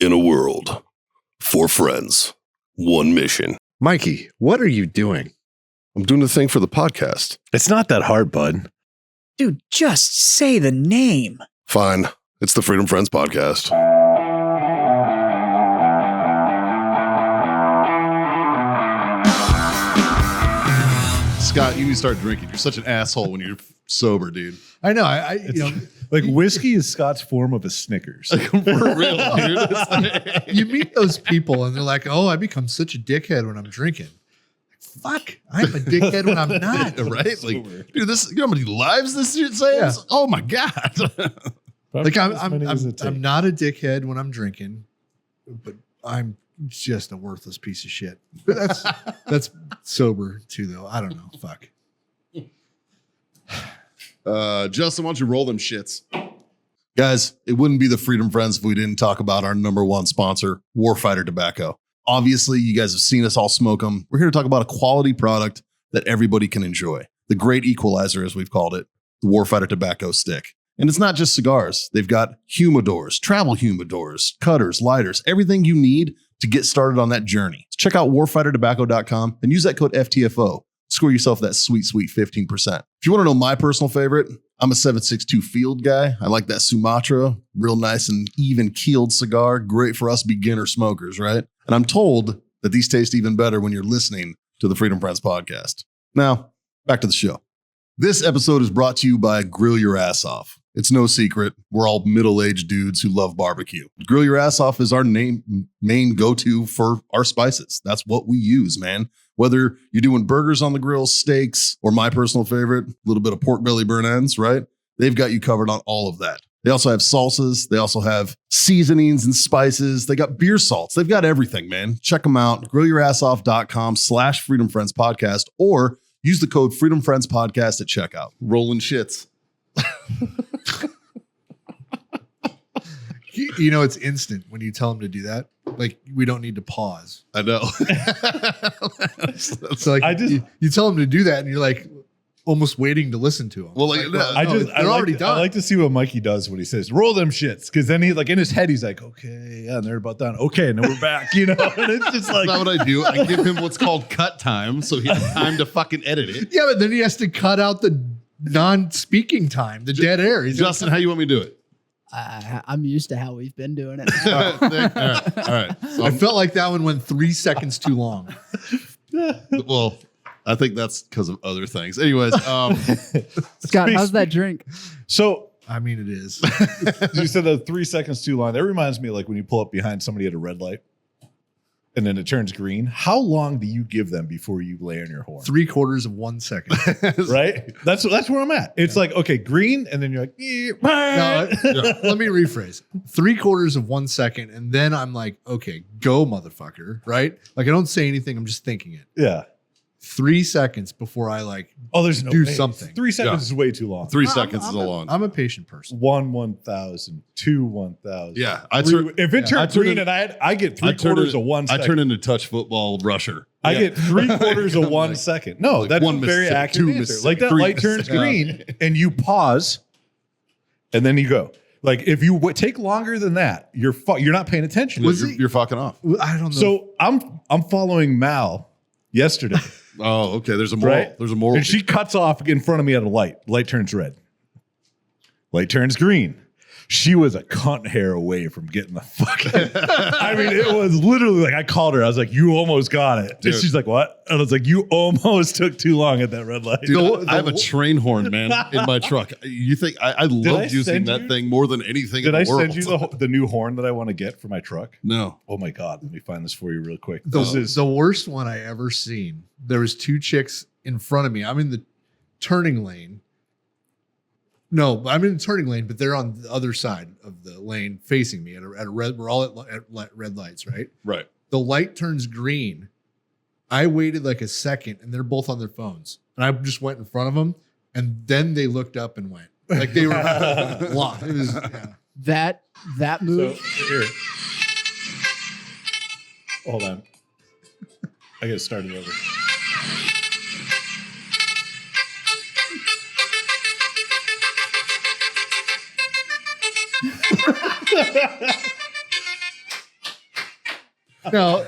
In a world, 4 friends, 1 mission. Mikey, what are you doing? I'm doing the thing for the podcast. It's not that hard, bud. Dude, just say the name. Fine. It's the Freedom Friends podcast. Scott, you need to start drinking. You're such an asshole when you're sober, dude. I know. I you know, Like whiskey is Scott's form of a Snickers. For real, dude. you meet those people and they're like, "Oh, I become such a dickhead when I'm drinking." Fuck, I'm a dickhead when I'm not. Right? Like, dude, this, you know how many lives this shit saves? Yeah. Oh my God. Like I'm not a dickhead when I'm drinking, but I'm just a worthless piece of shit. But that's sober too, though. I don't know. Fuck. Justin, why don't you roll them shits? Guys, it wouldn't be the Freedom Friends if we didn't talk about our number one sponsor, Warfighter Tobacco. Obviously, you guys have seen us all smoke them. We're here to talk about a quality product that everybody can enjoy. The great equalizer, as we've called it, the Warfighter Tobacco Stick. And it's not just cigars. They've got humidors, travel humidors, cutters, lighters, everything you need to get started on that journey. So check out warfightertobacco.com and use that code FTFO. Score yourself that sweet, sweet 15%. If you want to know my personal favorite, I'm a 762 Field guy. I like that Sumatra, real nice and even keeled cigar. Great for us beginner smokers, right? And I'm told that these taste even better when you're listening to the Freedom Friends podcast. Now, back to the show. This episode is brought to you by Grill Your Ass Off. It's no secret, we're all middle-aged dudes who love barbecue. Grill Your Ass Off is our main go-to for our spices. That's what we use, man. Whether you're doing burgers on the grill, steaks, or my personal favorite, a little bit of pork belly burn ends, right? They've got you covered on all of that. They also have salsas. They also have seasonings and spices. They got beer salts. They've got everything, man. Check them out. GrillYourAssOff.com/Freedom Friends Podcast, or use the code Freedom Friends Podcast at checkout. Rolling shits. You know, it's instant when you tell them to do that. Like, we don't need to pause. I know. So like, you tell them to do that, and you're like almost waiting to listen to them. Well, like, they're already done. I like to see what Mikey does when he says, roll them shits. Because then he, like, in his head, he's like, okay, yeah, and they're about done. Okay, and then we're back, you know? And it's just like. That's not what I do. I give him what's called cut time, so he has time to fucking edit it. Yeah, but then he has to cut out the non-speaking time, the dead air. Justin, how you want me to do it? I'm used to how we've been doing it. All right. So I felt like that one went 3 seconds too long. well, I think that's because of other things. Anyways, Scott, how's that drink? So, I mean, it is. you said that 3 seconds too long. That reminds me, like when you pull up behind somebody at a red light and then it turns green. How long do you give them before you lay on your horn? 3/4 of 1 second. Right? That's where I'm at. It's like, okay, green, and then you're like, No, let me rephrase. 3/4 of 1 second, and then I'm like, okay, go, motherfucker. Right? Like, I don't say anything. I'm just thinking it. yeah. 3 seconds before I like. Oh, there's no do way. something. 3 seconds is way too long. 3 seconds is a long. I'm a patient person. 1,000, 2 1,000. Yeah, If it turned green and I get 3/4 of 1 second. I turn into touch football rusher. I get 3/4 of 1 second. No, Like that's one a very Mississippi, accurate two answer. Mississippi, Like that three light turns Mississippi. green and you pause and then you go. Like if you take longer than that, you're not paying attention. You're fucking off. I don't know. So I'm following Mal yesterday. Oh, okay. There's a moral. Right? There's a moral. And she cuts off in front of me at a light. Light turns red. Light turns green. She was a cunt hair away from getting the fucking. I mean, it was literally like I called her. I was like, "You almost got it." Dude. And she's like, "What?" And I was like, "You almost took too long at that red light." Dude, I have a train horn, man, in my truck. You think I love using send that you- thing more than anything Did in I the world? send you the new horn that I want to get for my truck? No. Oh my god! Let me find this for you real quick. the worst one I ever seen. There was 2 chicks in front of me. I'm in the turning lane. No, I'm in the turning lane, but they're on the other side of the lane facing me at a red. We're all at red lights, right? Right. The light turns green. I waited like a second, and they're both on their phones, and I just went in front of them, and then they looked up and went like they were locked. It was That move. So, here. Hold on. I gotta start it over. No,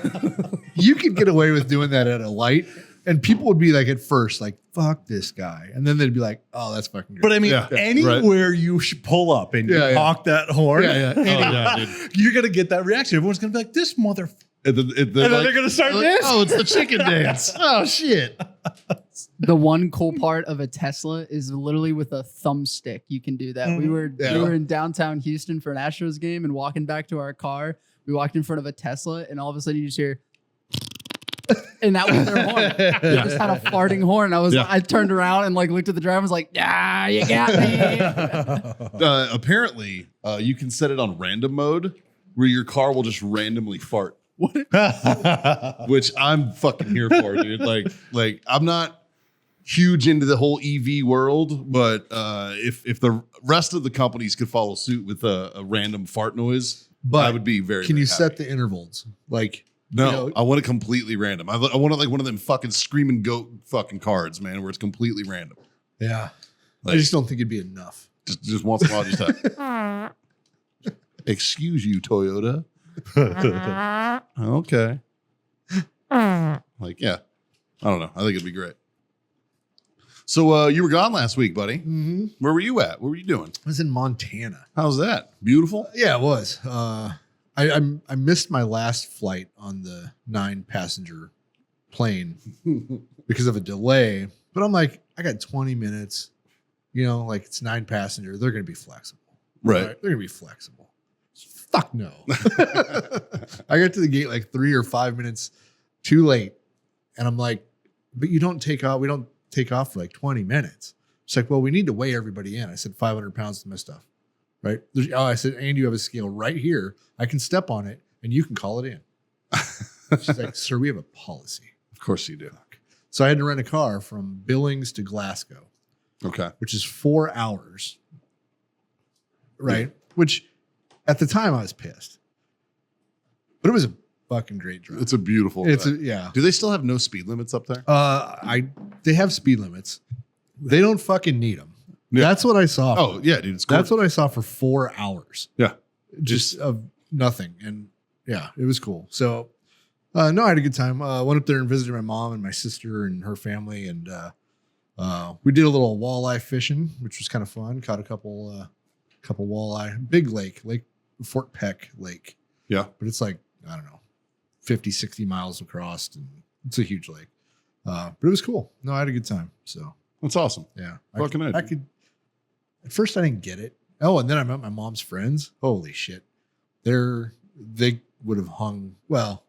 you could get away with doing that at a light, and people would be like, at first, like, "Fuck this guy," and then they'd be like, "Oh, that's fucking great." But I mean, Yeah, anywhere you should pull up and you honk that horn, dude. you're gonna get that reaction. Everyone's gonna be like, "This mother," And then they're gonna start this. Oh, it's the chicken dance. Oh shit. The one cool part of a Tesla is literally with a thumbstick. You can do that. We were in downtown Houston for an Astros game, and walking back to our car, we walked in front of a Tesla, and all of a sudden you just hear, and that was their horn. They just had a farting horn. I turned around and like looked at the driver. and was like, "Yeah, you got me." Apparently, you can set it on random mode where your car will just randomly fart. Which I'm fucking here for, dude. Like I'm not huge into the whole EV world, but if the rest of the companies could follow suit with a random fart noise, I would be very. Can you very set happy. the intervals? Like, No, you know, I want it completely random. I want it like one of them fucking screaming goat fucking cards, man, where it's completely random. yeah. Like, I just don't think it'd be enough. just once in a while, just have, excuse you, Toyota. Okay. Like, yeah. I don't know. I think it'd be great. So you were gone last week, buddy. Mm-hmm. Where were you at? What were you doing? I was in Montana. How's that? Beautiful? Yeah, it was. I missed my last flight on the 9-passenger plane because of a delay. But I'm like, I got 20 minutes. You know, like it's 9-passenger. They're going to be flexible. Right. They're going to be flexible. Fuck no. I got to the gate like 3 or 5 minutes too late. And I'm like, but you don't take off. We don't take off for like 20 minutes. It's like, well, we need to weigh everybody in. I said 500 pounds to my stuff. Right. I said, and you have a scale right here. I can step on it and you can call it in. She's like, sir, we have a policy. Of course you do. So I had to rent a car from Billings to Glasgow, Okay. which is 4 hours. Right. Which at the time I was pissed, but it was a fucking great drive. It's a beautiful. Yeah. Do they still have no speed limits up there? They have speed limits. They don't fucking need them. Yeah. That's what I saw. Oh, yeah, dude. It's That's cool. what I saw for 4 hours. Yeah. Just of nothing. And yeah, it was cool. So, no, I had a good time. Went up there and visited my mom and my sister and her family. And we did a little walleye fishing, which was kind of fun. Caught a couple walleye. Big lake, Fort Peck Lake. Yeah. But it's like, I don't know, 50, 60 miles across. And it's a huge lake. But it was cool. No, I had a good time. So, That's awesome. yeah. Fucking I could. At first, I didn't get it. Oh, and then I met my mom's friends. Holy shit. They would have hung, well,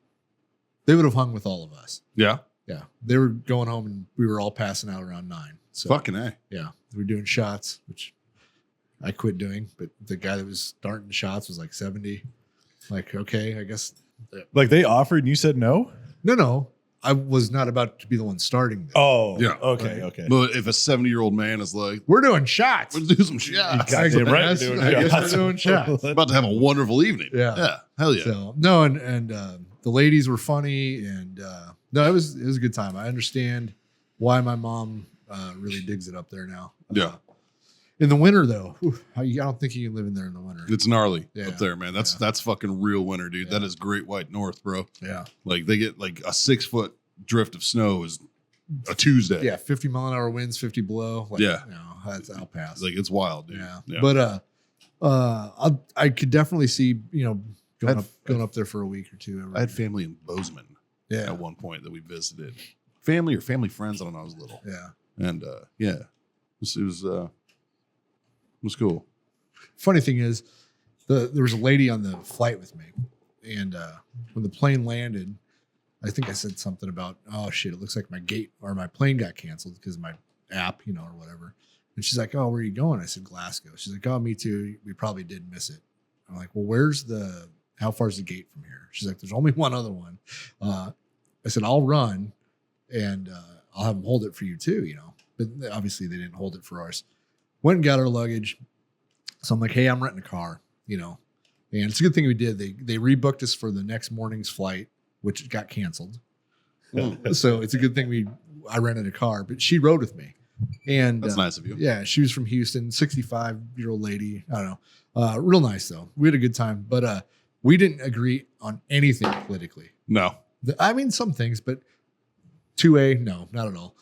they would have hung with all of us. Yeah. Yeah. They were going home and we were all passing out around 9. So, Fucking A. yeah. We were doing shots, which I quit doing. But the guy that was starting shots was like 70. Like, okay, I guess. Like they offered and you said no? No. I was not about to be the one starting this. Oh, Yeah. Okay. Okay. But if a 70-year-old man is like, We're doing shots. let's do some shots. Goddamn right. I guess- Doing I guess shots. we're doing shots. About to have a wonderful evening. Yeah. Yeah. Hell yeah. So no, and the ladies were funny, and no, it was a good time. I understand why my mom really digs it up there now. Yeah. In the winter though, I don't think you can live in there in the winter. It's gnarly Yeah. up there, man. That's fucking real winter, dude. Yeah. That is Great White North, bro. Yeah, Like they get like a 6-foot drift of snow is a Tuesday. yeah, 50-mile-an-hour winds, 50 below. Like, Yeah. no, I'll pass. It's like it's wild, dude. yeah. But I could definitely see going up there for a week or two. I had family in Bozeman yeah, at one point that we visited. Family or family friends, I don't know. I was little. yeah. And yeah. It was cool. Funny thing is, there was a lady on the flight with me, and when the plane landed, I think I said something about, oh shit, it looks like my gate or my plane got canceled because of my app, or whatever. And she's like, oh, where are you going? I said, Glasgow. She's like, oh, me too. We probably did miss it. I'm like, well, how far is the gate from here? She's like, there's only one other one. I said, I'll run and I'll have them hold it for you too, But obviously they didn't hold it for ours. Went and got our luggage. So I'm like, hey, I'm renting a car, and it's a good thing we did. They rebooked us for the next morning's flight, which got canceled. So it's a good thing I rented a car, but she rode with me. And That's nice of you. yeah, she was from Houston, 65-year-old lady. I don't know. Real nice though. We had a good time. But We didn't agree on anything politically. No. I mean, some things, but 2A, no, not at all.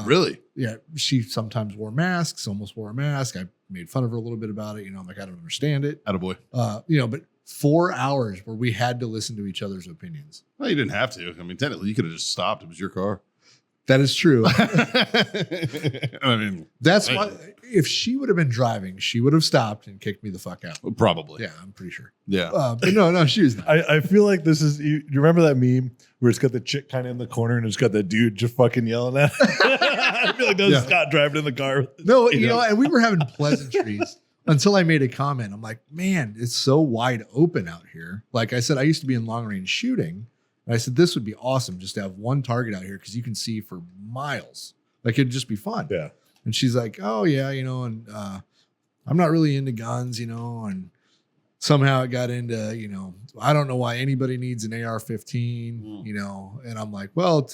Really? Yeah, she sometimes wore masks, almost wore a mask. I made fun of her a little bit about it. I'm like, I don't understand it. Attaboy. But 4 hours where we had to listen to each other's opinions. Well, you didn't have to. I mean, technically, you could have just stopped. It was your car. That is true. I mean, That's why if she would have been driving, she would have stopped and kicked me the fuck out. probably. Yeah, I'm pretty sure. Yeah. But no, she was not. I feel like this is you remember that meme where it's got the chick kind of in the corner and it's got the dude just fucking yelling at her? I feel like that was Scott driving in the car. No, and we were having pleasantries until I made a comment. I'm like, man, it's so wide open out here. Like I said, I used to be in long range shooting. And I said, this would be awesome just to have one target out here because you can see for miles. Like it'd just be fun. Yeah. And she's like, oh, yeah, and I'm not really into guns, and somehow it got into, I don't know why anybody needs an AR-15, and I'm like, well,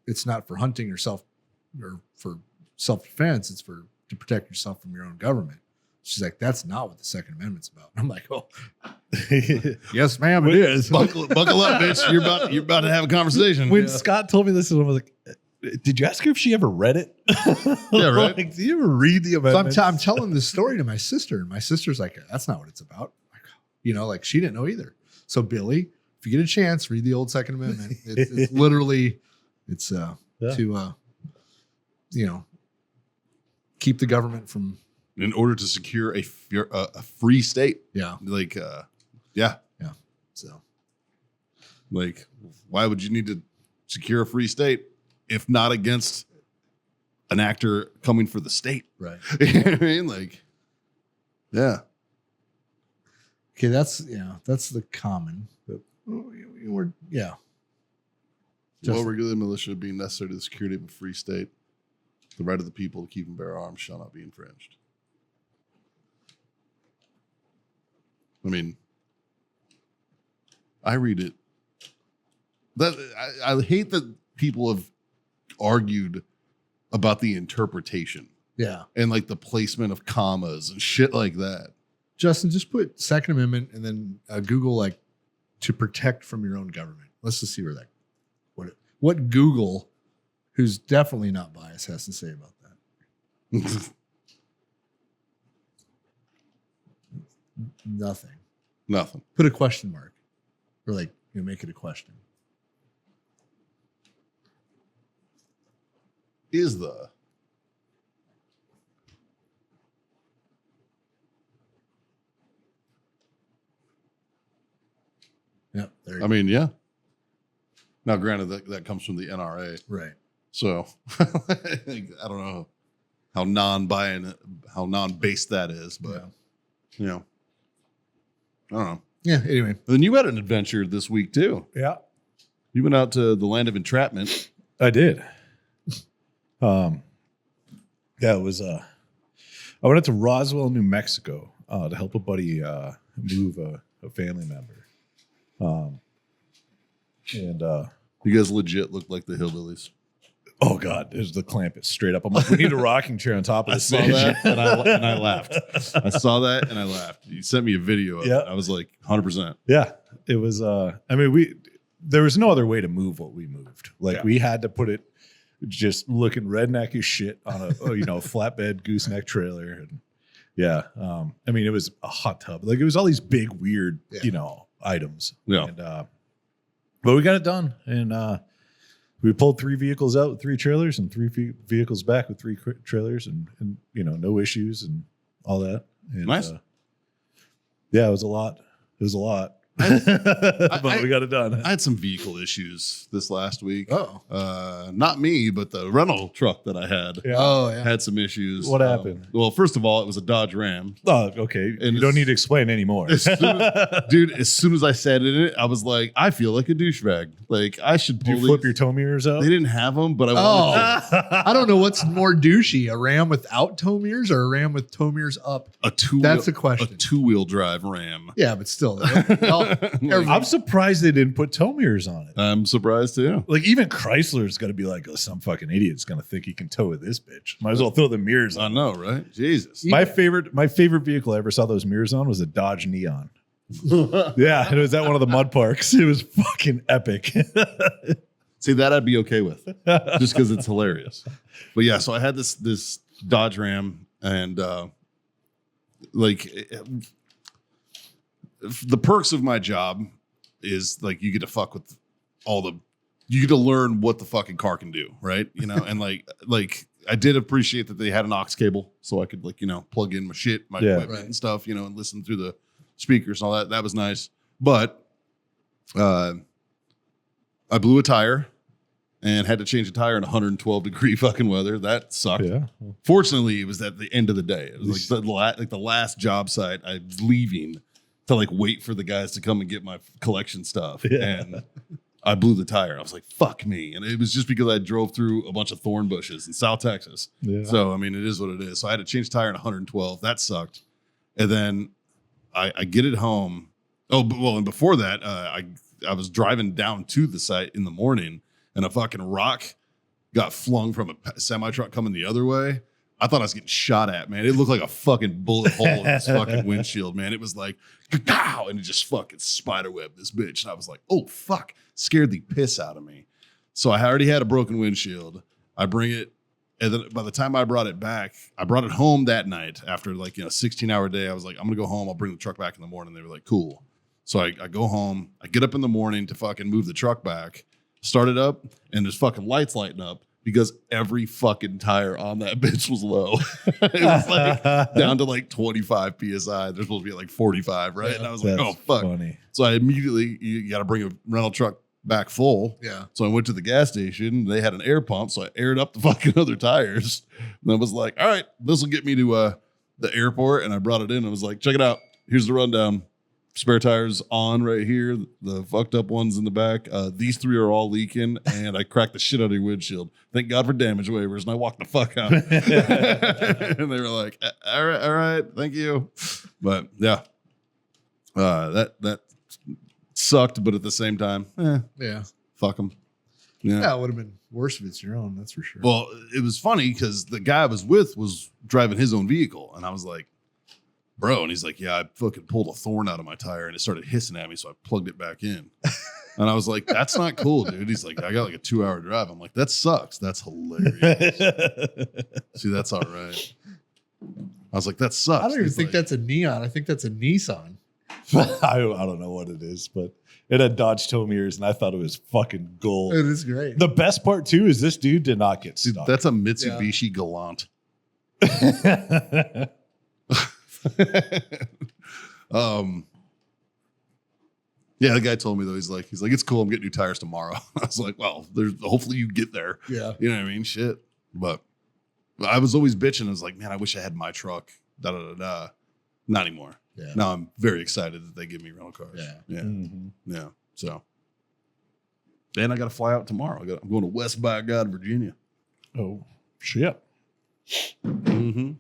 it's not for hunting or for self-defense. It's to protect yourself from your own government. She's like, that's not what the Second Amendment's about. I'm like, oh, yes, ma'am, it is. Buckle up, bitch. You're about to have a conversation. When Scott told me this, I was like, did you ask her if she ever read it? Yeah, right. Like, do you ever read the amendment? So I'm telling this story to my sister, and my sister's like, that's not what it's about. Like she didn't know either. So Billy, if you get a chance, read the old Second Amendment. It's literally, to keep the government from. In order to secure a free state. Yeah. Yeah. So, why would you need to secure a free state if not against an actor coming for the state? right. You know what I mean? Yeah. Okay, that's the common. But we're Well-regulated militia being necessary to the security of a free state. The right of the people to keep and bear arms shall not be infringed. I mean, I read it. I hate that people have argued about the interpretation Yeah. and the placement of commas and shit like that. Justin, just put Second Amendment and then Google to protect from your own government. Let's just see what Google, who's definitely not biased, has to say about that. Nothing. Nothing. Put a question mark, or make it a question. Is the Yep. There you I go. mean, yeah. Now, granted, that comes from the NRA, Right. so I don't know how non-based that is, but Yeah. I don't know. Yeah. Anyway. And then you had an adventure this week too. Yeah, You went out to the land of entrapment. I did. It was I went out to Roswell, New Mexico, to help a buddy move a family member. You guys legit looked like the hillbillies. Oh God, there's the clamp it straight up. I'm like, we need a rocking chair on top of I this. saw that and I laughed. I saw that and I laughed. You sent me a video of Yeah. it. I was like, 100%. Yeah, it was. There was no other way to move what we moved. We had to put it just looking redneck as shit on a flatbed gooseneck trailer, and it was a hot tub. It was all these big weird items. Yeah. And, but we got it done, and we pulled 3 vehicles out with 3 trailers, and 3 vehicles back with 3 trailers, and no issues and all that. And, Nice. it was a lot. It was a lot. But we got it done. I had some vehicle issues this last week. Oh. Not me, but the rental truck that I had Yeah. Oh yeah. had some issues. What happened? Well, first of all, it was a Dodge Ram. Oh, okay. And You don't need to explain anymore. As soon as I sat in it, I was like, I feel like a douchebag. I should Do pull you flip these- your toe mirrors out? They didn't have them, but I wanted I don't know what's more douchey, a Ram without tow mirrors or a Ram with tow mirrors up. a two. That's the A question. 2-wheel drive Ram. Yeah, but still, I'm surprised they didn't put tow mirrors on it. I'm surprised too. Even Chrysler's got to be like, oh, some fucking idiot's going to think he can tow with this bitch. Might as well throw the mirrors I on. know, right? Jesus. My favorite vehicle I ever saw those mirrors on was a Dodge Neon. Yeah, it was at one of the mud parks. It was fucking epic. See, that I'd be okay with, just because it's hilarious. But yeah, so I had this Dodge Ram, and the perks of my job is like you get to fuck with you get to learn what the fucking car can do, right? You know, and like I did appreciate that they had an aux cable, so I could plug in my shit, my equipment and stuff, and listen through the speakers and all that. That was nice, but I blew a tire and had to change a tire in 112 degree fucking weather. That sucked. Yeah. Fortunately, it was at the end of the day. It was like the last job site. I was leaving to wait for the guys to come and get my collection stuff. Yeah. And I blew the tire. I was like, fuck me. And it was just because I drove through a bunch of thorn bushes in South Texas. Yeah. So, I mean, it is what it is. So I had to change tire in 112. That sucked. And then I get it home. Oh, well, and before that, I was driving down to the site in the morning, and a fucking rock got flung from a semi truck coming the other way. I thought I was getting shot at, man. It looked like a fucking bullet hole in this fucking windshield, man. It was like, pow, and it just fucking spiderwebbed this bitch. And I was like, oh, fuck. Scared the piss out of me. So I already had a broken windshield. I bring it, and then by the time I brought it back, I brought it home that night after 16-hour day. I was like, I'm going to go home. I'll bring the truck back in the morning. They were like, cool. So I go home. I get up in the morning to fucking move the truck back, start it up, and there's fucking lights lighting up because every fucking tire on that bitch was low. It was down to 25 PSI. They're supposed to be at 45, right? And I was like, oh, fuck. Funny. So I immediately, you got to bring a rental truck back full. Yeah. So I went to the gas station. They had an air pump. So I aired up the fucking other tires. And I was like, all right, this will get me to the airport. And I brought it in. I was like, check it out. Here's the rundown. Spare tires on right here. The fucked up ones in the back. These 3 are all leaking, and I cracked the shit out of your windshield. Thank God for damage waivers, and I walked the fuck out. And they were like, all right, thank you. But yeah, that sucked, but at the same time, yeah, fuck them. Yeah, it would have been worse if it's your own, that's for sure. Well, it was funny because the guy I was with was driving his own vehicle, and I was like, bro, and he's like, yeah, I fucking pulled a thorn out of my tire and it started hissing at me, so I plugged it back in. And I was like, that's not cool, dude. He's like, I got a 2-hour drive. I'm like, that sucks. That's hilarious. See, that's all right. I was like, that sucks. I don't even think that's a Neon. I think that's a Nissan. I don't know what it is, but it had Dodge tow mirrors, and I thought it was fucking gold. It is great. The best part, too, is this dude did not get stuck. That's a Mitsubishi Galant. Yeah, the guy told me though, he's like, it's cool. I'm getting new tires tomorrow. I was like, well, hopefully you get there. Yeah. You know what I mean? Shit. But I was always bitching. I was like, man, I wish I had my truck. Da da da da. Not anymore. Yeah. Now I'm very excited that they give me rental cars. Yeah. Yeah. Mm-hmm. Yeah. So. And I got to fly out tomorrow. I'm going to West by God, Virginia. Oh, shit. Mm-hmm.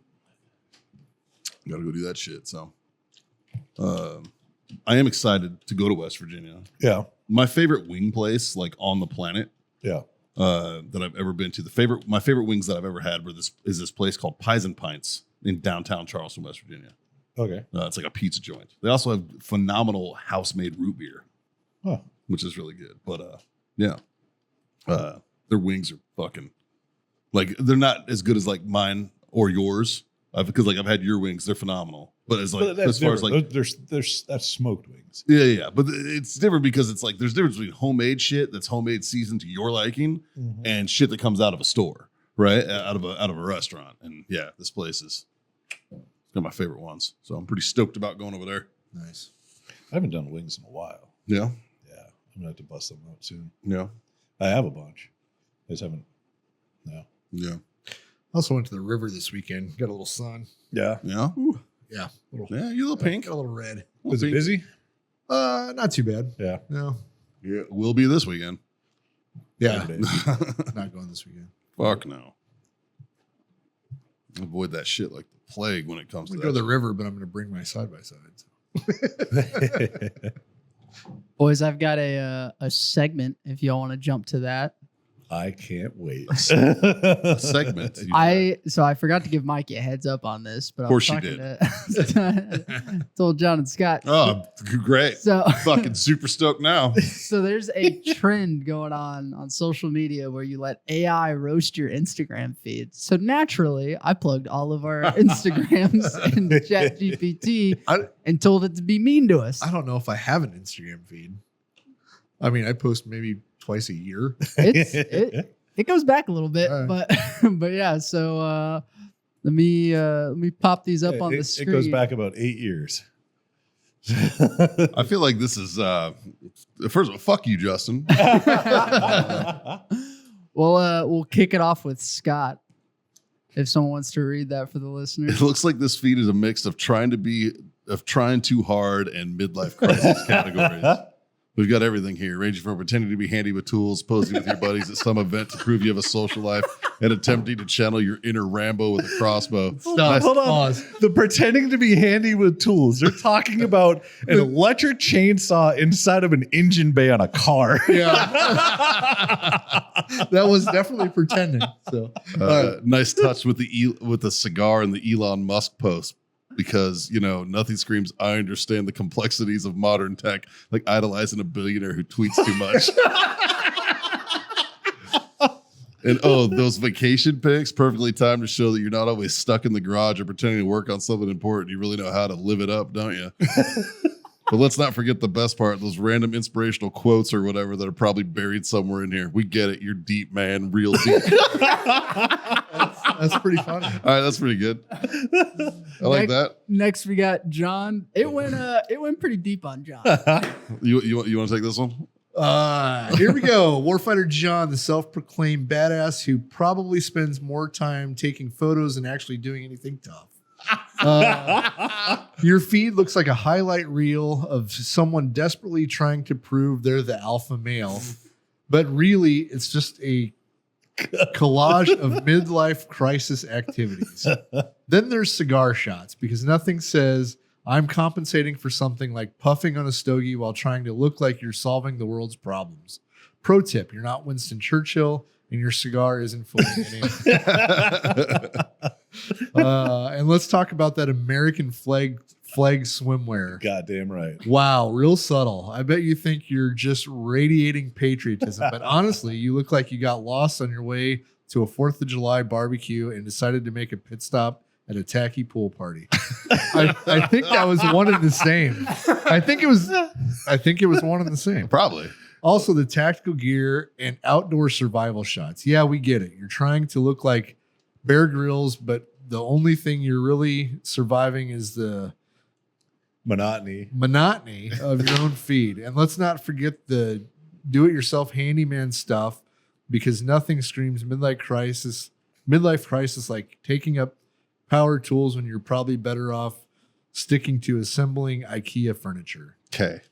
Got to go do that shit. So, I am excited to go to West Virginia. Yeah. My favorite wing place, on the planet. Yeah. That I've ever been to. My favorite wings that I've ever had is this place called Pies and Pints in downtown Charleston, West Virginia. Okay. It's like a pizza joint. They also have phenomenal house-made root beer, which is really good. But yeah, their wings are fucking they're not as good as mine or yours. Because I've had your wings, they're phenomenal. But as as far different. as that's smoked wings. Yeah. But it's different because it's there's difference between homemade shit that's homemade seasoned to your liking and shit that comes out of a store, right? Out of a restaurant. And yeah, this place is one of my favorite ones. So I'm pretty stoked about going over there. Nice. I haven't done wings in a while. Yeah. Yeah. I'm gonna have to bust them out soon. Yeah. I have a bunch. I just haven't. No. Yeah. I also went to the river this weekend. Got a little sun. Yeah. Yeah. Ooh. Yeah. You're a little pink. Got a little red. Was it busy? Not too bad. Yeah. No. Yeah. Will be this weekend. Yeah. Not going this weekend. Fuck no. Avoid that shit like the plague when it comes to I'm that. going to go to the river, but I'm going to bring my side-by-side. Boys, I've got a segment if y'all want to jump to that. I can't wait. A segment. I forgot to give Mikey a heads up on this, but Of course I you was talking to told John and Scott. Oh, great. So Fucking super stoked now. so there's a trend going on social media where you let AI roast your Instagram feed. So naturally, I plugged all of our Instagrams in ChatGPT and told it to be mean to us. I don't know if I have an Instagram feed. I mean, I post maybe twice a year. It goes back a little bit, All right. but yeah. So let me pop these up on the screen. It goes back about 8 years. I feel like this is first of all, fuck you, Justin. We'll kick it off with Scott. If someone wants to read that for the listeners. It looks like this feed is a mix of trying too hard and midlife crisis categories. We've got everything here, ranging from pretending to be handy with tools, posing with your buddies at some event to prove you have a social life, and attempting to channel your inner Rambo with a crossbow. Stop. Hold on. Pause. The pretending to be handy with tools. They're talking about an electric chainsaw inside of an engine bay on a car. Yeah. That was definitely pretending. So Nice touch with the cigar and the Elon Musk post. Because, nothing screams, I understand the complexities of modern tech, like idolizing a billionaire who tweets too much. And those vacation pics, perfectly timed to show that you're not always stuck in the garage or pretending to work on something important. You really know how to live it up, don't you? But let's not forget the best part, those random inspirational quotes or whatever that are probably buried somewhere in here. We get it. You're deep, man. Real deep. that's pretty funny. All right, that's pretty good. I like that. Next, we got John. It went pretty deep on John. You want to take this one? Here we go. Warfighter John, the self-proclaimed badass who probably spends more time taking photos than actually doing anything tough. Your feed looks like a highlight reel of someone desperately trying to prove they're the alpha male, but really it's just a collage of midlife crisis activities. Then there's cigar shots, because nothing says I'm compensating for something like puffing on a stogie while trying to look like you're solving the world's problems. Pro tip, you're not Winston Churchill and your cigar isn't fully in. And let's talk about that American flag swimwear. Goddamn right. Wow, real subtle. I bet you think you're just radiating patriotism, but honestly, you look like you got lost on your way to a 4th of July barbecue and decided to make a pit stop at a tacky pool party. I think that was one and the same. I think it was one and the same. Probably. Also, the tactical gear and outdoor survival shots. Yeah, we get it. You're trying to look like Bear Grylls, but the only thing you're really surviving is the monotony of your own feed. And let's not forget the do-it-yourself handyman stuff, because nothing screams midlife crisis like taking up power tools when you're probably better off sticking to assembling IKEA furniture. Okay.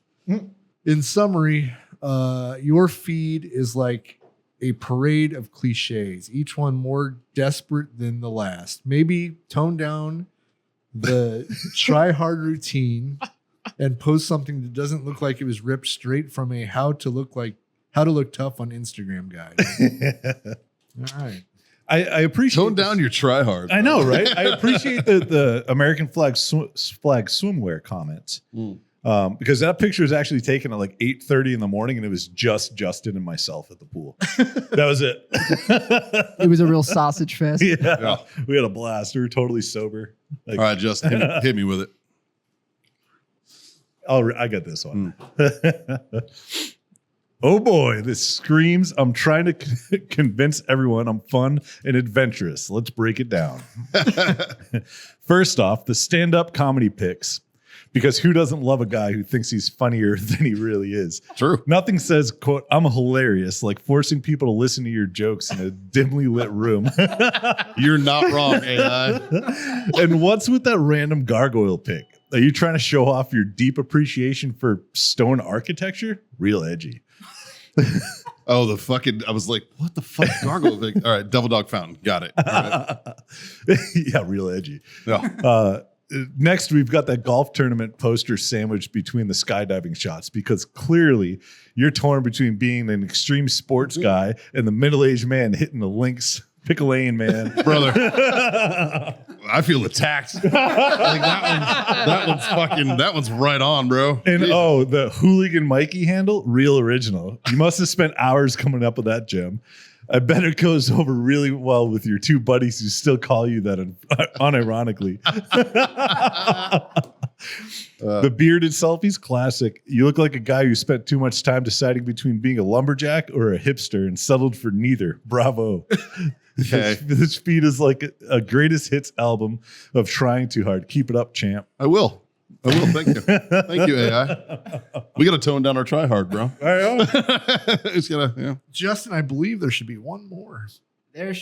In summary, your feed is like a parade of cliches, each one more desperate than the last. Maybe tone down the try hard routine and post something that doesn't look like it was ripped straight from a how to look tough on Instagram guide. All right. I appreciate Tone down your try hard. I know, right? I appreciate the American flag swimwear comments. Because that picture was actually taken at like 8:30 in the morning, and it was just Justin and myself at the pool. That was it. It was a real sausage fest. Yeah. We had a blast. We were totally sober. Like, All right, Justin, hit me with it. I got this one. Oh boy, this screams, I'm trying to convince everyone I'm fun and adventurous. Let's break it down. First off, the stand-up comedy pics. Because who doesn't love a guy who thinks he's funnier than he really is? True. Nothing says, quote, I'm hilarious, like forcing people to listen to your jokes in a dimly lit room. You're not wrong, AI. And what's with that random gargoyle pic? Are you trying to show off your deep appreciation for stone architecture? Real edgy. Oh, I was like, what the fuck? Gargoyle pic. All right, Double Dog Fountain. Got it. All right. Yeah, real edgy. No. next, we've got that golf tournament poster sandwiched between the skydiving shots because clearly you're torn between being an extreme sports guy and the middle-aged man hitting the links. Pick a lane, man. Brother. I feel attacked. Like that one's right on, bro. And the hooligan Mikey handle, real original. You must have spent hours coming up with that, Jim. I bet it goes over really well with your two buddies who still call you that unironically. The bearded selfies, classic. You look like a guy who spent too much time deciding between being a lumberjack or a hipster and settled for neither. Bravo. Okay. This feed is like a greatest hits album of trying too hard. Keep it up, champ. I will. Thank you. Thank you, AI. We got to tone down our try hard, bro. I know. It's gonna, yeah. Justin, I believe there should be one more. There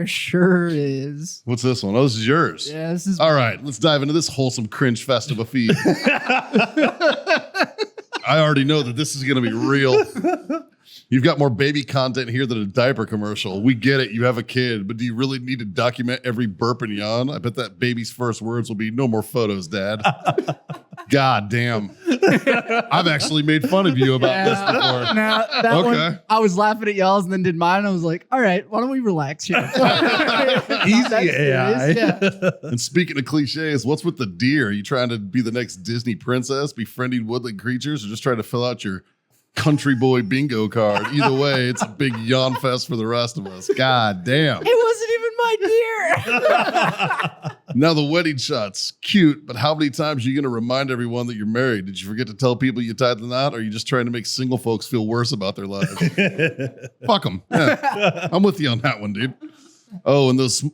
sure is. What's this one? Oh, this is yours. Yeah, this is. All right, let's dive into this wholesome cringe fest of a feed. I already know that this is going to be real. You've got more baby content here than a diaper commercial. We get it. You have a kid, but do you really need to document every burp and yawn? I bet that baby's first words will be, "No more photos, Dad." God damn. I've actually made fun of you about this before. Now, that one, I was laughing at y'all's and then did mine. And I was like, all right, why don't we relax here? Easy AI. Yeah. And speaking of cliches, what's with the deer? Are you trying to be the next Disney princess, befriending woodland creatures, or just trying to fill out your country boy bingo card? Either way, it's a big yawn fest for the rest of us. God damn. It wasn't even my deer. Now the wedding shots, cute, but how many times are you going to remind everyone that you're married? Did you forget to tell people you tied the knot, or are you just trying to make single folks feel worse about their lives? Fuck them. Yeah. I'm with you on that one, dude. Oh, and those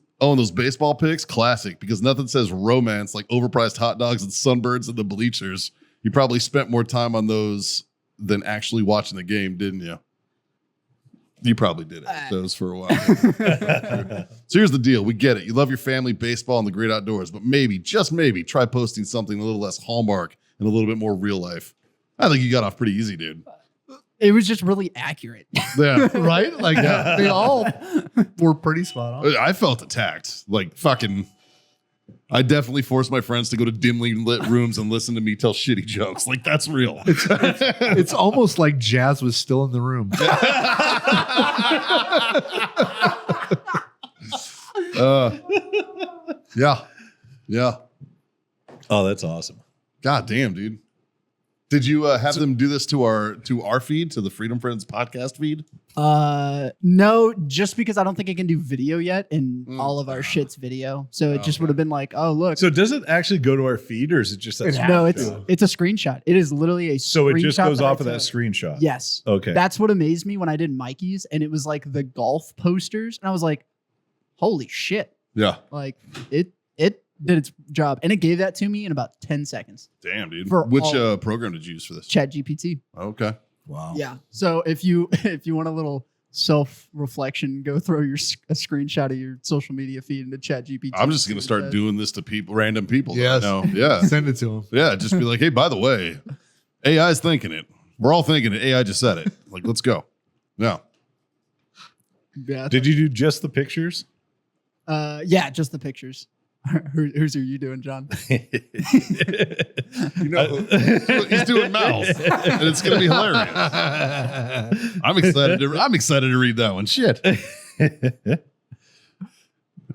baseball picks, classic, because nothing says romance like overpriced hot dogs and sunbirds in the bleachers. You probably spent more time on those than actually watching the game, didn't you? You probably did it those for a while. So here's the deal. We get it. You love your family, baseball, and the great outdoors, but maybe, just maybe, try posting something a little less Hallmark and a little bit more real life. I think you got off pretty easy, dude. It was just really accurate. Yeah. Right? Like they all were pretty spot on. I felt attacked. Like fucking, I definitely forced my friends to go to dimly lit rooms and listen to me tell shitty jokes. Like that's real. It's almost like Jazz was still in the room. Yeah. Yeah. Oh, that's awesome. God damn, dude. Did you have them do this to our feed, to the Freedom Friends podcast feed? No, just because I don't think I can do video yet, and all of our shit's video. So it just would have been like, oh look. So does it actually go to our feed, or is it just that? No, it's a screenshot. It is literally a. So it just goes off of that took. screenshot. Yes. Okay. That's what amazed me when I did Mikey's, and it was like the golf posters, and I was like, holy shit! Yeah. Like it did its job, and it gave that to me in about 10 seconds. Damn, dude. For Which all- program did you use for this? ChatGPT. Okay. Wow. Yeah. So if you want a little self-reflection, go throw a screenshot of your social media feed into ChatGPT. I'm just gonna start doing this to people, random people. Yes. No. Yeah. Send it to him. Yeah. Just be like, hey, by the way, AI's thinking it. We're all thinking it. AI just said it. Like, let's go. Yeah. Yeah. Uh, Did you do just the pictures? Yeah, just the pictures. Who's are you doing, John? You know, he's doing mouth, and it's gonna be hilarious. I'm excited to read that one. Shit.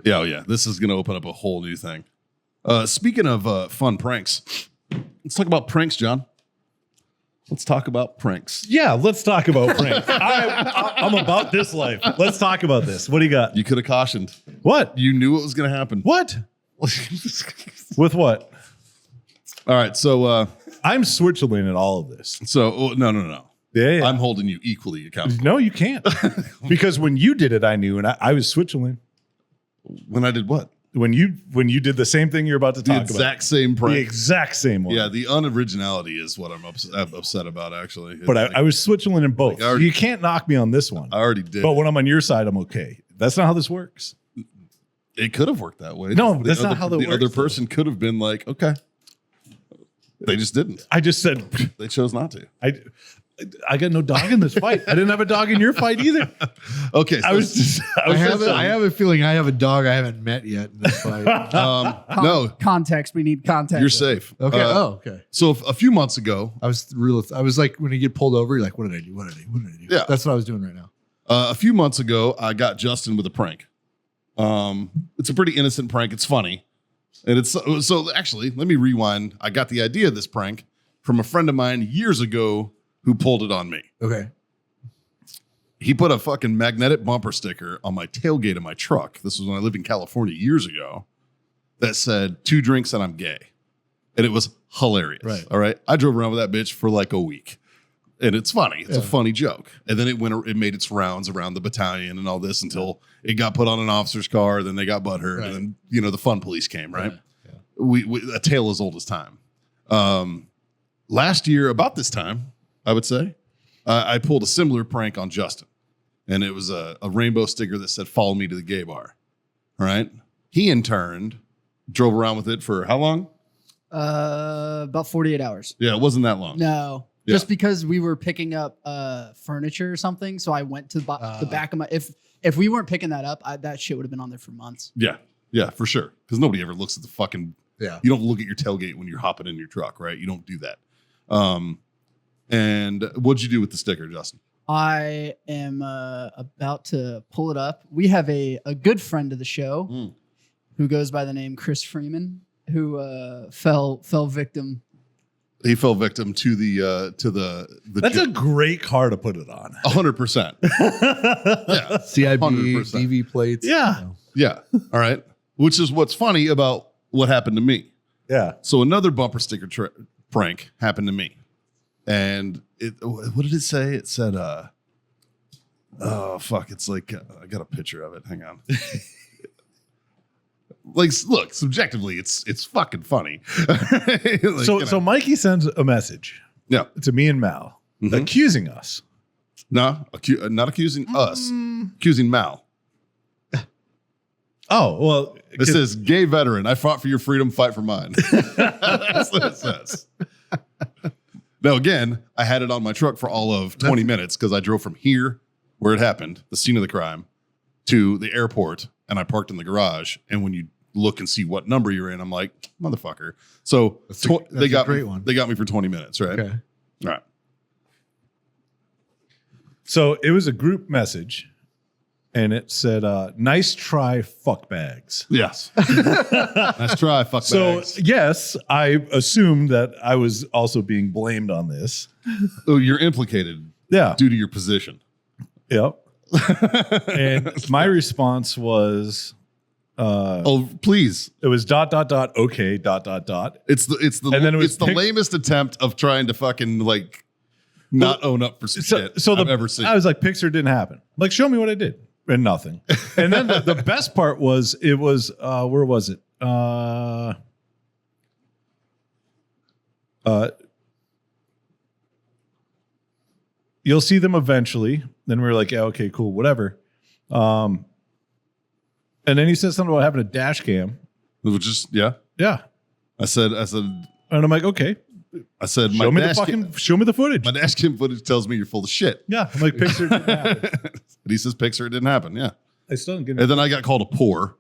Yeah, yeah. This is gonna open up a whole new thing. Speaking of fun pranks, let's talk about pranks, John. Let's talk about pranks. Yeah, let's talk about pranks. I'm about this life. Let's talk about this. What do you got? You could have cautioned. What? You knew what was gonna happen. What? With what? All right, so I'm Switzerland in all of this. No. Yeah. I'm holding you equally accountable. No, you can't. Because when you did it, I knew, and I was Switzerland. When I did what? When you did the same thing you're about to The talk exact same about. prank. The exact same one. Yeah, the unoriginality is what I'm upset about, actually. But I was Switzerland in both. Like, I already- You can't knock me on this one. I already did. But when I'm on your side, I'm okay. That's not how this works. It could have worked that way. No, that's not how that the works, other person could have been like, okay. They just didn't. I just said, They chose not to. I got no dog in this fight. I didn't have a dog in your fight either. Okay. So I have a feeling I have a dog I haven't met yet in this fight. no, Context. We need context. you're safe. Okay. Okay. So a few months ago, I was like, when you get pulled over, you're like, what did I do? What did I do? What did I do? Yeah. That's what I was doing right now. a few months ago, I got Justin with a prank. It's a pretty innocent prank. It's funny. And it's so actually, let me rewind. I got the idea of this prank from a friend of mine years ago who pulled it on me. Okay. He put a fucking magnetic bumper sticker on my tailgate of my truck. This was when I lived in California years ago. That said 2 drinks and I'm gay. And it was hilarious. Right. All right. I drove around with that bitch for like a week. And it's funny. It's a funny joke. And then it made its rounds around the battalion and all this until it got put on an officer's car. Then they got butthurt. Right. And then, the fun police came, right? Yeah. We a tale as old as time. Last year, about this time, I would say, I pulled a similar prank on Justin. And it was a rainbow sticker that said, "Follow me to the gay bar." All right. He in turn drove around with it for how long? About 48 hours. Yeah, it wasn't that long. No. Yeah. Just because we were picking up furniture or something, so I went to the back of my. If we weren't picking that up, that shit would have been on there for months. Yeah, for sure. Because nobody ever looks at the fucking. Yeah. You don't look at your tailgate when you're hopping in your truck, right? You don't do that. And what'd you do with the sticker, Justin? I am about to pull it up. We have a good friend of the show who goes by the name Chris Freeman, who fell victim. He fell victim to the. That's a great car to put it on. 100%. Yeah, CIB, 100%. DV plates. Yeah. Yeah. All right. Which is what's funny about what happened to me. Yeah. So another bumper sticker prank happened to me, and what did it say? It said, "Oh fuck!" It's like I got a picture of it. Hang on. Like, look, subjectively, it's fucking funny. Like, So Mikey sends a message. Yeah. To me and Mal, accusing us. No, not accusing us, accusing Mal. Oh, well. It says, "Gay veteran, I fought for your freedom, fight for mine." That's what it says. Now, again, I had it on my truck for all of 20 minutes because I drove from here, where it happened, the scene of the crime, to the airport, and I parked in the garage. And when you look and see what number you're in, I'm like, motherfucker. So they got me for 20 minutes, right? Okay. All right. So it was a group message, and it said, "Nice try, fuck bags." Yes. Nice try, fuck So bags. yes, I assumed that I was also being blamed on this. Oh, you're implicated Yeah. due to your position. Yep. And my response was, Oh, please. it was ... okay ... It's the And then it was it's the lamest attempt of trying to fucking like not own up for some shit I've ever seen. I was like, Pixar didn't happen. Like, show me what I did. And nothing. And then the best part was, it was, where was it? You'll see them eventually. Then we were like, yeah, okay, cool, whatever. And then he said something about having a dash cam. Which is yeah. Yeah. I said And I'm like, okay, show show me the footage. my dash cam footage tells me you're full of shit. Yeah. I'm like, Pixar didn't happen. And he says Pixar, it didn't happen. Yeah. I still didn't get And then I got called a poor.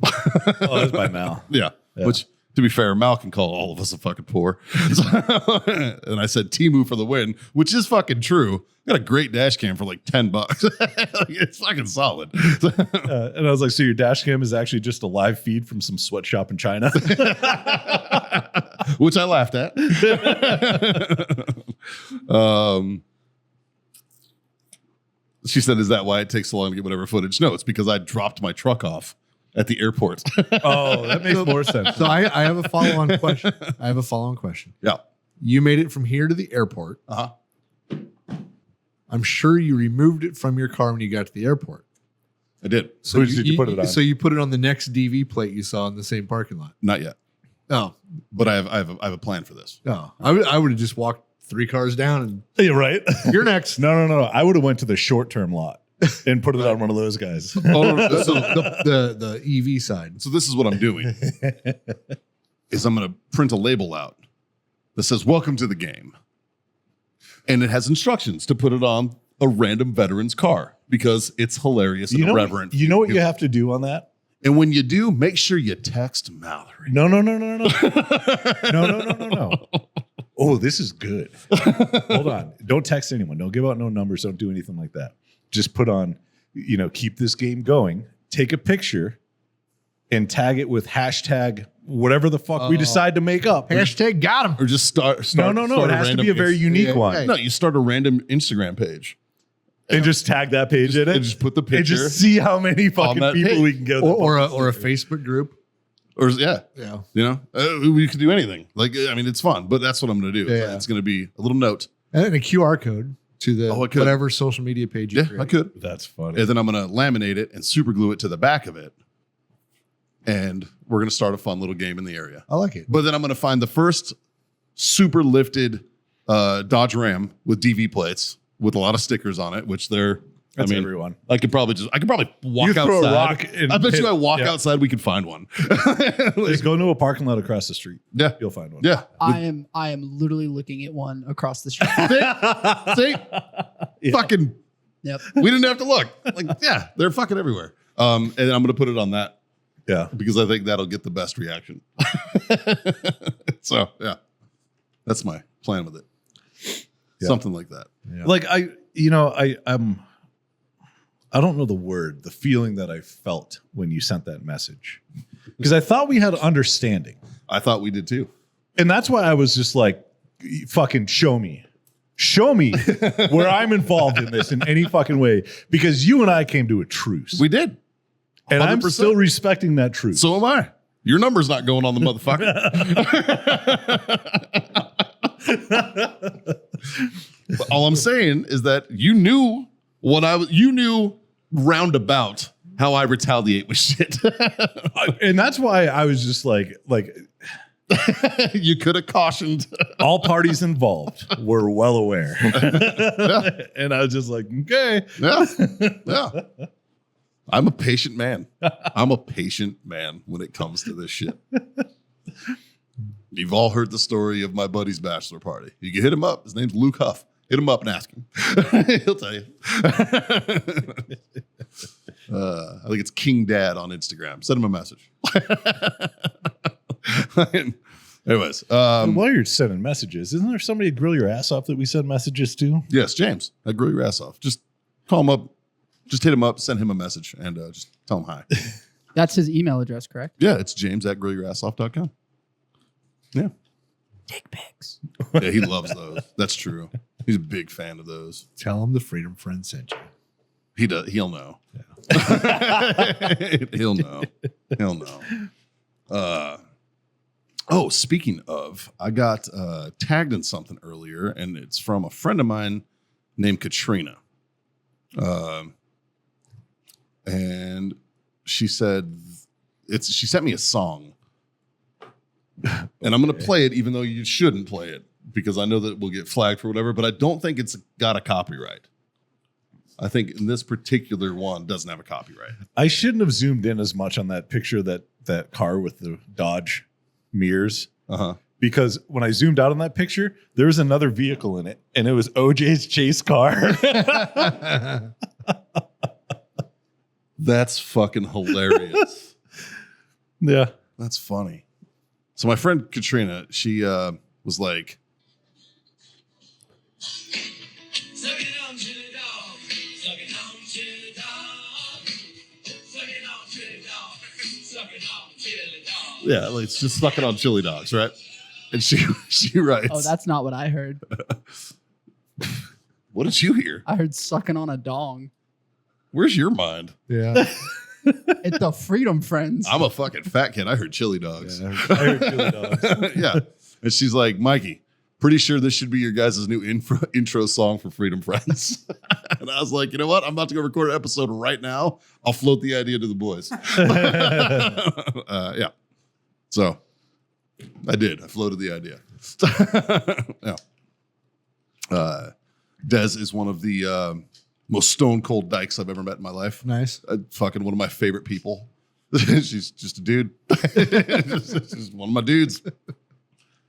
Oh, that's by Mal. Yeah. Which, to be fair, Mal can call all of us a fucking poor. And I said Timu for the win, which is fucking true. I got a great dash cam for like $10. Like, it's fucking solid. And I was like, so your dash cam is actually just a live feed from some sweatshop in China? Which I laughed at. She said, "Is that why it takes so long to get whatever footage?" No, it's because I dropped my truck off at the airport. Oh, that makes more sense. So I have a follow-on question. Yeah. You made it from here to the airport. Uh-huh. I'm sure you removed it from your car when you got to the airport. I did. So Who did you put it on? So you put it on the next DV plate you saw in the same parking lot. Not yet. Oh, But I have a plan for this. no. I would have just walked 3 cars down You're right. and you're next. No. I would have went to the short-term lot and put it on one of those guys. Oh, so the EV side. So this is what I'm doing. Is I'm going to print a label out that says "Welcome to the game." And it has instructions to put it on a random veteran's car because it's hilarious and irreverent. You know what you have to do on that? And when you do, make sure you text Mallory. No. No. Oh, this is good. Hold on. Don't text anyone. Don't give out no numbers. Don't do anything like that. Just put on, keep this game going. Take a picture and tag it with hashtag whatever the fuck we decide to make up. Hashtag got him. Or just start No. It has to be a very unique one. Hey. No, you start a random Instagram page. And just tag that page in it. And just put the And picture. just see how many fucking that people page. we can get. Or a Facebook group. Or yeah. Yeah. We could do anything. It's fun, but that's what I'm going to do. Yeah. It's going to be a little note. And a QR code to the I could. whatever social media page you create. I could. That's funny. And then I'm going to laminate it and super glue it to the back of it. And we're going to start a fun little game in the area. I like it. But then I'm going to find the first super lifted Dodge Ram with DV plates with a lot of stickers on it, which That's everyone. I could probably walk You outside. throw a rock and I bet hit- you I walk yeah. outside, we could find one. Just go into a parking lot across the street. Yeah. You'll find one. Yeah. I am literally looking at one across the street. See? Yeah. Fucking, Yep. we didn't have to look. They're fucking everywhere. And I'm going to put it on that Yeah. because I think that'll get the best reaction. So, yeah. That's my plan with it. Yeah. Something like that. Yeah. Like I don't know the word, the feeling that I felt when you sent that message. Because I thought we had understanding. I thought we did too. And that's why I was just like, fucking show me. Show me where I'm involved in this in any fucking way. Because you and I came to a truce. We did. And I'm 100%. still respecting that truce. So am I. Your number's not going on the motherfucker. But all I'm saying is that you knew you knew roundabout how I retaliate with shit. And that's why I was just like You could have cautioned. all parties involved were well aware. And I was just like, okay. Yeah. Yeah. I'm a patient man. I'm a patient man when it comes to this shit. You've all heard the story of my buddy's bachelor party. You can hit him up. His name's Luke Huff. Hit him up and ask him. He'll tell you. I think it's King Dad on Instagram. Send him a message. Anyways. While you're sending messages, isn't there somebody to grill your ass off that we send messages to? Yes, James. I grill your ass off. Just call him up. Just hit him up. Send him a message and just tell him hi. That's his email address, correct? Yeah, it's james@grillyourassoff.com. Yeah. Dick pics. Yeah, he loves those. That's true. He's a big fan of those. Tell him the Freedom Friend sent you. He does. He'll know. Yeah. He'll know. He'll know. Speaking of, I got tagged in something earlier, and it's from a friend of mine named Katrina. And she said she sent me a song. And I'm going to play it, even though you shouldn't play it, because I know that we'll get flagged for whatever, but I don't think it's got a copyright. I think in this particular one doesn't have a copyright. I shouldn't have zoomed in as much on that picture, that car with the Dodge mirrors. Because when I zoomed out on that picture, there was another vehicle in it, and it was OJ's chase car. That's fucking hilarious. Yeah. That's funny. So my friend Katrina, she was like, Suck it on to the dog. Suck it on to the dog. Suck it on to the dog. Suck it on to the dog. yeah, like, it's just sucking on chili dogs, right? And she writes, Oh, that's not what I heard. what did you hear? I heard sucking on a dong. Where's your mind? Yeah. It's the Freedom Friends. I'm a fucking fat kid. I heard chili dogs. I heard chili dogs. Yeah. And she's like, Mikey, pretty sure this should be your guys' new intro song for Freedom Friends. And I was like, you know what? I'm about to go record an episode right now. I'll float the idea to the boys. Yeah. So I did. I floated the idea. Yeah. Dez is one of the most stone cold dykes I've ever met in my life. Nice. Fucking one of my favorite people. She's just a dude. She's one of my dudes.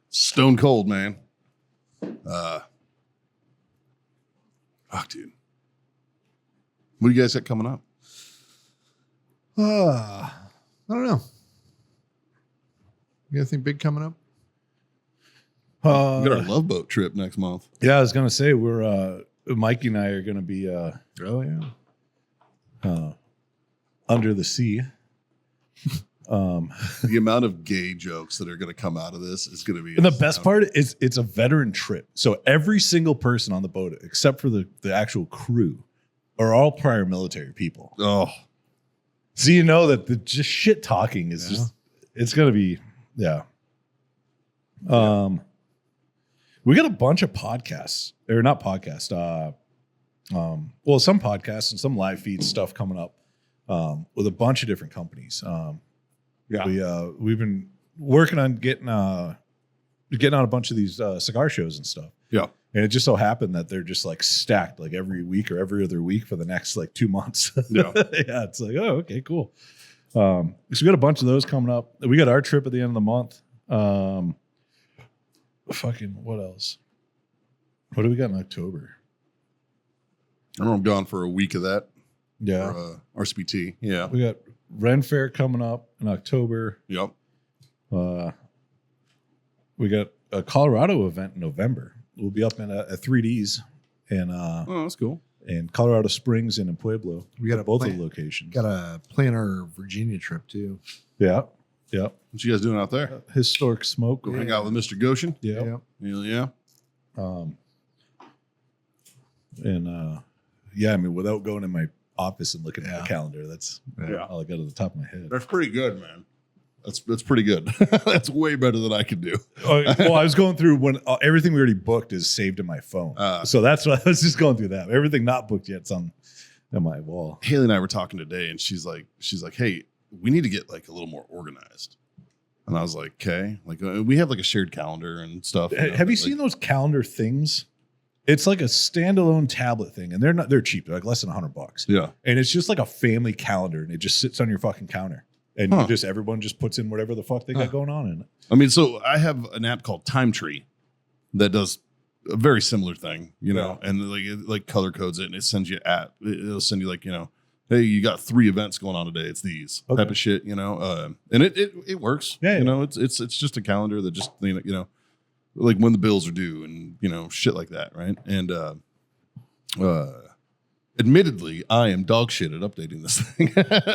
Stone cold, man. Fuck, dude. What do you guys got coming up? I don't know. You got anything big coming up? We got our Love Boat trip next month. Yeah, I was gonna say we're Mikey and I are gonna be under the sea. The amount of gay jokes that are going to come out of this is going to be. And the best part is it's a veteran trip. So every single person on the boat, except for the actual crew, are all prior military people. Oh, so you know that the just shit talking is just, it's going to be, yeah. We got a bunch of podcasts, or not podcasts, well, some podcasts and some live feed stuff coming up with a bunch of different companies. We've been working on getting on a bunch of these cigar shows and stuff. Yeah. And it just so happened that they're just like stacked like every week or every other week for the next like 2 months. Yeah. Yeah. It's like, oh, okay, cool. So we got a bunch of those coming up. We got our trip at the end of the month. What else? What do we got in October? I know I'm gone for a week of that. Yeah. For, RSPT. Yeah. We got Ren Fair coming up in October. Yep. We got a Colorado event in November. We'll be up in at 3Ds and oh, that's cool. In Colorado Springs and in Pueblo. We got both of the locations. Got to plan our Virginia trip too. Yeah. Yeah. What you guys doing out there? Historic Smoke. Go hang out with Mr. Goshen. Yeah. Yeah. Yeah, I mean, without going in my office and looking at the calendar, that's all I got at the top of my head. That's pretty good, man. That's pretty good. That's way better than I could do. Well, I was going through when everything we already booked is saved in my phone. So that's what I was just going through that. Everything not booked yet's on my wall. Haley and I were talking today, and she's like, hey, we need to get like a little more organized. And I was like, okay, like we have like a shared calendar and stuff. Have you seen those calendar things? It's like a standalone tablet thing, and they're cheap. They're like less than $100. Yeah. And it's just like a family calendar, and it just sits on your fucking counter. And everyone just puts in whatever the fuck they got going on in it. I mean, so I have an app called Time Tree that does a very similar thing, you know, and like it like color codes it, and it sends you it'll send you like, you know, hey, you got 3 events going on today. It's these type of shit, you know, and it works. Yeah, you know, it's just a calendar that just, you know, like when the bills are due and, you know, shit like that, right? And admittedly, I am dog shit at updating this thing.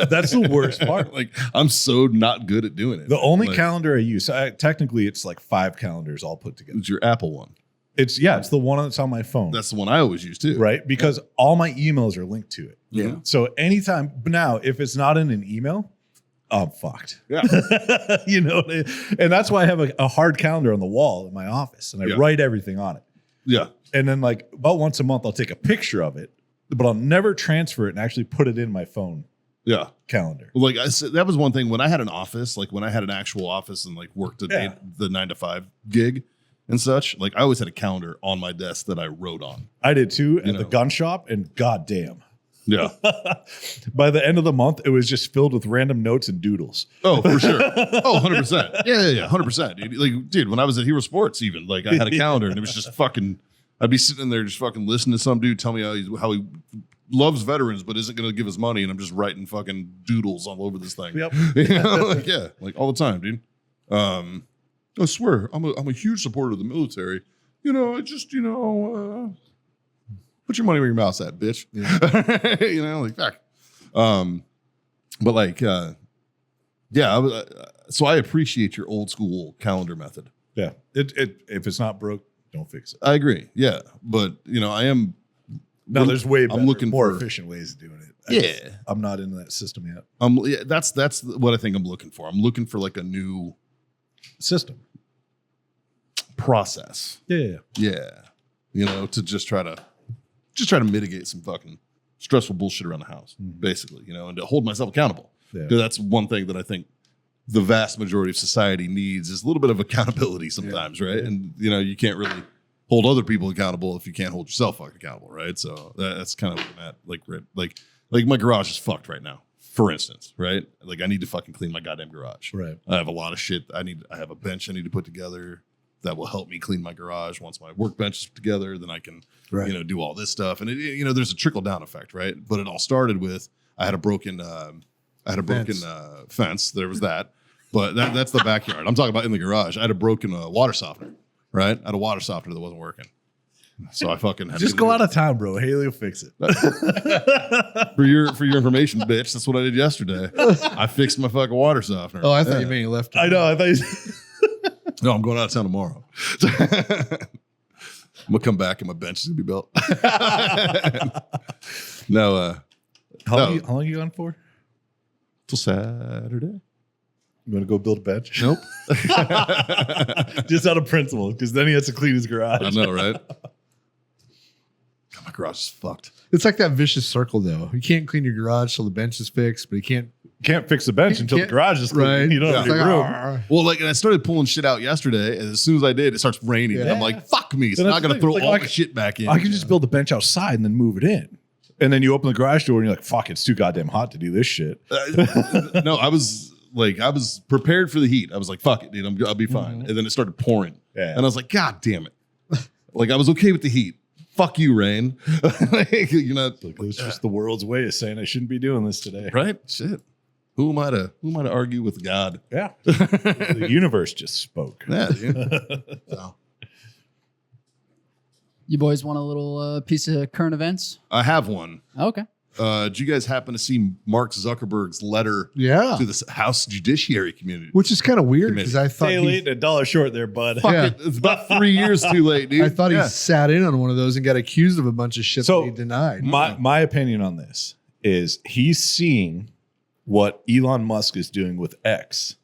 That's the worst part. Like, I'm so not good at doing it. The only calendar I use, technically, it's like 5 calendars all put together. It's your Apple one. It's the one that's on my phone. That's the one I always use too. Right? Because all my emails are linked to it. Yeah. So anytime, now, if it's not in an email, I'm fucked. Yeah. You know, and that's why I have a hard calendar on the wall in my office, and I write everything on it. Yeah. And then like about once a month, I'll take a picture of it, but I'll never transfer it and actually put it in my phone. Yeah. Calendar. Well, like I said, that was one thing when I had an office, like when I had an actual office and like worked the 9 to 5 gig and such, like I always had a calendar on my desk that I wrote on. I did too. At the gun shop, and goddamn. Yeah. By the end of the month, it was just filled with random notes and doodles. Oh, for sure. Oh, 100%. Yeah. 100%. Dude. Like, dude, when I was at Hero Sports, even like I had a calendar and it was just fucking, I'd be sitting in there just fucking listening to some dude tell me how he loves veterans, but isn't going to give us money. And I'm just writing fucking doodles all over this thing. Yep. You know, like, yeah, like all the time, dude. I swear, I'm a huge supporter of the military. You know, I just, you know, put your money where your mouth's at, bitch. Yeah. You know, like fuck. But like, so I appreciate your old school calendar method. Yeah. If it's not broke, don't fix it. I agree. Yeah. But you know, I am. No, there's way better, I'm looking more for efficient ways of doing it. I'm not into that system yet. That's what I think I'm looking for. I'm looking for like a new system process. Yeah. You know, to just try to mitigate some fucking stressful bullshit around the house, basically, you know, and to hold myself accountable. Yeah. Because that's one thing that I think the vast majority of society needs is a little bit of accountability sometimes, right? Yeah. And, you know, you can't really hold other people accountable if you can't hold yourself fucking accountable, right? So that's kind of what I'm at. Like my garage is fucked right now, for instance, right? Like I need to fucking clean my goddamn garage. Right. I have a lot of shit. I have a bench I need to put together. that will help me clean my garage. Once my workbench is together, then I can, Right. do all this stuff. And there's a trickle down effect, right? But it all started with I had a broken fence. There was that, but that's the backyard. I'm talking about in the garage. I had a broken water softener, right? I had a water softener that wasn't working. So I fucking had Just to go out of town, bro. Haley will fix it. for your information, bitch. That's what I did yesterday. I fixed my fucking water softener. Oh, I thought you meant you left. I know. I thought you No, I'm going out of town tomorrow. I'm gonna come back and my bench is gonna be built. No, how long are you on for? till Saturday. You want to go build a bench? Nope. Just out of principle, because then he has to clean his garage. I know, right? God, my garage is fucked. It's like that vicious circle, though. You can't clean your garage till the bench is fixed, but you can't. Can't fix the bench until the can't- garage is clean. Right. You don't have It's any like, room. "Arr." Well, and I started pulling shit out yesterday, and as soon as I did, it starts raining. And I'm Yeah. like, fuck me. It's Then not that's gonna the throw thing, like, all I the c- shit back in. I can just build a bench outside and then move it in. And then you open the garage door and you're like, fuck, it's too goddamn hot to do this shit. No, I was prepared for the heat. I was like, fuck it, dude. I'll be fine. And then it started pouring. Yeah. And I was like, God damn it. Like, I was okay with the heat. Fuck you, rain. You're not Like, it was just the world's way of saying I shouldn't be doing this today. right. Shit. Who am I to argue with God? Yeah. The universe just spoke. Yeah, dude. So, You boys want a little piece of current events? I have one. Okay. Did you guys happen to see Mark Zuckerberg's letter Yeah. to the House Judiciary community? Which is kind of weird because I thought Stay he, late, $1 short there, bud. Fuck Yeah. it. It's about 3 years too late, dude. I thought Yeah. he sat in on one of those and got accused of a bunch of shit So, that he denied. My opinion on this is he's seeing what Elon Musk is doing with X.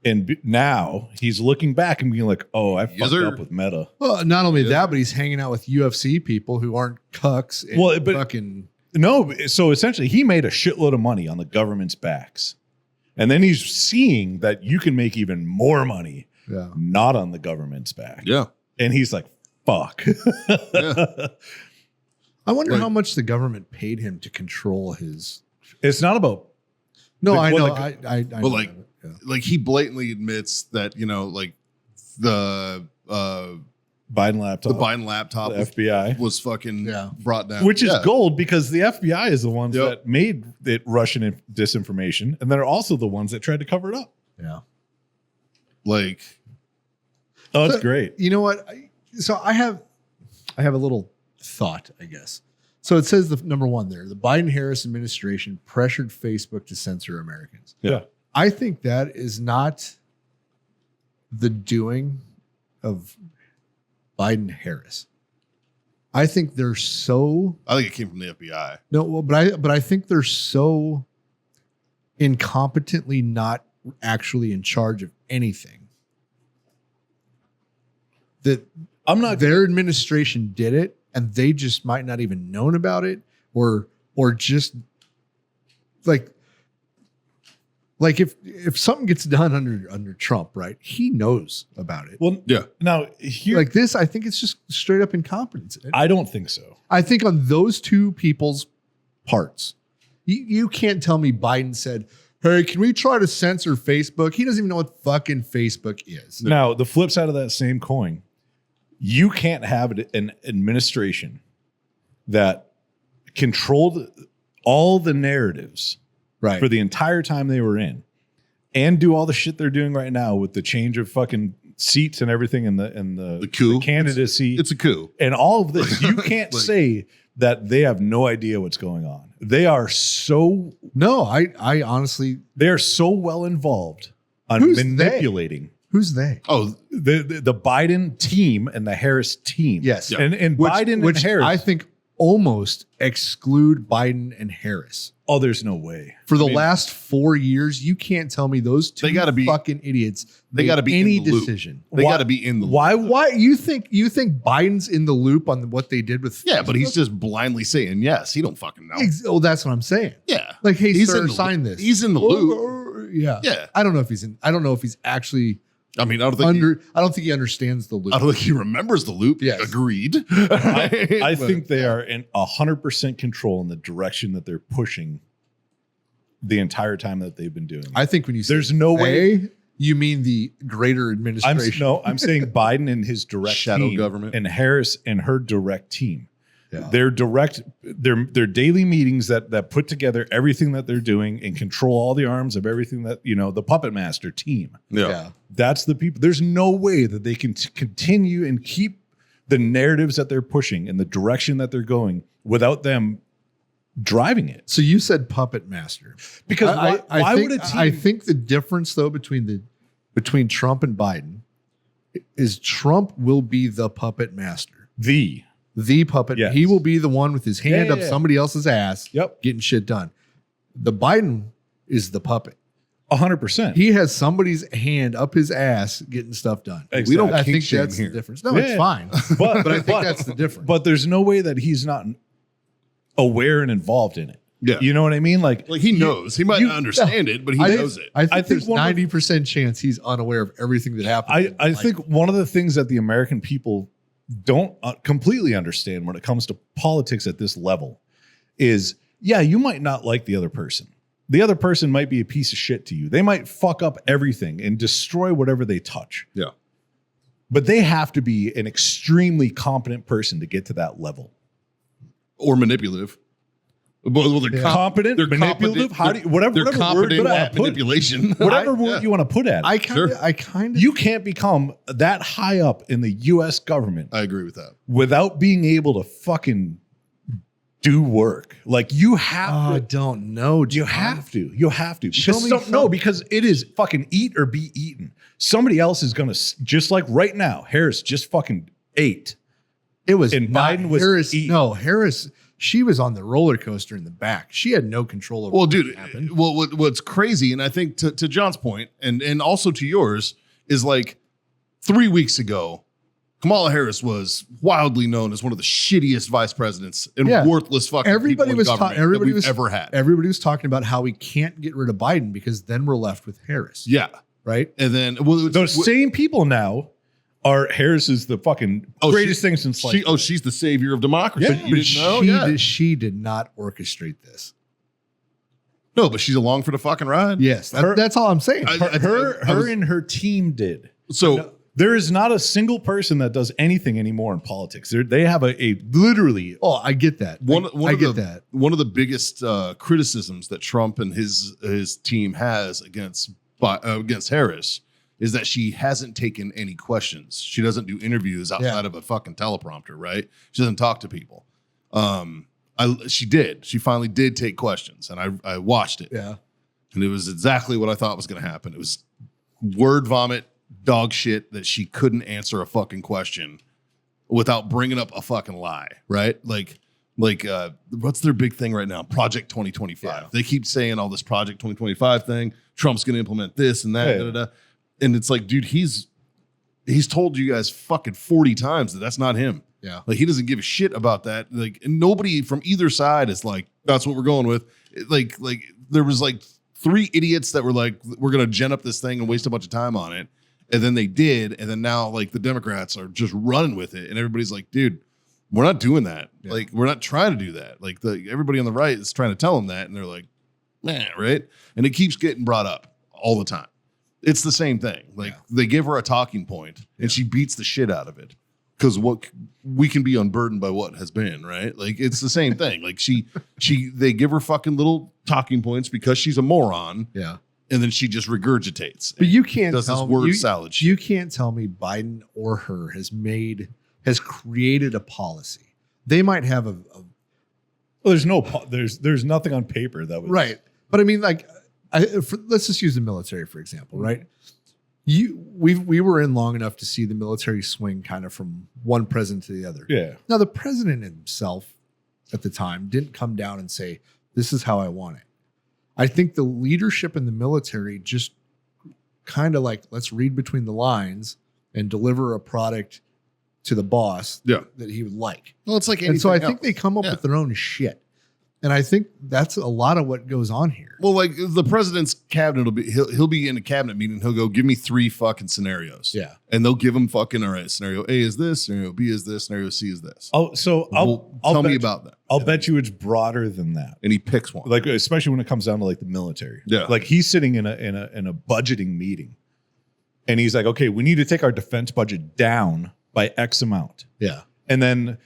And now he's looking back and being like, oh, I fucked sir. up with Meta. Well, not only Yeah. that, but he's hanging out with UFC people who aren't cucks. And Well, but- fucking No, so essentially he made a shitload of money on the government's backs. And then he's seeing that you can make even more money yeah. not on the government's back. Yeah. And he's like, fuck. Yeah. I wonder Like- how much the government paid him to control his. It's not about No, Like, I well, know. like- I Well, know like- that, yeah. Like he blatantly admits that, like the Biden laptop, Biden laptop the FBI. was fucking Yeah. brought down. Which is Yeah. gold because the FBI is the ones Yep. that made it Russian disinformation, and they're also the ones that tried to cover it up. Yeah. Like, Oh, it's So- great. You know what? So I have a little thought, I guess. So it says the number one there, the Biden-Harris administration pressured Facebook to censor Americans. Yeah. I think that is not the doing of Biden-Harris. I think they're so I think it came from the FBI. no, well, but I think they're so incompetently not actually in charge of anything that I'm not. their administration did it and they just might not even known about it or just like if something gets done under Trump, right? He knows about it. Well, Yeah. now here, Like this, I think it's just straight up incompetence. I don't think so. I think on those two people's parts, you can't tell me Biden said, "Hey, can we try to censor Facebook?" He doesn't even know what fucking Facebook is. Now, the flip side of that same coin, you can't have an administration that controlled all the narratives Right. for the entire time they were in and do all the shit they're doing right now with the change of fucking seats and everything and the coup. the candidacy It's a coup. and all of this. You can't Like- say that they have no idea what's going on. They are so No, I honestly, well involved on Who's they? manipulating who's they? Oh, the Biden team and the Harris team. Yes. Yeah. And Biden which and Harris. I think almost exclude Biden and Harris. Oh, there's no way. For the I mean, last 4 years, you can't tell me those two They gotta be- fucking idiots. they made gotta be in any the loop. decision. they Why- got to be in the loop. Why you think Biden's in the loop on what they did with? Yeah, but he's Facebook? just blindly saying yes. He don't fucking know. Oh, that's what I'm saying. Yeah. Like, hey, He's sir, in the sign loop. this. He's in the loop. Yeah. Yeah. I don't know if he's actually I mean, I don't think I don't think he understands the loop. I don't think he remembers the loop. Yes. Agreed. I But- think they are in 100% control in the direction that they're pushing the entire time that they've been doing. I think when you say There's no way- You mean the greater administration? I'm saying Biden and his direct Shadow team, government. and Harris and her direct team. Yeah. Their daily meetings that put together everything that they're doing and control all the arms of everything that, the puppet master team. Yeah. That's the people. There's no way that they can continue and keep the narratives that they're pushing and the direction that they're going without them driving it. So you said puppet master. Because why think, would a team? I think the difference though between Trump and Biden is Trump will be the puppet master. the Puppet. Yes. He will be the one with his hand up Yeah. somebody else's ass, Yep. getting shit done. The Biden is the puppet. 100%. He has somebody's hand up his ass getting stuff done. Exactly. We don't I kink think shame that's here. the difference. No, Yeah. it's fine. but But I think that's the difference. But there's no way that he's not aware and involved in it. Yeah. You know what I mean? Like He knows. He might not understand it, but he knows it. I think think there's one of the- 90% chance he's unaware of everything that happened. I think one of the things that the American people don't completely understand when it comes to politics at this level is, you might not like the other person. The other person might be a piece of shit to you. They might fuck up everything and destroy whatever they touch. Yeah. But they have to be an extremely competent person to get to that level. Or manipulative. Well, they're Competent, they're manipulative, competent. whatever They're word competent you want at to put, manipulation. whatever word you want to put at it. I kind of You can't become that high up in the U.S. government I agree with that. without being able to fucking do work. Like you have I to. don't know. You John. have to. You have to. Show Because me no, some- because it is fucking eat or be eaten. Somebody else is going to, just like right now, Harris just fucking ate. It was And not Biden was Harris. eating. No, Harris. She was on the roller coaster in the back. She had no control over. Well, what dude, happened. what's crazy, and I think to John's point, and also to yours, is like 3 weeks ago, Kamala Harris was wildly known as one of the shittiest vice presidents and Yeah. worthless fucking Everybody people in was government that everybody we've was ever had. Everybody was talking about how we can't get rid of Biden because then we're left with Harris. Yeah, Right. and then Those same people now are Harris is the fucking greatest thing since like she's the savior of democracy. Yeah. You didn't know? She did not orchestrate this. No, but she's along for the fucking ride. Yes, that's all I'm saying. her and her team did. So There is not a single person that does anything anymore in politics. They have a literally. Oh, I get that. I get that. One of the biggest criticisms that Trump and his team has against Harris is that she hasn't taken any questions. She doesn't do interviews outside of a fucking teleprompter, right? She doesn't talk to people. She did. She finally did take questions, and I watched it. Yeah. And it was exactly what I thought was going to happen. It was word vomit, dog shit that she couldn't answer a fucking question without bringing up a fucking lie, right? Like what's their big thing right now? Project 2025. Yeah. They keep saying all this Project 2025 thing. Trump's going to implement this and that. Yeah. Da, da, da. And it's like, dude, he's told you guys fucking 40 times that that's not him. Yeah. Like he doesn't give a shit about that. Like and nobody from either side is like, that's what we're going with. Like there was like 3 idiots that were like, we're going to gen up this thing and waste a bunch of time on it. And then they did. And then now like the Democrats are just running with it. And everybody's like, dude, we're not doing that. Yeah. Like we're not trying to do that. Like everybody on the right is trying to tell them that. And they're like, nah, right. And it keeps getting brought up all the time. It's the same thing. Like they give her a talking point and she beats the shit out of it. Because what we can be unburdened by what has been, right? Like it's the same thing. Like they give her fucking little talking points because she's a moron, Yeah. and then she just regurgitates. But you can't does tell this word me, salad shit. you can't tell me Biden or her has created a policy. They might have Well, there's nothing on paper that was right. But I mean, like, let's just use the military, for example, right? We were in long enough to see the military swing kind of from one president to the other. Yeah. Now, the president himself at the time didn't come down and say, this is how I want it. I think the leadership in the military just kind of like, let's read between the lines and deliver a product to the boss Yeah. that he would like. Well, it's like And so I anything think they else. come up Yeah. with their own shit. And I think that's a lot of what goes on here. Well, like the president's cabinet will be he'll be in a cabinet meeting. He'll go, give me 3 fucking scenarios. Yeah. And they'll give him fucking, all right, scenario A is this, scenario B is this, scenario C is this. I'll Tell me bet about that. I'll bet you it's broader than that. And he picks one. Like especially when it comes down to like the military. Yeah. Like he's sitting in a budgeting meeting And he's like, okay, we need to take our defense budget down by X amount. Yeah. And then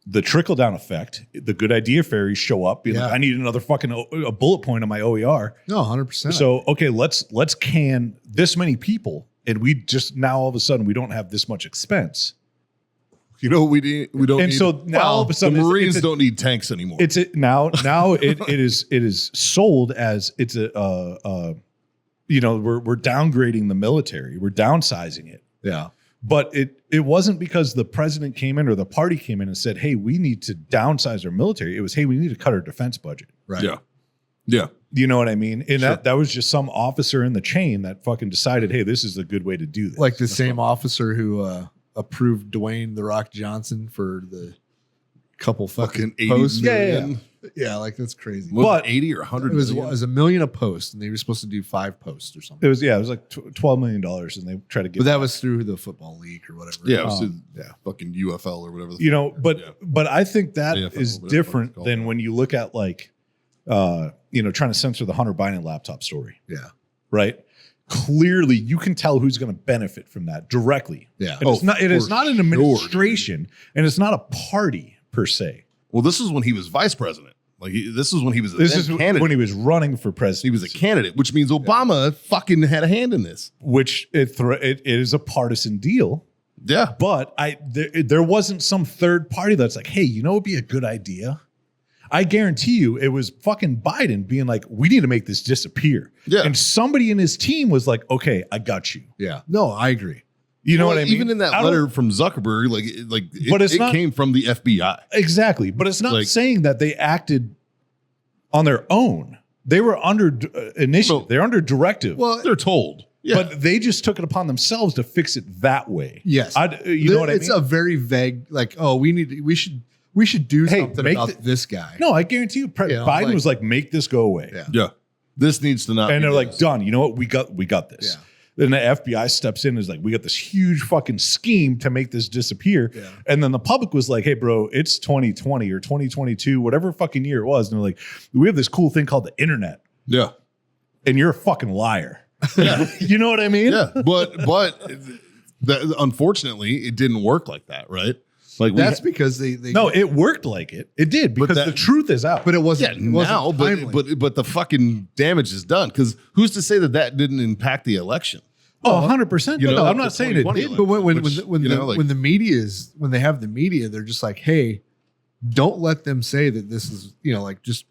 the trickle down effect, the good idea fairies show up, being like, I need another fucking a bullet point on my OER. No, 100%. So, okay, let's can this many people. And we just now all of a sudden we don't have this much expense. You know, we don't. And need, so now all of a sudden the Marines it's don't need tanks anymore. It's now it is sold as it's we're downgrading the military, we're downsizing it. yeah. But it wasn't because the president came in or the party came in and said, hey, we need to downsize our military. It was, hey, we need to cut our defense budget. Right. Yeah. Yeah. You know what I mean? And Sure. that was just some officer in the chain that fucking decided, hey, this is a good way to do this. Like the same officer who approved Dwayne The Rock Johnson for the couple fucking Fucking 80 posts. million. Yeah, like that's crazy. But- 80 or 100 It was million? $1 million a post, and they were supposed to do 5 posts or something. It was like $12 million, and they tried to get. But that was through the football league or whatever. Yeah, it was yeah. fucking UFL or whatever. you know, but Yeah. but I think that AFL, is whatever different it's called. than when you look at like, trying to censor the Hunter Biden laptop story, Yeah. right? Clearly, you can tell who's going to benefit from that directly. Yeah. And it's not. It is for not an sure, dude. administration, and it's not a party per se. Well, this is when he was vice president. Like this is when he was a This is candidate. when he was running for president. He was a candidate, which means Obama fucking had a hand in this. which it is a partisan deal. Yeah. But there wasn't some third party that's like, hey, you know, it'd be a good idea. I guarantee you, it was fucking Biden being like, we need to make this disappear. Yeah. And somebody in his team was like, okay, I got you. Yeah. No, I agree. You know Well, what I mean? Even in that I don't- letter from Zuckerberg, But it's it not- came from the FBI. Exactly. But it's not Like- saying that they acted on their own. They were under initiative. No. They're under directive. Well, They're told. Yeah. But they just took it upon themselves to fix it that way. yes. You know what I mean? It's a very vague, like, oh, we should do Hey, something make about this guy. No, I guarantee you, You know, Biden like- was like, make this go away. Yeah. yeah. This needs to not And be they're like, this. done. You know what? We got this. Yeah. Then the FBI steps in and is like, we got this huge fucking scheme to make this disappear. Yeah. And then the public was like, hey, bro, it's 2020 or 2022, whatever fucking year it was. And they're like, we have this cool thing called the internet, Yeah. and you're a fucking liar. You know what I mean? Yeah. But unfortunately, it didn't work like that, right? Like That's because they No, it worked like it. It did because that- the truth is out. but it yeah, wasn't it wasn't now, timely. but the fucking damage is done. Because who's to say that didn't impact the election? 100%. You know, No, I'm the not saying it 2020 did. But when Which, you know, like- when the media is when they have the media, they're just like, hey, don't let them say that this is, you know, like just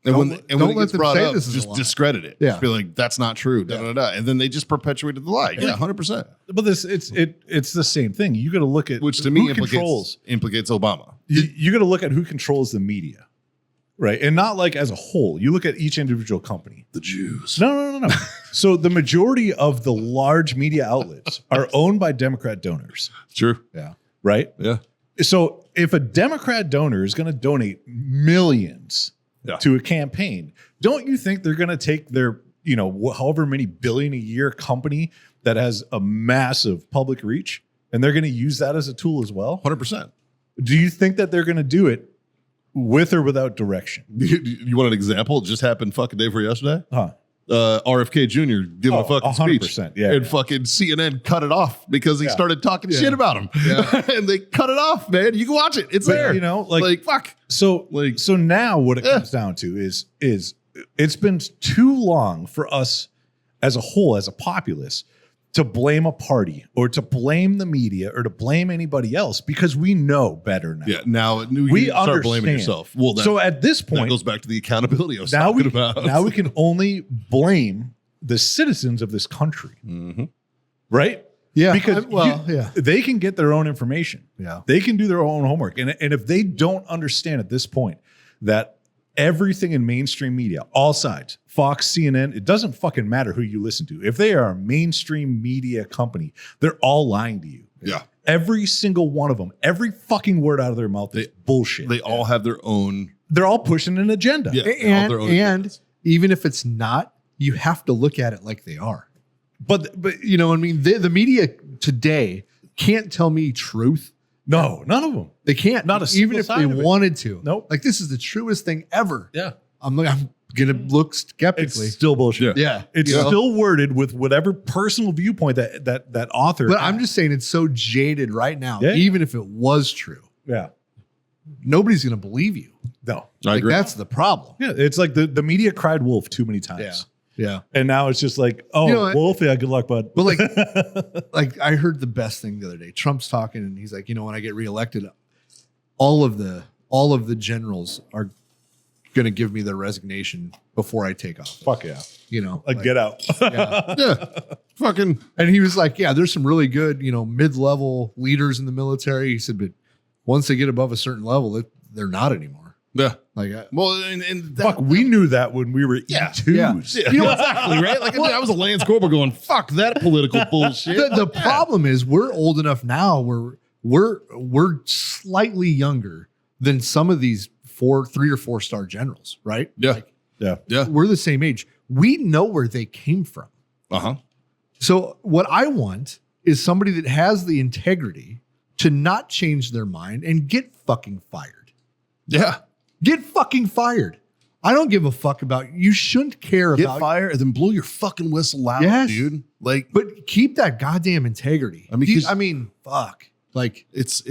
And Don't- when don't it let gets them brought say up, this is a just lie. discredit it. Yeah. Just be like, that's not true. Da, da, da. And then they just perpetuated the lie. Yeah, 100%. But it's the same thing. You got to look at Which to me who controls. implicates Obama. You got to look at who controls the media, right? And not like as a whole. You look at each individual company. The Jews. No. So the majority of the large media outlets are owned by Democrat donors, True. right? Yeah. So if a Democrat donor is going to donate millions Yeah. to a campaign, don't you think they're going to take their, however many billion a year company that has a massive public reach, and they're going to use that as a tool as well? 100%. Do you think that they're going to do it with or without direction? You want an example? It just happened fucking day before yesterday. Huh? RFK Jr. giving Oh, a fucking 100%, speech. yeah, And yeah. fucking CNN cut it off because he Yeah. started talking shit about him. Yeah. And they cut it off, man. You can watch it. It's But, there. like fuck. So Like- so now what it Yeah. comes down to is it's been too long for us as a whole, as a populace, to blame a party or to blame the media or to blame anybody else because we know better now. Yeah. Now you We start understand. blaming yourself. Well, So at this that point, goes back to the accountability I was now talking about. we can only blame the citizens of this country, Mhm. right? Yeah. Because yeah. they can get their own information. Yeah. They can do their own homework. And if they don't understand at this point that everything in mainstream media, all sides, Fox, CNN, it doesn't fucking matter who you listen to. If they are a mainstream media company, they're all lying to you. Yeah. Every single one of them, every fucking word out of their mouth is bullshit. They all have their own. They're all pushing an agenda. Yeah. they all have their own And agendas. even if it's not, you have to look at it like they are. But You know what I mean? The media today can't tell me truth. no, none of them. They can't. Not a even single if sign they of it. wanted to. Nope. Like this is the truest thing ever. Yeah. I'm gonna look skeptically. It's still bullshit. yeah, It's you know? still worded with whatever personal viewpoint that author. But had. I'm just saying it's so jaded right now. Yeah. Even if it was true, yeah. nobody's gonna believe you. No. I Like agree. that's the problem. Yeah, it's like the media cried wolf too many times. Yeah. And now it's just like, oh, You know what? wolf, yeah, good luck, bud. But like I heard the best thing the other day. Trump's talking and he's like, when I get reelected, all of the generals are gonna give me their resignation before I take off. Fuck yeah. Like get out. Yeah. Yeah. Fucking. And he was like, yeah, there's some really good, mid-level leaders in the military. He said, but once they get above a certain level, they're not anymore. Yeah. Like, Well, and that, Fuck, we knew that when we were E2s. Yeah. You know exactly, right? Like I was a Lance Corporal going, fuck that political bullshit. the problem is we're old enough now where we're slightly younger than some of these 3 or 4 star generals, right? Yeah. Like, Yeah. we're the same age. We know where they came from. Uh-huh. So what I want is somebody that has the integrity to not change their mind and get fucking fired. Yeah. Get fucking fired. I don't give a fuck about you. Shouldn't care Get about fired and then blow your fucking whistle loud, Yes. dude. Like but keep that goddamn integrity. I mean, 'cause- fuck. Like it's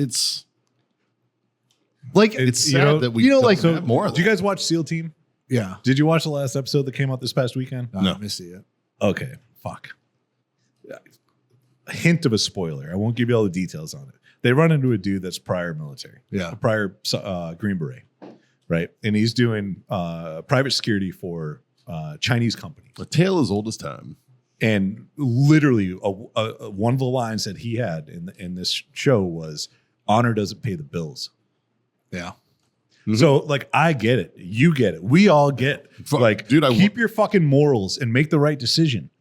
like it's sad you know- that we you know, don't like, have more of Did you that. guys watch SEAL Team? yeah. Did you watch the last episode that came out this past weekend? No, I missed it yet. Okay, fuck. A hint of a spoiler. I won't give you all the details on it. They run into a dude that's prior military, Yeah. a prior Green Beret, right? And he's doing private security for a Chinese company. A tale as old as time. And literally, one of the lines that he had in this show was, "Honor doesn't pay the bills." Yeah. So, like, I get it. You get it. We all get Fuck, like, dude, keep your fucking morals and make the right decision.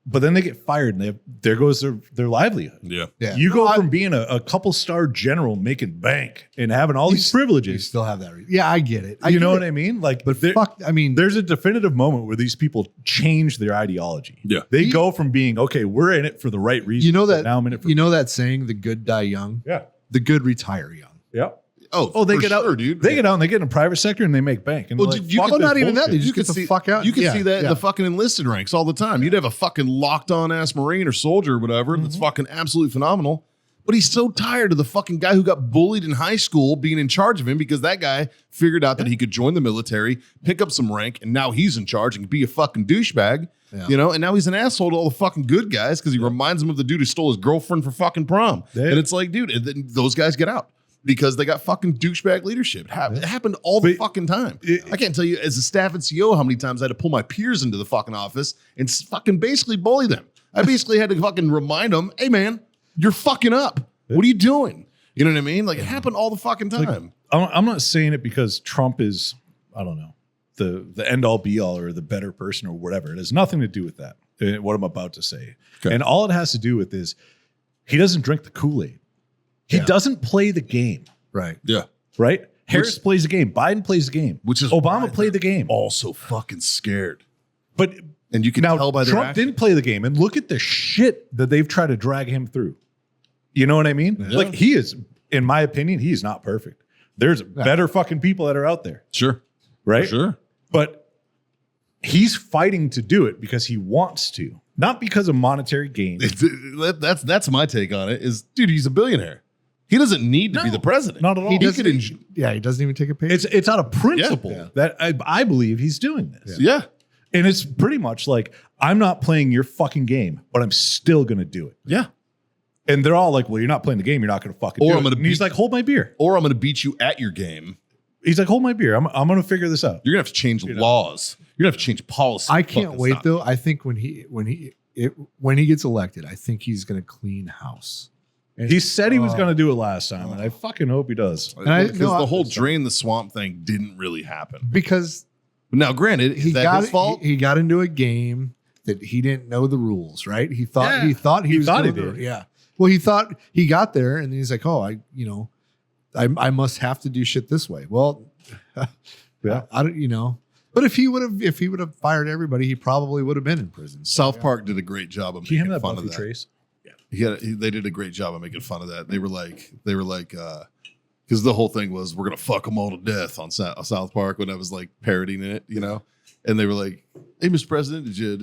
But then they get fired, and there goes their livelihood. Yeah. Yeah. You go from being a couple star general making bank and having all these You privileges. still have that. Yeah, I get it. You know what I mean? Like, But there- fuck, I mean, there's a definitive moment where these people change their ideology. Yeah. They go from being, okay, we're in it for the right reason. you know that now I'm in it for that saying, the good die young, yeah, the good retire young. yeah. Oh, They for get sure, out, dude. They get out and they get in the private sector and they make bank. And Well, they're like, dude, you fuck could- this not even that. bullshit. They just get the fuck out. You can Yeah, see that in yeah. the fucking enlisted ranks all the time. You'd have a fucking locked on ass Marine or soldier or whatever that's fucking absolutely phenomenal. But he's so tired of the fucking guy who got bullied in high school being in charge of him because that guy figured out that he could join the military, pick up some rank, and now he's in charge and can be a fucking douchebag. Yeah. And now he's an asshole to all the fucking good guys because he reminds him of the dude who stole his girlfriend for fucking prom. Yeah. And it's like, dude, and then those guys get out because they got fucking douchebag leadership. It happened all the fucking time. I can't tell you as a staff and CEO how many times I had to pull my peers into the fucking office and fucking basically bully them. I basically had to fucking remind them, hey man, you're fucking up. What are you doing? You know what I mean? Like it happened all the fucking time. I'm not saying it because Trump is, I don't know, the end all be all or the better person or whatever. It has nothing to do with that. What I'm about to say. Okay. And all it has to do with is he doesn't drink the Kool-Aid. He doesn't play the game, Right. Yeah. right? Harris plays the game. Biden plays the game. Which is Obama why played the game. Also fucking scared. But And you can now tell by their Trump action. didn't play the game. And look at the shit that they've tried to drag him through. You know what I mean? Yeah. Like he is, in my opinion, he is not perfect. There's better fucking people that are out there, Sure. right? Sure. But he's fighting to do it because he wants to, not because of monetary gain. That's my take on it is, dude, he's a billionaire. He doesn't need to be the president. Not at all. He He doesn't. could He doesn't even take a pay. It's out of principle Yeah. that I believe he's doing this. Yeah. And it's pretty much like, I'm not playing your fucking game, but I'm still going to do it. Yeah. And they're all like, well, you're not playing the game. You're not going to fucking Or do I'm it. gonna And he's beat- like, hold my beer. Or I'm going to beat you at your game. He's like, hold my beer. I'm going to figure this out. You're going to have to change laws. You're going to have to change policy. I can't Fucking wait stop. though. I think when he gets elected, I think he's going to clean house. And He said he was going to do it last time, and I fucking hope he does. Because no, the whole drain the swamp thing didn't really happen. because Now, granted, is that his fault? He got into a game that he didn't know the rules. Right? He thought Yeah. he thought he was thought he doing did. Yeah. Well, he thought he got there, and then he's like, "Oh, I must have to do shit this way." Well, Yeah. I don't. But if he would have fired everybody, he probably would have been in prison. South Park did a great job of Can you hand making that fun Buffy of that. Trace? They did a great job of making fun of that. They were like, because the whole thing was we're gonna fuck them all to death on South Park when I was like parodying it, you know. And they were like, "Hey, Mr. President, did you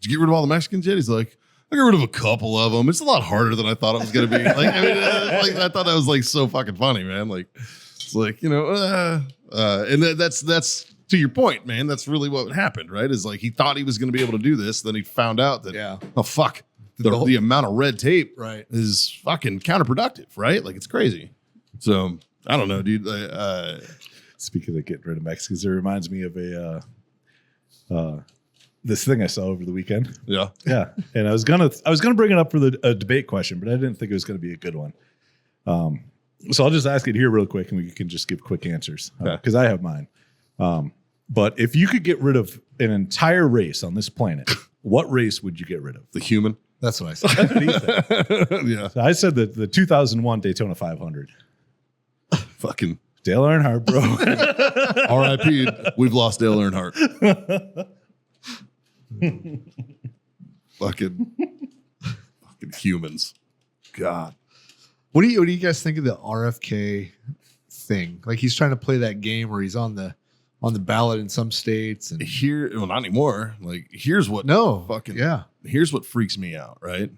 get rid of all the Mexicans yet?" He's like, "I got rid of a couple of them. It's a lot harder than I thought it was gonna be." Like, I mean, like I thought that was like so fucking funny, man. Like, it's like, you know, and that's to your point, man. That's really what happened, right? Is like he thought he was gonna be able to do this, then he found out that, oh fuck, the amount of red tape is fucking counterproductive, right? Like it's crazy. So I don't know, dude. Speaking of getting rid of Mexicans, it reminds me of this thing I saw over the weekend. Yeah. Yeah. And I was gonna bring it up for the debate question, but I didn't think it was gonna be a good one. So I'll just ask it here real quick and we can just give quick answers. Because I have mine. But if you could get rid of an entire race on this planet, what race would you get rid of? The human. That's what I said. That's what he said. Yeah. So I said that the 2001 Daytona 500. Fucking Dale Earnhardt, bro. R.I.P. We've lost Dale Earnhardt. fucking humans. God. What do you guys think of the RFK thing? Like he's trying to play that game where he's on the ballot in some states and Well, not anymore. Like here's what here's what freaks me out, right?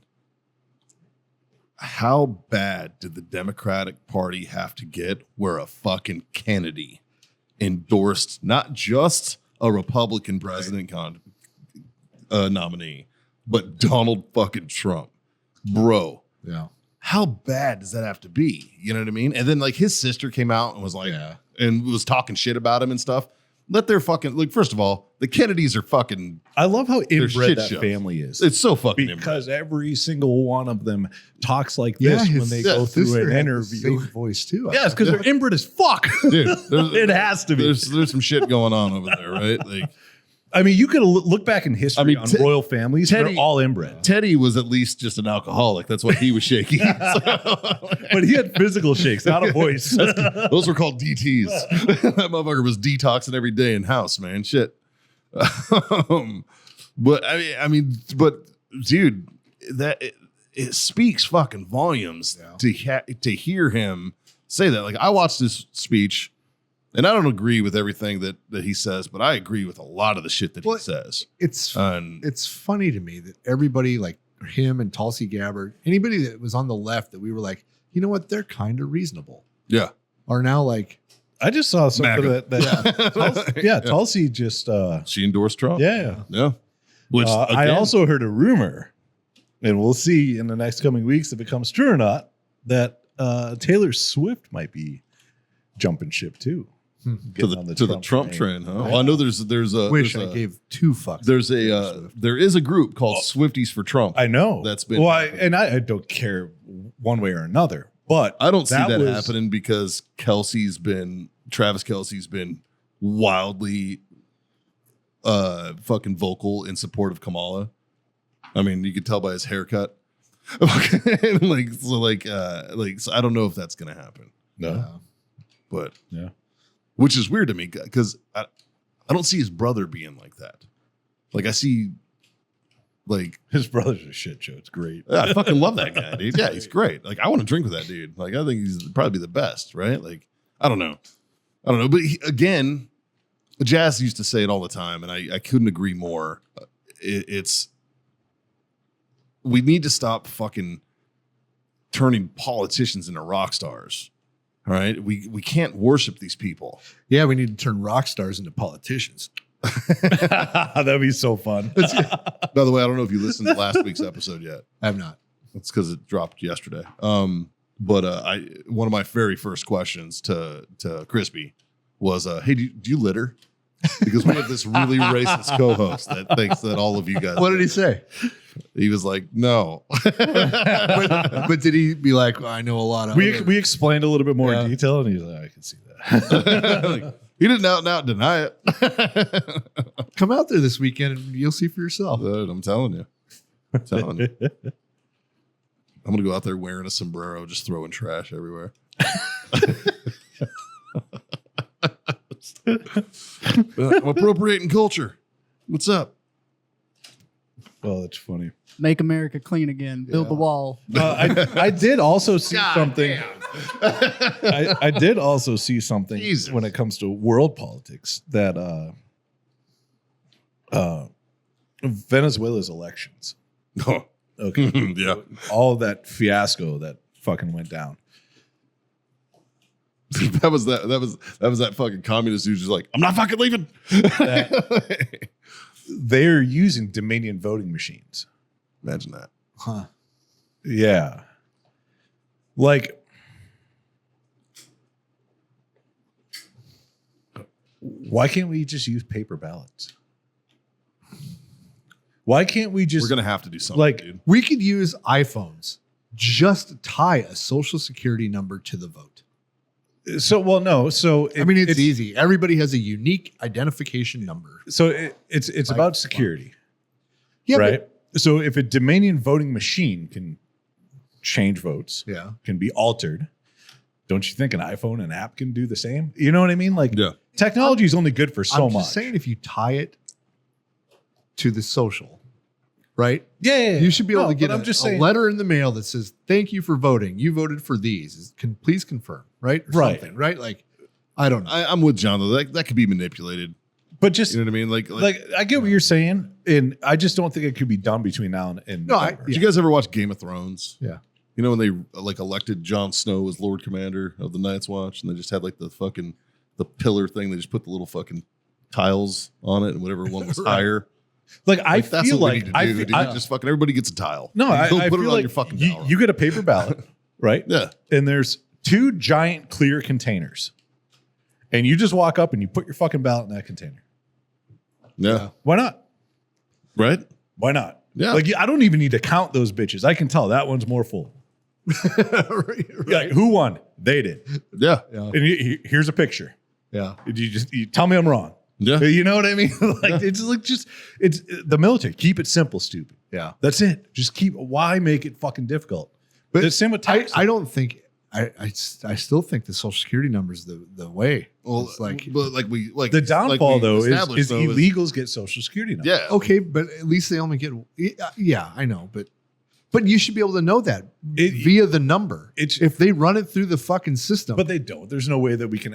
How bad did the Democratic Party have to get where a fucking Kennedy endorsed not just a Republican president nominee, but Donald fucking Trump? Bro. Yeah. How bad does that have to be? You know what I mean? And then like his sister came out and was like, and was talking shit about him and stuff. Let their fucking, like, first of all, the Kennedys are fucking. I love how inbred shit that shows. family is. It's so fucking because inbred. every single one of them talks like this when they go through an interview. Same voice too. Yes, because they're inbred as fuck. Dude, it has to be. There's some shit going on over there, right? Like, I mean, you could look back in history on royal families. They're all inbred. Teddy was at least just an alcoholic. That's what he was shaking. But he had physical shakes, not a voice. Those were called DTs. That motherfucker was detoxing every day in house, man. Shit. But dude, that it speaks fucking volumes to hear him say that. Like I watched this speech. And I don't agree with everything that he says, but I agree with a lot of the shit that he says. It's funny to me that everybody like him and Tulsi Gabbard, anybody that was on the left that we were like, you know what, they're kind of reasonable. Yeah. Are now like, I just saw something Tulsi just she endorsed Trump. Yeah. Which I also heard a rumor, and we'll see in the next coming weeks if it comes true or not, that Taylor Swift might be jumping ship too. To the Trump train, huh? Well, I know there's a wish I gave two fucks. There is a group called Swifties for Trump. I know that's been I don't care one way or another, but I don't see that happening because Travis Kelce's been wildly fucking vocal in support of Kamala. I mean, you could tell by his haircut. So I don't know if that's gonna happen. No. But yeah. Which is weird to me because I don't see his brother being like that. Like I see, like his brother's a shit show. It's great. I fucking love that guy, dude. Yeah, he's great. Like I want to drink with that dude. Like I think he's probably the best, right? Like I don't know. But again, Jazz used to say it all the time, and I couldn't agree more. We need to stop fucking turning politicians into rock stars. All right, we can't worship these people. Yeah, we need to turn rock stars into politicians. That'd be so fun. By the way, I don't know if you listened to last week's episode yet. I have not. That's because it dropped yesterday. But one of my very first questions to Crispy was, "Hey, do you litter?" Because we have this really racist co-host that thinks that all of you guys. What did he say? He was like, "No." but did he be like, I know a lot of we explained a little bit more in detail, and he's like, I can see that. He didn't out and out deny it. Come out there this weekend and you'll see for yourself. Dude, I'm telling you. I'm gonna go out there wearing a sombrero, just throwing trash everywhere. I'm appropriating culture. What's up? Well, that's funny. Make America clean again. Build the wall. I did also see something. damn. I did also see something Jesus. when it comes to world politics that Venezuela's elections. Oh, Okay. yeah. All of that fiasco that fucking went down. That was that fucking communist who's just like, I'm not fucking leaving. They're using Dominion voting machines. Imagine that. Huh. Yeah. Like, why can't we just use paper ballots? Why can't we just We're gonna have to do something, like dude. We could use iPhones. Just tie a social security number to the vote. so well no so I mean, it's easy. Everybody has a unique identification number. so it's about security, Yeah, right? So if a Dominion voting machine can change votes, Yeah. can be altered, don't you think an iPhone and app can do the same? You know what I mean? Like, Yeah. technology is only good for so I'm much. just saying, if you tie it to the social, right? Yeah. You should be able No, to get but I'm just a saying, letter in the mail that says, "Thank you for voting. You voted for these. Please confirm." Right? Or Right. something, right? Like, I don't know. I'm with John though. That could be manipulated. but just You know what I mean? like I get what you're saying, and I just don't think it could be done between now and No, November. Did you guys ever watch Game of Thrones? Yeah. You know when they like elected Jon Snow as Lord Commander of the Night's Watch, and they just had like the pillar thing. They just put the little fucking tiles on it, and whatever one was higher. Like I That's feel what like we need to do. Dude. Just fucking everybody gets a tile. no, I Go I put feel it on like your fucking you, ballot. you get a paper ballot, right? Yeah. And there's 2 giant clear containers, and you just walk up and you put your fucking ballot in that container. Yeah. Why not? Right. Why not? Yeah. Like I don't even need to count those bitches. I can tell that one's more full. right. Like who won? They did. Yeah. Yeah. And here's a picture. Yeah. You tell me I'm wrong. Yeah. You know what I mean? Like it's like it's the military. Keep it simple, stupid. Yeah. That's it. Just why make it fucking difficult? But the same with tax. I don't think. I still think the social security number is the way. Well, It's like, but like the downfall we though established, is illegals get social security numbers. Yeah. okay, but at least they only get. Yeah, I know, but you should be able to know that via the number. If they run it through the fucking system. But they don't. There's no way that we can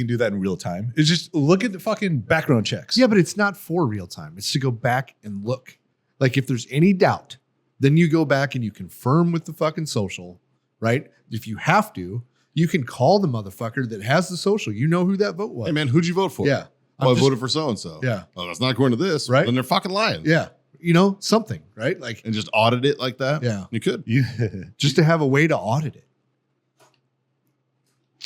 do that in real time. It's just look at the fucking background checks. yeah, but it's not for real time. It's to go back and look. Like if there's any doubt, then you go back and you confirm with the fucking social, right? If you have to, you can call the motherfucker that has the social. You know who that vote was. Hey man, who'd you vote for? Yeah. Oh, I I'm just- voted for so and so. Yeah. Oh, that's not according to this. Right. Then they're fucking lying. Yeah. You know, something, right? Like And just audit it like that. Yeah. You could. just to have a way to audit it.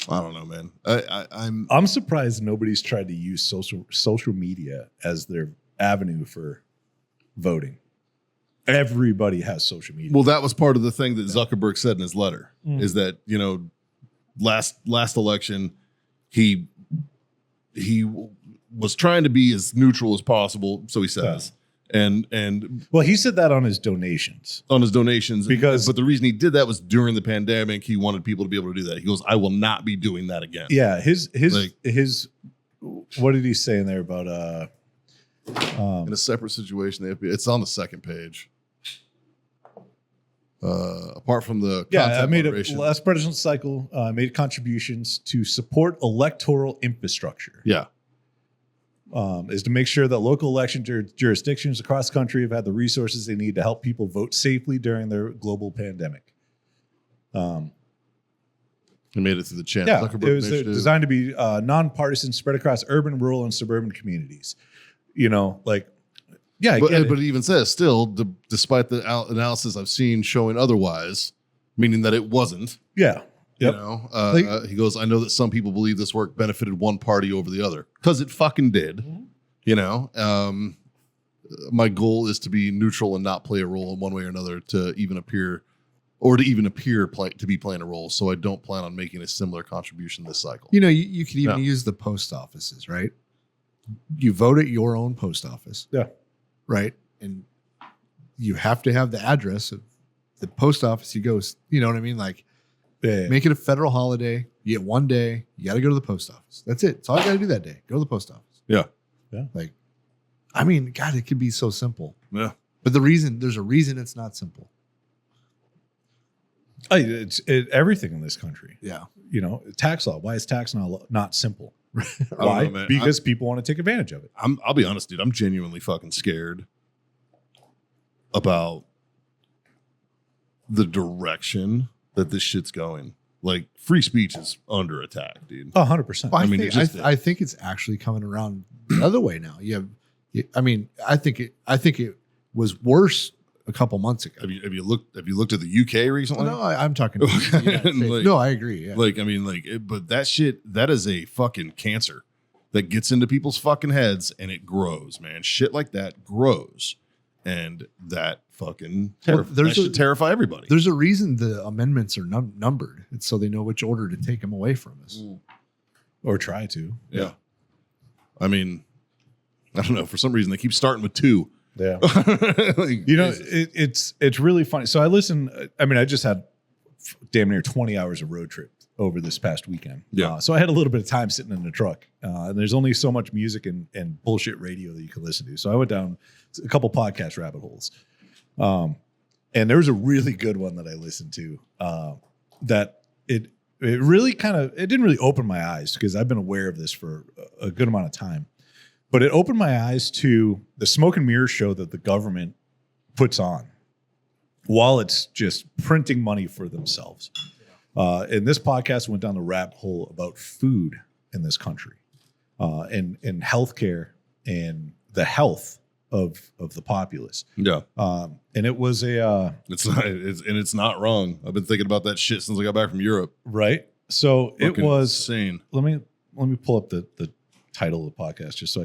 I don't know, man. I'm surprised nobody's tried to use social media as their avenue for voting. Everybody has social media. Well, that was part of the thing that Zuckerberg said in his letter is that, you know, last election, he was trying to be as neutral as possible. So he says, and well, he said that on his donations. on his donations, Because- but the reason he did that was during the pandemic. He wanted people to be able to do that. He goes, I will not be doing that again. Yeah, his Like- what did he say in there about In a separate situation, it's on the second page. Apart from the I made moderation. last presidential cycle. Made contributions to support electoral infrastructure. Yeah. Is to make sure that local election jurisdictions across the country have had the resources they need to help people vote safely during their global pandemic. He made it through the channel. Yeah, Zuckerberg it was initiative. designed to be nonpartisan, spread across urban, rural, and suburban communities. You know, like, yeah, I But get it. it even says still, despite the analysis I've seen showing otherwise, meaning that it wasn't. Yeah, You yep. know, he goes, I know that some people believe this work benefited one party over the other because it fucking did. You know, my goal is to be neutral and not play a role in one way or another to even appear to be playing a role. So I don't plan on making a similar contribution this cycle. You know, you could even Yeah. use the post offices, right? You vote at your own post office. Yeah. Right. And you have to have the address of the post office you go, you know what I mean? Like Yeah. make it a federal holiday. You get one day, you got to go to the post office. That's it. That's all you got to do that day. Go to the post office. Yeah. Like, I mean, God, it could be so simple. Yeah. But there's a reason it's not simple. Everything in this country. Yeah. You know, tax law. Why is tax not simple? I don't Why? know, man. Because people want to take advantage of it. I'll be honest, dude. I'm genuinely fucking scared about the direction that this shit's going. Like, free speech is under attack, dude. 100%. Well, I mean, I think it's actually coming around the other way now. I think it was worse a couple months ago. Have you looked at the UK recently? No, I'm talking. About the United States. Like- no, I agree. Yeah. But that shit, that is a fucking cancer that gets into people's fucking heads and it grows, man. Shit like that grows, and that fucking that should terrify everybody. There's a reason the amendments are numbered. It's so they know which order to take them away from us. Or try to. Yeah. I mean, I don't know. For some reason, they keep starting with 2. Yeah. Like, You know, Jesus. it's really funny. So I just had damn near 20 hours of road trip over this past weekend. Yeah. So I had a little bit of time sitting in the truck. And there's only so much music and bullshit radio that you can listen to. So I went down a couple podcast rabbit holes. And there was a really good one that I listened to that it really it didn't really open my eyes because I've been aware of this for a good amount of time. But it opened my eyes to the smoke and mirror show that the government puts on while it's just printing money for themselves. And this podcast went down the rabbit hole about food in this country and healthcare and the health of the populace. Yeah. And it was It's not wrong. I've been thinking about that shit since I got back from Europe. right. So it Fucking was insane. Let me pull up the title of the podcast just so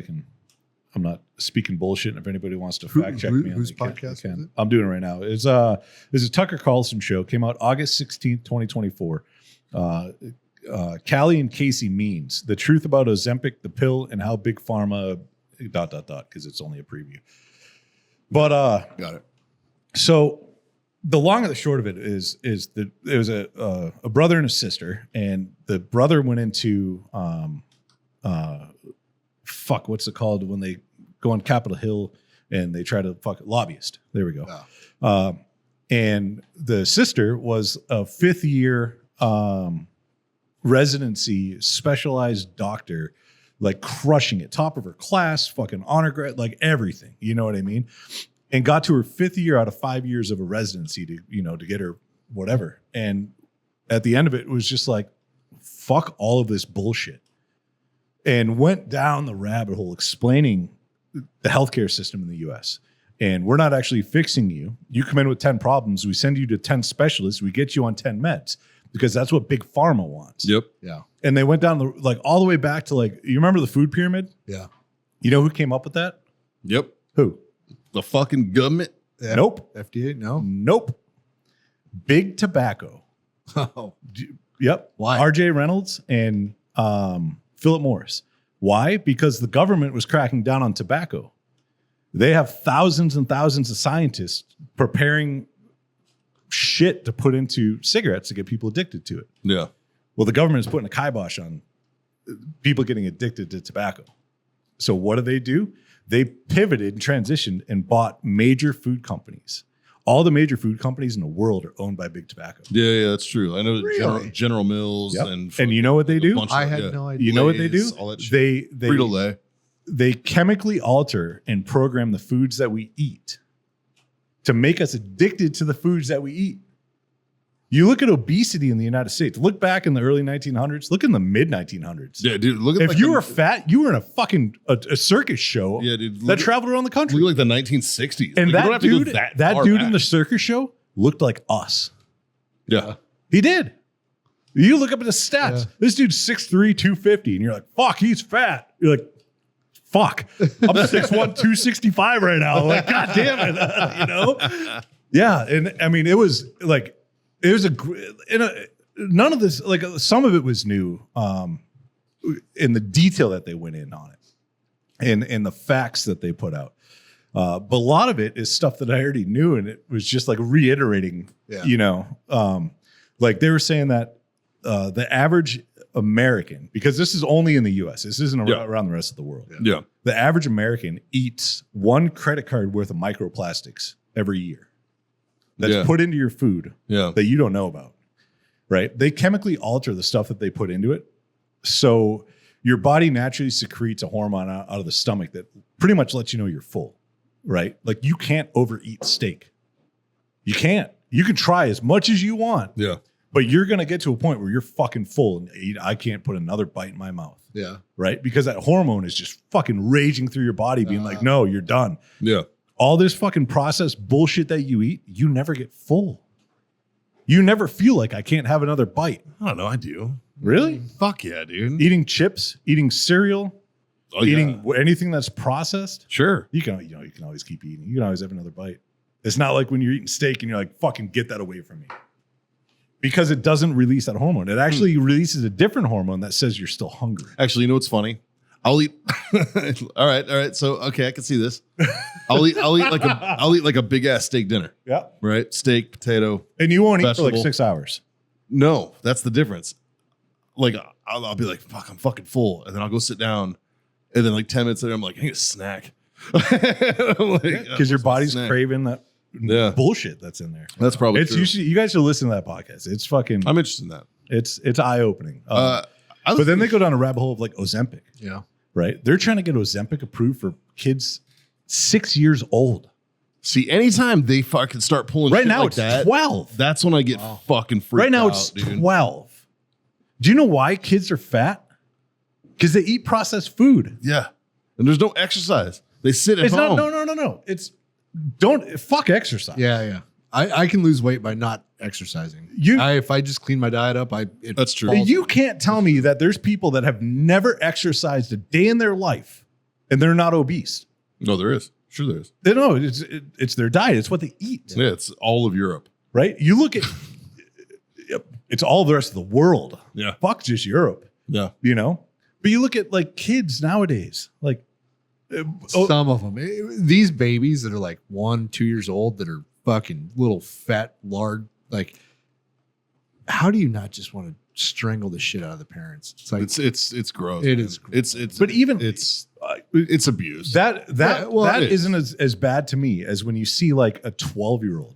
I'm not speaking bullshit. And if anybody wants to fact check me on whose the can- podcast can. is it? I'm doing it right now. It's a Tucker Carlson show. Came out August 16th, 2024. Callie and Casey Means the truth about Ozempic, the pill, and how big pharma ... because it's only a preview. But Got it. so the long and the short of it is that there was a brother and a sister, and the brother went into what's it called when they go on Capitol Hill and they try to lobbyist. There we go. Oh. And the sister was a 5th year residency specialized doctor, like crushing it, top of her class, fucking honor grad, like everything. You know what I mean? And got to her 5th year out of 5 years of a residency to get her whatever. And at the end of it was just like, fuck all of this bullshit. And went down the rabbit hole explaining the healthcare system in the US. And we're not actually fixing you. You come in with 10 problems. We send you to 10 specialists. We get you on 10 meds because that's what big pharma wants. Yep. Yeah. And they went down all the way back to you remember the food pyramid? Yeah. You know who came up with that? Yep. Who? The fucking government. Yeah. Nope. FDA? No. Nope. Big tobacco. Oh. Yep. Why? RJ Reynolds and Philip Morris. Why? Because the government was cracking down on tobacco. They have thousands and thousands of scientists preparing shit to put into cigarettes to get people addicted to it. Yeah. Well, the government is putting a kibosh on people getting addicted to tobacco. So what do? They pivoted and transitioned and bought major food companies. All the major food companies in the world are owned by big tobacco. Yeah, that's true. I know Really? General Mills Yep. and you know what they do? I had no idea. You know what they do? Lay's, all that shit. They Frito-Lay. they chemically alter and program the foods that we eat to make us addicted to the foods that we eat. You look at obesity in the United States. Look back in the early 1900s. Look in the mid 1900s. Yeah, dude. Look at If you were fat, you were in a fucking a circus show Yeah, dude. that traveled around the country. Look like the 1960s. And Like, you don't that have to go dude, that far in back. the circus show looked like us. Yeah. He did. You look up at the stats. Yeah. This dude's 6'3", 250, and you're like, fuck, he's fat. You're like, fuck, I'm 6'1", 265 right now. Like, God damn it. You know? Yeah. And I mean, it was none of this, like some of it was new in the detail that they went in on it and the facts that they put out. But a lot of it is stuff that I already knew, and it was just like reiterating, Yeah. like they were saying that the average American, because this is only in the US, this isn't Yeah. around the rest of the world. Yeah. The average American eats one credit card worth of microplastics every year that's Yeah. put into your food Yeah. that you don't know about, right? They chemically alter the stuff that they put into it. So your body naturally secretes a hormone out of the stomach that pretty much lets you know you're full, right? Like you can't overeat steak. You can't. You can try as much as you want, Yeah. but you're going to get to a point where you're fucking full and I can't put another bite in my mouth, Yeah. right? Because that hormone is just fucking raging through your body being like, no, you're done. Yeah. All this fucking processed bullshit that you eat, you never get full. You never feel like I can't have another bite. I don't know. I do. Really? Fuck yeah, dude. Eating chips, eating cereal, Oh, eating yeah. anything that's processed, Sure. you can always keep eating. You can always have another bite. It's not like when you're eating steak and you're like, fucking get that away from me. Because it doesn't release that hormone. It actually releases a different hormone that says you're still hungry. Actually, you know what's funny? I'll eat. All right. So okay, I can see this. I'll eat like a big ass steak dinner. Yeah. Right? Steak, potato. And you won't eat for like Vegetable. 6 hours. No, that's the difference. Like I'll be like, fuck, I'm fucking full, and then I'll go sit down, and then like 10 minutes later, I'm like, I need a snack. Because your body's snack. craving that bullshit that's in there. That's probably It's true. usually, you guys should listen to that podcast. It's fucking, I'm interested in that. it's eye opening. I But then they go down a rabbit hole of like Ozempic, Yeah. right? They're trying to get Ozempic approved for kids 6 years old. see anytime they fucking start pulling Right shit now like it's that, 12. that's when I get fucking freaked Right now out, it's dude. 12. Do you know why kids are fat? Because they eat processed food. Yeah, and there's no exercise. They sit at It's home. not, no. It's don't fuck exercise. Yeah. Yeah. I can lose weight by not exercising. You- if I just clean my diet up, That's true. falls- You can't tell me that there's people that have never exercised a day in their life and they're not obese. No, there is. Sure, there is. They know it's their diet. It's what they eat, Yeah, it's all of Europe. right? You look at it's all the rest of the world. Yeah, Fuck just Europe, yeah. you know? But you look at like kids nowadays, like some of them. These babies that are like 1-2 years old that are fucking little fat lard. Like, how do you not just want to strangle the shit out of the parents? It's like It's gross. It man. is gross. It's But even- it's abuse. that Yeah, well, it is. isn't as bad to me as when you see like a 12-year-old,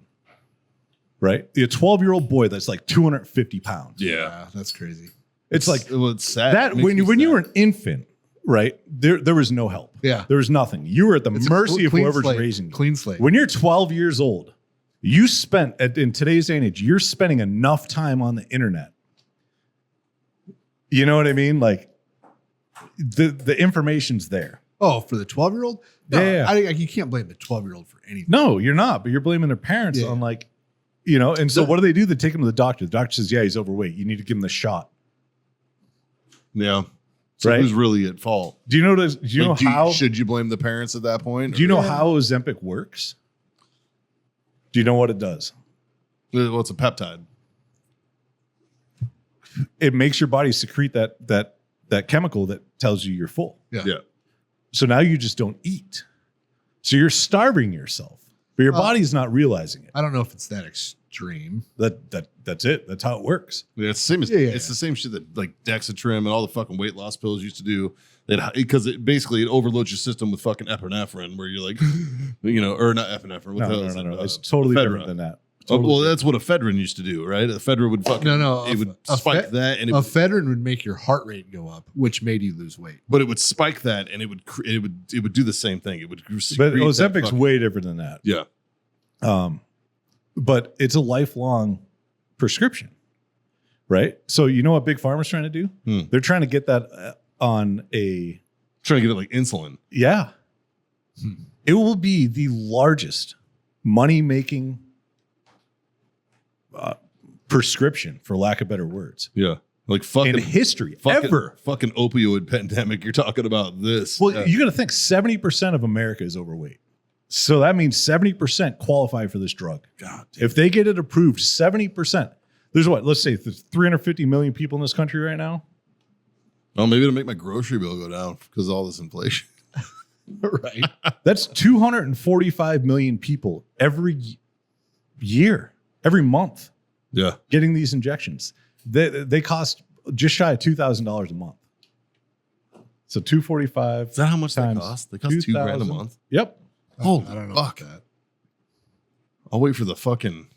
right? A 12-year-old boy that's like 250 pounds. yeah. that's crazy. It's like well, it's sad. that It makes when me you sad. were an infant, right? There was no help. Yeah. There was nothing. You were at the It's a mercy of clean whoever's slate. raising you. Clean slate. When you're 12 years old, you spent in today's day and age, you're spending enough time on the internet. You know what I mean? Like the information's there. Oh, for the 12-year-old? No, Yeah. you can't blame the 12-year-old for anything. No, you're not, but you're blaming their parents Yeah. on like, you know, and so what do? They take him to the doctor. The doctor says, yeah, he's overweight. You need to give him the shot. Yeah. So Right? who's really at fault? Do you know this? Do you Like, know how should you blame the parents at that point? do you know Yeah. how Ozempic works? Do you know what it does? Well, it's a peptide. It makes your body secrete that chemical that tells you you're full. Yeah. Yeah. So now you just don't eat. So you're starving yourself, but your Well- body's not realizing it. I don't know if it's that extreme. That's it. That's how it works. Yeah, it's the same as Yeah, yeah, it's the same shit that like Dexatrim and all the fucking weight loss pills used to do. Because it basically it overloads your system with fucking epinephrine, where you're like, you know, or not epinephrine. What the hell is it? No. It's totally ephedra. different than that. Oh, Totally well, that's what ephedrine used to do, right? Ephedra would fucking No. it would A spike fe- that, and it Ephedrine would make your heart rate go up, which made you lose weight. but it would spike that, and it would do the same thing. It would but secrete that Ozempic's fucking- way different than that. yeah. But it's a lifelong prescription, right? So you know what Big Pharma's trying to do? They're trying to get that on a Trying to get it like insulin. yeah. It will be the largest money-making prescription, for lack of better words, Yeah, like fucking in history fucking, ever. fucking opioid pandemic. You're talking about this. Well, Yeah. you got to think 70% of America is overweight. So that means 70% qualify for this drug. God, If they get it approved, 70%. There's what? Let's say there's 350 million people in this country right now. well, maybe it'll make my grocery bill go down because of all this inflation. Right. That's 245 million people every year, every month Yeah, getting these injections. They cost just shy of $2,000 a month. So 245. Is that how much they times cost? They cost $2,000 a 2,000. month. Yep. Holy I don't know fuck! about that. I'll wait for the fucking.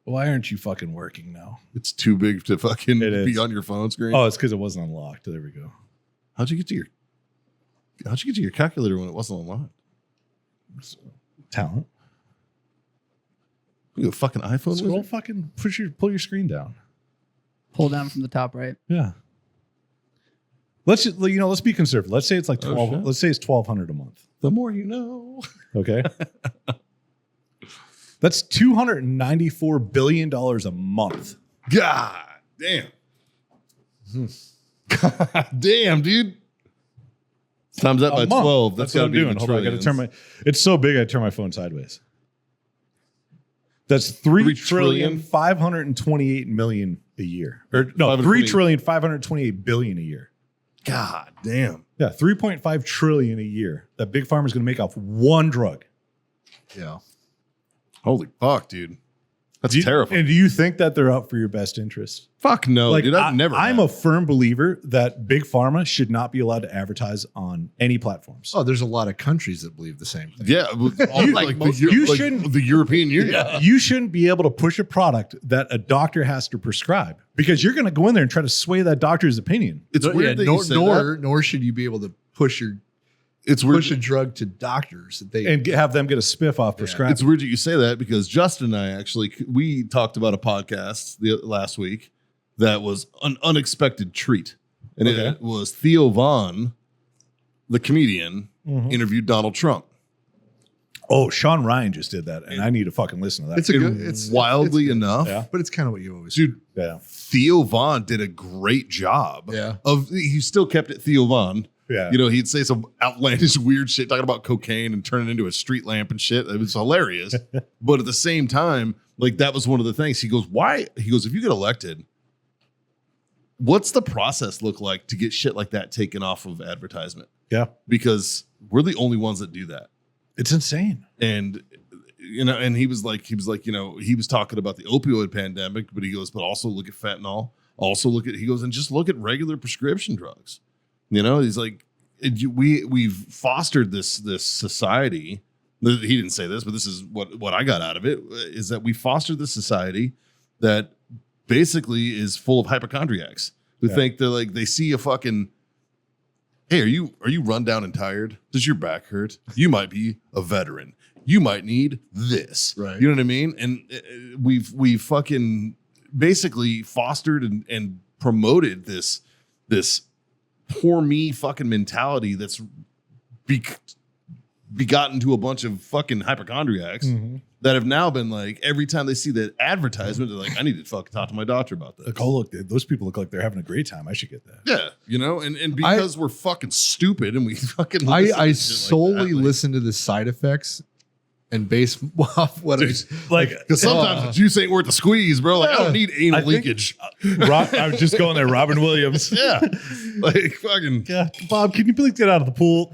Why aren't you fucking working now? It's too big to fucking It is. be on your phone screen. Oh, it's because it wasn't unlocked. There we go. How'd you get to your calculator when it wasn't unlocked? Talent. You a fucking iPhone? Scroll, wizard? fucking pull your screen down. Pull down from the top right. Yeah. Let's be conservative. Let's say it's like Oh, 12. shit. Let's say it's $1,200 a month. The more you know. Okay. That's $294 billion a month. God damn. God damn, dude. Times that by A month. 12. That's gotta what I'm be in doing. the Hold on, I got to trillions. turn it's so big I turn my phone sideways. That's 3 $3,528 million a year. Or no, 528. $3,528 billion a year. God damn. Yeah, 3.5 trillion a year that big pharma is going to make off one drug. Yeah. Holy fuck, dude. That's Do you- terrifying. And do you think that they're out for your best interest? Fuck no, dude. I've never. I'm have. a firm believer that big pharma should not be allowed to advertise on any platforms. Oh, there's a lot of countries that believe the same thing. Yeah, you shouldn't- the European Union. You shouldn't be able to push a product that a doctor has to prescribe because you're going to go in there and try to sway that doctor's opinion. It's weird that you say that. Nor should you be able to push It's weird. a drug to doctors that they And have them get a spiff off prescribing. It's weird that you say that because Justin and I we talked about a podcast last week that was an unexpected treat. And Okay. it was Theo Vaughn, the comedian, Mhm. interviewed Donald Trump. Oh, Sean Ryan just did that, and I need to fucking listen to that. It's a good. And It's wildly it's good. enough, Yeah. but it's kind of what you always dude, yeah, Theo Vaughn did a great job. Yeah. He still kept it Theo Vaughn. yeah. You know, he'd say some outlandish weird shit, talking about cocaine and turn it into a street lamp and shit. It was hilarious. But at the same time, like that was one of the things. He goes, why? He goes, if you get elected, what's the process look like to get shit like that taken off of advertisement? Yeah. Because we're the only ones that do that. It's insane. And you know, and he was like, he was talking about the opioid pandemic, but he goes, but also look at fentanyl. Also look at, he goes, and just look at regular prescription drugs. You know, he's like, we've fostered this society. He didn't say this, but this is what I got out of it, is that we fostered this society that basically is full of hypochondriacs who think they're like, they see a fucking, hey, are you run down and tired? Does your back hurt? You might be a veteran. You might need this. Right. You know what I mean? And we've fucking basically fostered and promoted this poor me fucking mentality that's begotten to a bunch of fucking hypochondriacs that have now been like, every time they see that advertisement, they're like, I need to fucking talk to my doctor about this. Like, oh, look, those people look like they're having a great time. I should get that. Yeah, you know, and because we're fucking stupid and we fucking listen to I shit solely like that, like- listen to the side effects and base off what Dude, Like, because sometimes the juice ain't worth the squeeze, bro. Like I don't need anal I think- leakage. I was just going there, Robin Williams. Yeah, like fucking. Yeah, Bob, can you please get out of the pool?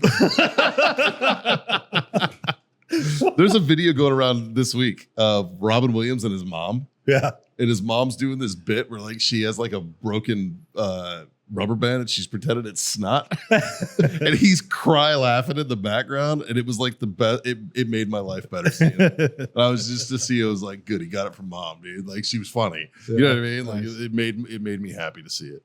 There's a video going around this week of Robin Williams and his mom, Yeah. and his mom's doing this bit where like she has like a broken rubber band and she's pretending it's snot, and he's cry laughing in the background, and it was like the best. It made my life better seeing it. And I was just to see, I was like, good, he got it from mom, dude. Like she was funny. You know what I mean? Like it made me happy to see it.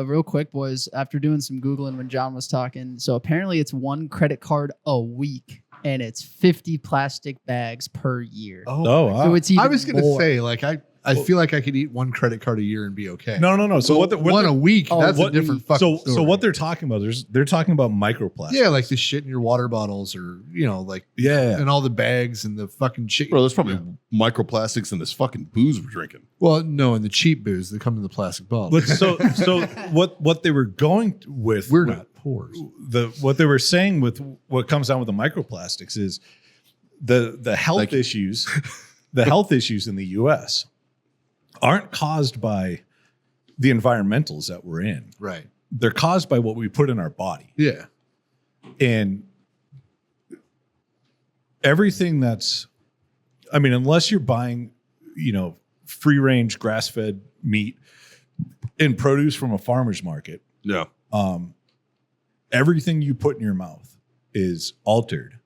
Real quick, boys, after doing some Googling when John was talking, so apparently it's one credit card a week and it's 50 plastic bags per year. Oh, wow. So it's even I was going to more. say, like, I feel like I could eat one credit card a year and be okay. No. So what one a week? Oh, That's a what- different fucking story. So what they're talking about, they're talking about microplastics. Yeah, like the shit in your water bottles, or like Yeah. and all the bags and the fucking shit. Bro, there's probably microplastics in this fucking booze we're drinking. Well, no, and the cheap booze that come in the plastic bottle. Look, so what they were going with, We're not poors. what they were saying with what comes down with the microplastics is the health Thank you. issues, the health issues in the U.S. aren't caused by the environmentals that we're in. Right. They're caused by what we put in our body. Yeah. And everything that's, I mean, unless you're buying, free range grass fed meat, in produce from a farmer's market, Yeah. everything you put in your mouth is altered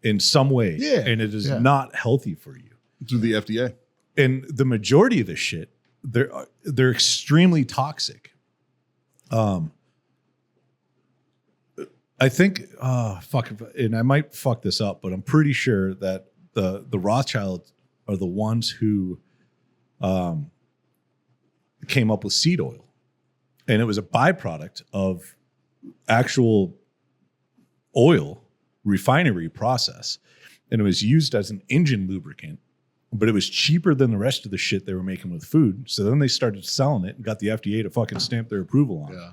in some way. Yeah. And it is Yeah. not healthy for you. Through the FDA. And the majority of this shit, they're extremely toxic. I think, and I might fuck this up, but I'm pretty sure that the Rothschilds are the ones who came up with seed oil. And it was a byproduct of actual oil refinery process. And it was used as an engine lubricant, but it was cheaper than the rest of the shit they were making with food. So then they started selling it and got the FDA to fucking stamp their approval on it. Yeah.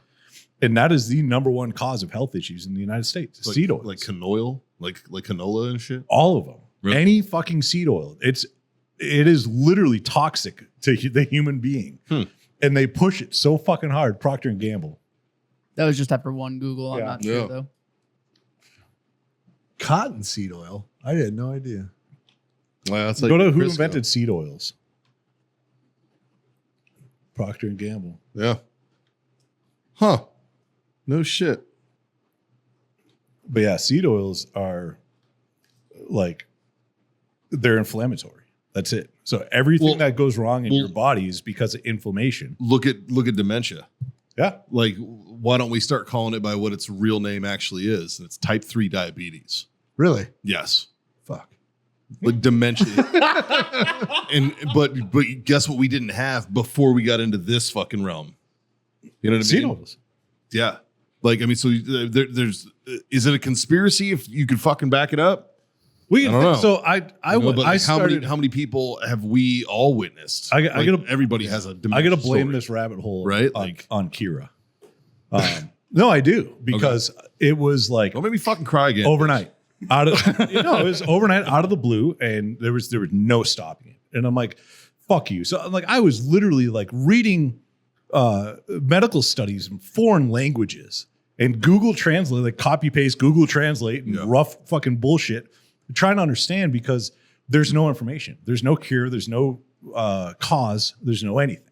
And that is the number one cause of health issues in the United States. Seed oil. Like canola, like canola and shit. All of them. Really? Any fucking seed oil. It is literally toxic to the human being. And they push it so fucking hard. Procter and Gamble. That was just after one Google. I'm Yeah. not sure though. Cottonseed oil. I had no idea. Well, that's Go to who Crisco. invented seed oils. Procter and Gamble. Yeah. Huh. No shit. But yeah, seed oils are like, they're inflammatory. That's it. So everything that goes wrong in your body is because of inflammation. Look at dementia. Yeah. Like, why don't we start calling it by what its real name actually is? It's type 3 diabetes. Really? Yes. Fuck. Like dementia. but guess what we didn't have before we got into this fucking realm? You know what I Seed mean? oils. Yeah. Like, I mean, so there's is it a conspiracy if you could fucking back it up? I don't know. So I You know, but like, started. how many people have we all witnessed? I Like, gotta- everybody has a I dementia got to blame story. this rabbit hole Right? on, Like- on Kira. No, I do, because it was like Don't make me fucking cry again. overnight out of it was overnight out of the blue, and there was no stopping it. And I'm like, fuck you. So like I was literally like reading medical studies in foreign languages and Google Translate, like copy paste Google Translate and rough fucking bullshit, trying to understand, because there's no information. There's no cure. There's no cause. There's no anything.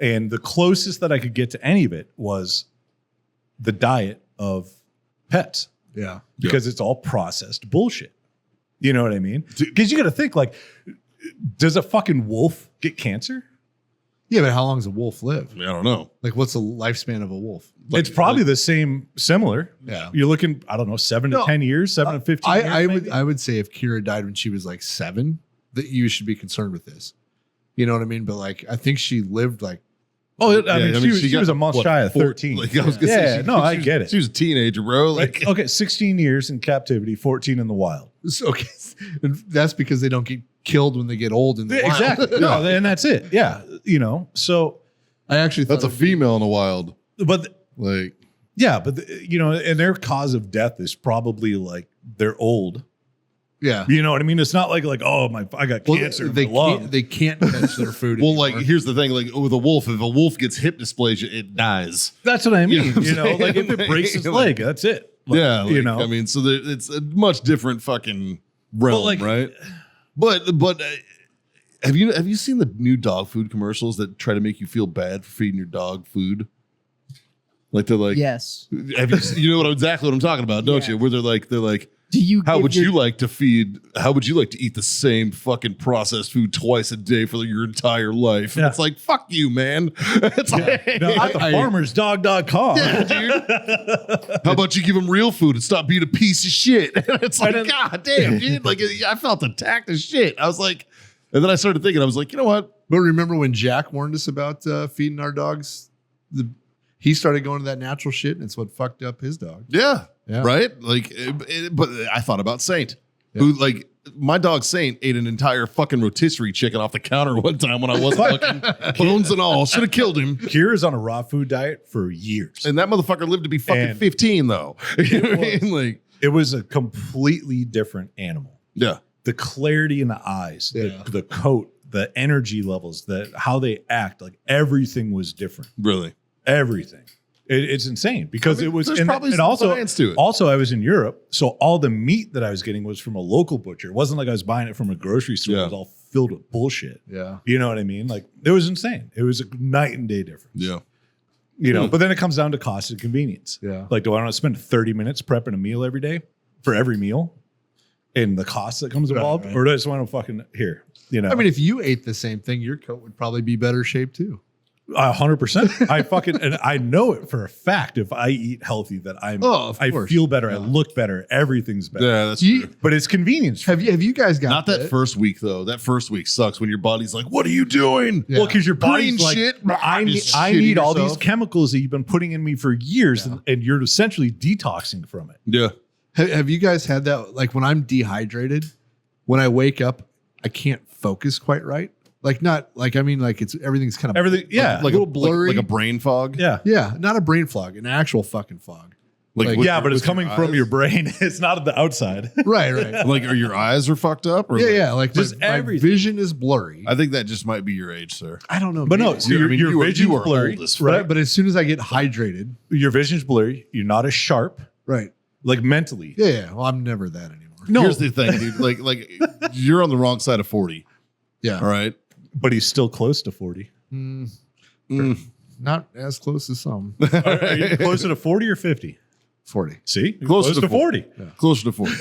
And the closest that I could get to any of it was the diet of pets, Yeah. because it's all processed bullshit. You know what I mean? Because you got to think, like, does a fucking wolf get cancer? Yeah, but how long does a wolf live? I mean, I don't know. Like, what's the lifespan of a wolf? It's probably the similar. Yeah. You're looking, I don't know, 7 to No, 10 years, 7 to 15 years. I would say if Kira died when she was like 7, that you should be concerned with this. You know what I mean? But like, I think she lived like, she was a month shy of 13. Like, I was gonna say, I get it. She was a teenager, bro. Like, Okay, 16 years in captivity, 14 in the wild. okay, and that's because they don't get killed when they get old in the wild. Exactly. No, and that's it. Yeah. You know, so, I actually thought that's a female in the wild. but Like, yeah, but and their cause of death is probably like they're old. yeah. You know what I mean? It's not like oh I got cancer in they my lung. can't catch their food. well, like, anymore. here's the thing. Like, with a wolf, if a wolf gets hip dysplasia, it dies. That's what I mean. You know what I'm saying? Like if it breaks its leg, that's it. Like, Yeah, like, you know. I mean, so it's a much different fucking realm, like- right? But have you seen the new dog food commercials that try to make you feel bad for feeding your dog food? Like they're like, Yes. have you know exactly what I'm talking about, don't Yeah. you? Where they're like, Do you? how give would your- you like to feed? How would you like to eat the same fucking processed food twice a day for your entire life? And Yeah. it's like, fuck you, man. It's like, No, at the farmersdog.com. yeah, dude. How about you give him real food and stop being a piece of shit? It's like, God damn, dude. Like, I felt attacked as shit. I was like, and then I started thinking, I was like, you know what? But remember when Jack warned us about feeding our dogs? He started going to that natural shit, and it's what fucked up his dog. Yeah. Yeah. Right? Like, but I thought about Saint, who, like, my dog Saint ate an entire fucking rotisserie chicken off the counter one time when I wasn't looking, bones and all. Should have killed him. Kira's on a raw food diet for years. And that motherfucker lived to be fucking And 15, though. You know what I mean? Like, It was a completely different animal. yeah. The clarity in the eyes, Yeah. the coat, the energy levels, how they act, like everything was different. Really. Everything. It's insane because it was, there's and, probably and some also, science to it. also I was in Europe. So all the meat that I was getting was from a local butcher. It wasn't like I was buying it from a grocery store. Yeah. It was all filled with bullshit. Yeah. You know what I mean? Like it was insane. It was a night and day difference. Yeah. You know, but then it comes down to cost and convenience. Yeah. Like, do I want to spend 30 minutes prepping a meal every day for every meal and the cost that comes involved? right. Or do I just want to fucking here? You know, I mean, if you ate the same thing, your coat would probably be better shape too. 100%. I fucking, and I know it for a fact. If I eat healthy, that Of I course. feel better. I look better. Everything's better. Yeah, that's You- true. But it's convenience. Have you guys got Not that first week though. That first week sucks when your body's like, "What are you doing?" Yeah. Well, because your body's Green like, shit. I need, Just I shitting need all these yourself. chemicals that you've been putting in me for years, and you're essentially detoxing from it. Yeah. Have you guys had that? Like when I'm dehydrated, when I wake up, I can't focus quite right. Like not like I mean like it's everything's kind of Everything, yeah, Like little blurry. like a brain fog. yeah. yeah, not a brain fog, an actual fucking fog. Like, with Yeah, your- but it's with your coming from eyes? your brain. It's not at the outside. Right, right. Like, are your eyes are fucked up? Or Yeah, like- yeah. Like Just my everything. vision is blurry. I think that just might be your age, sir. I don't know, But no, maybe. so You- I your, mean, your you are- vision's you are blurry, old as But, right? but as soon as I get hydrated, Your vision's blurry. You're not as sharp, right? like mentally. Yeah, yeah. Well, I'm never that anymore. No, Here's the thing, dude. Like you're on the wrong side of 40. Yeah, All right. but he's still close to 40. Mm, Mm. not as close as some. Are you closer to 40 or 50? 40. See, You're Closer close to to 40. Closer to 40.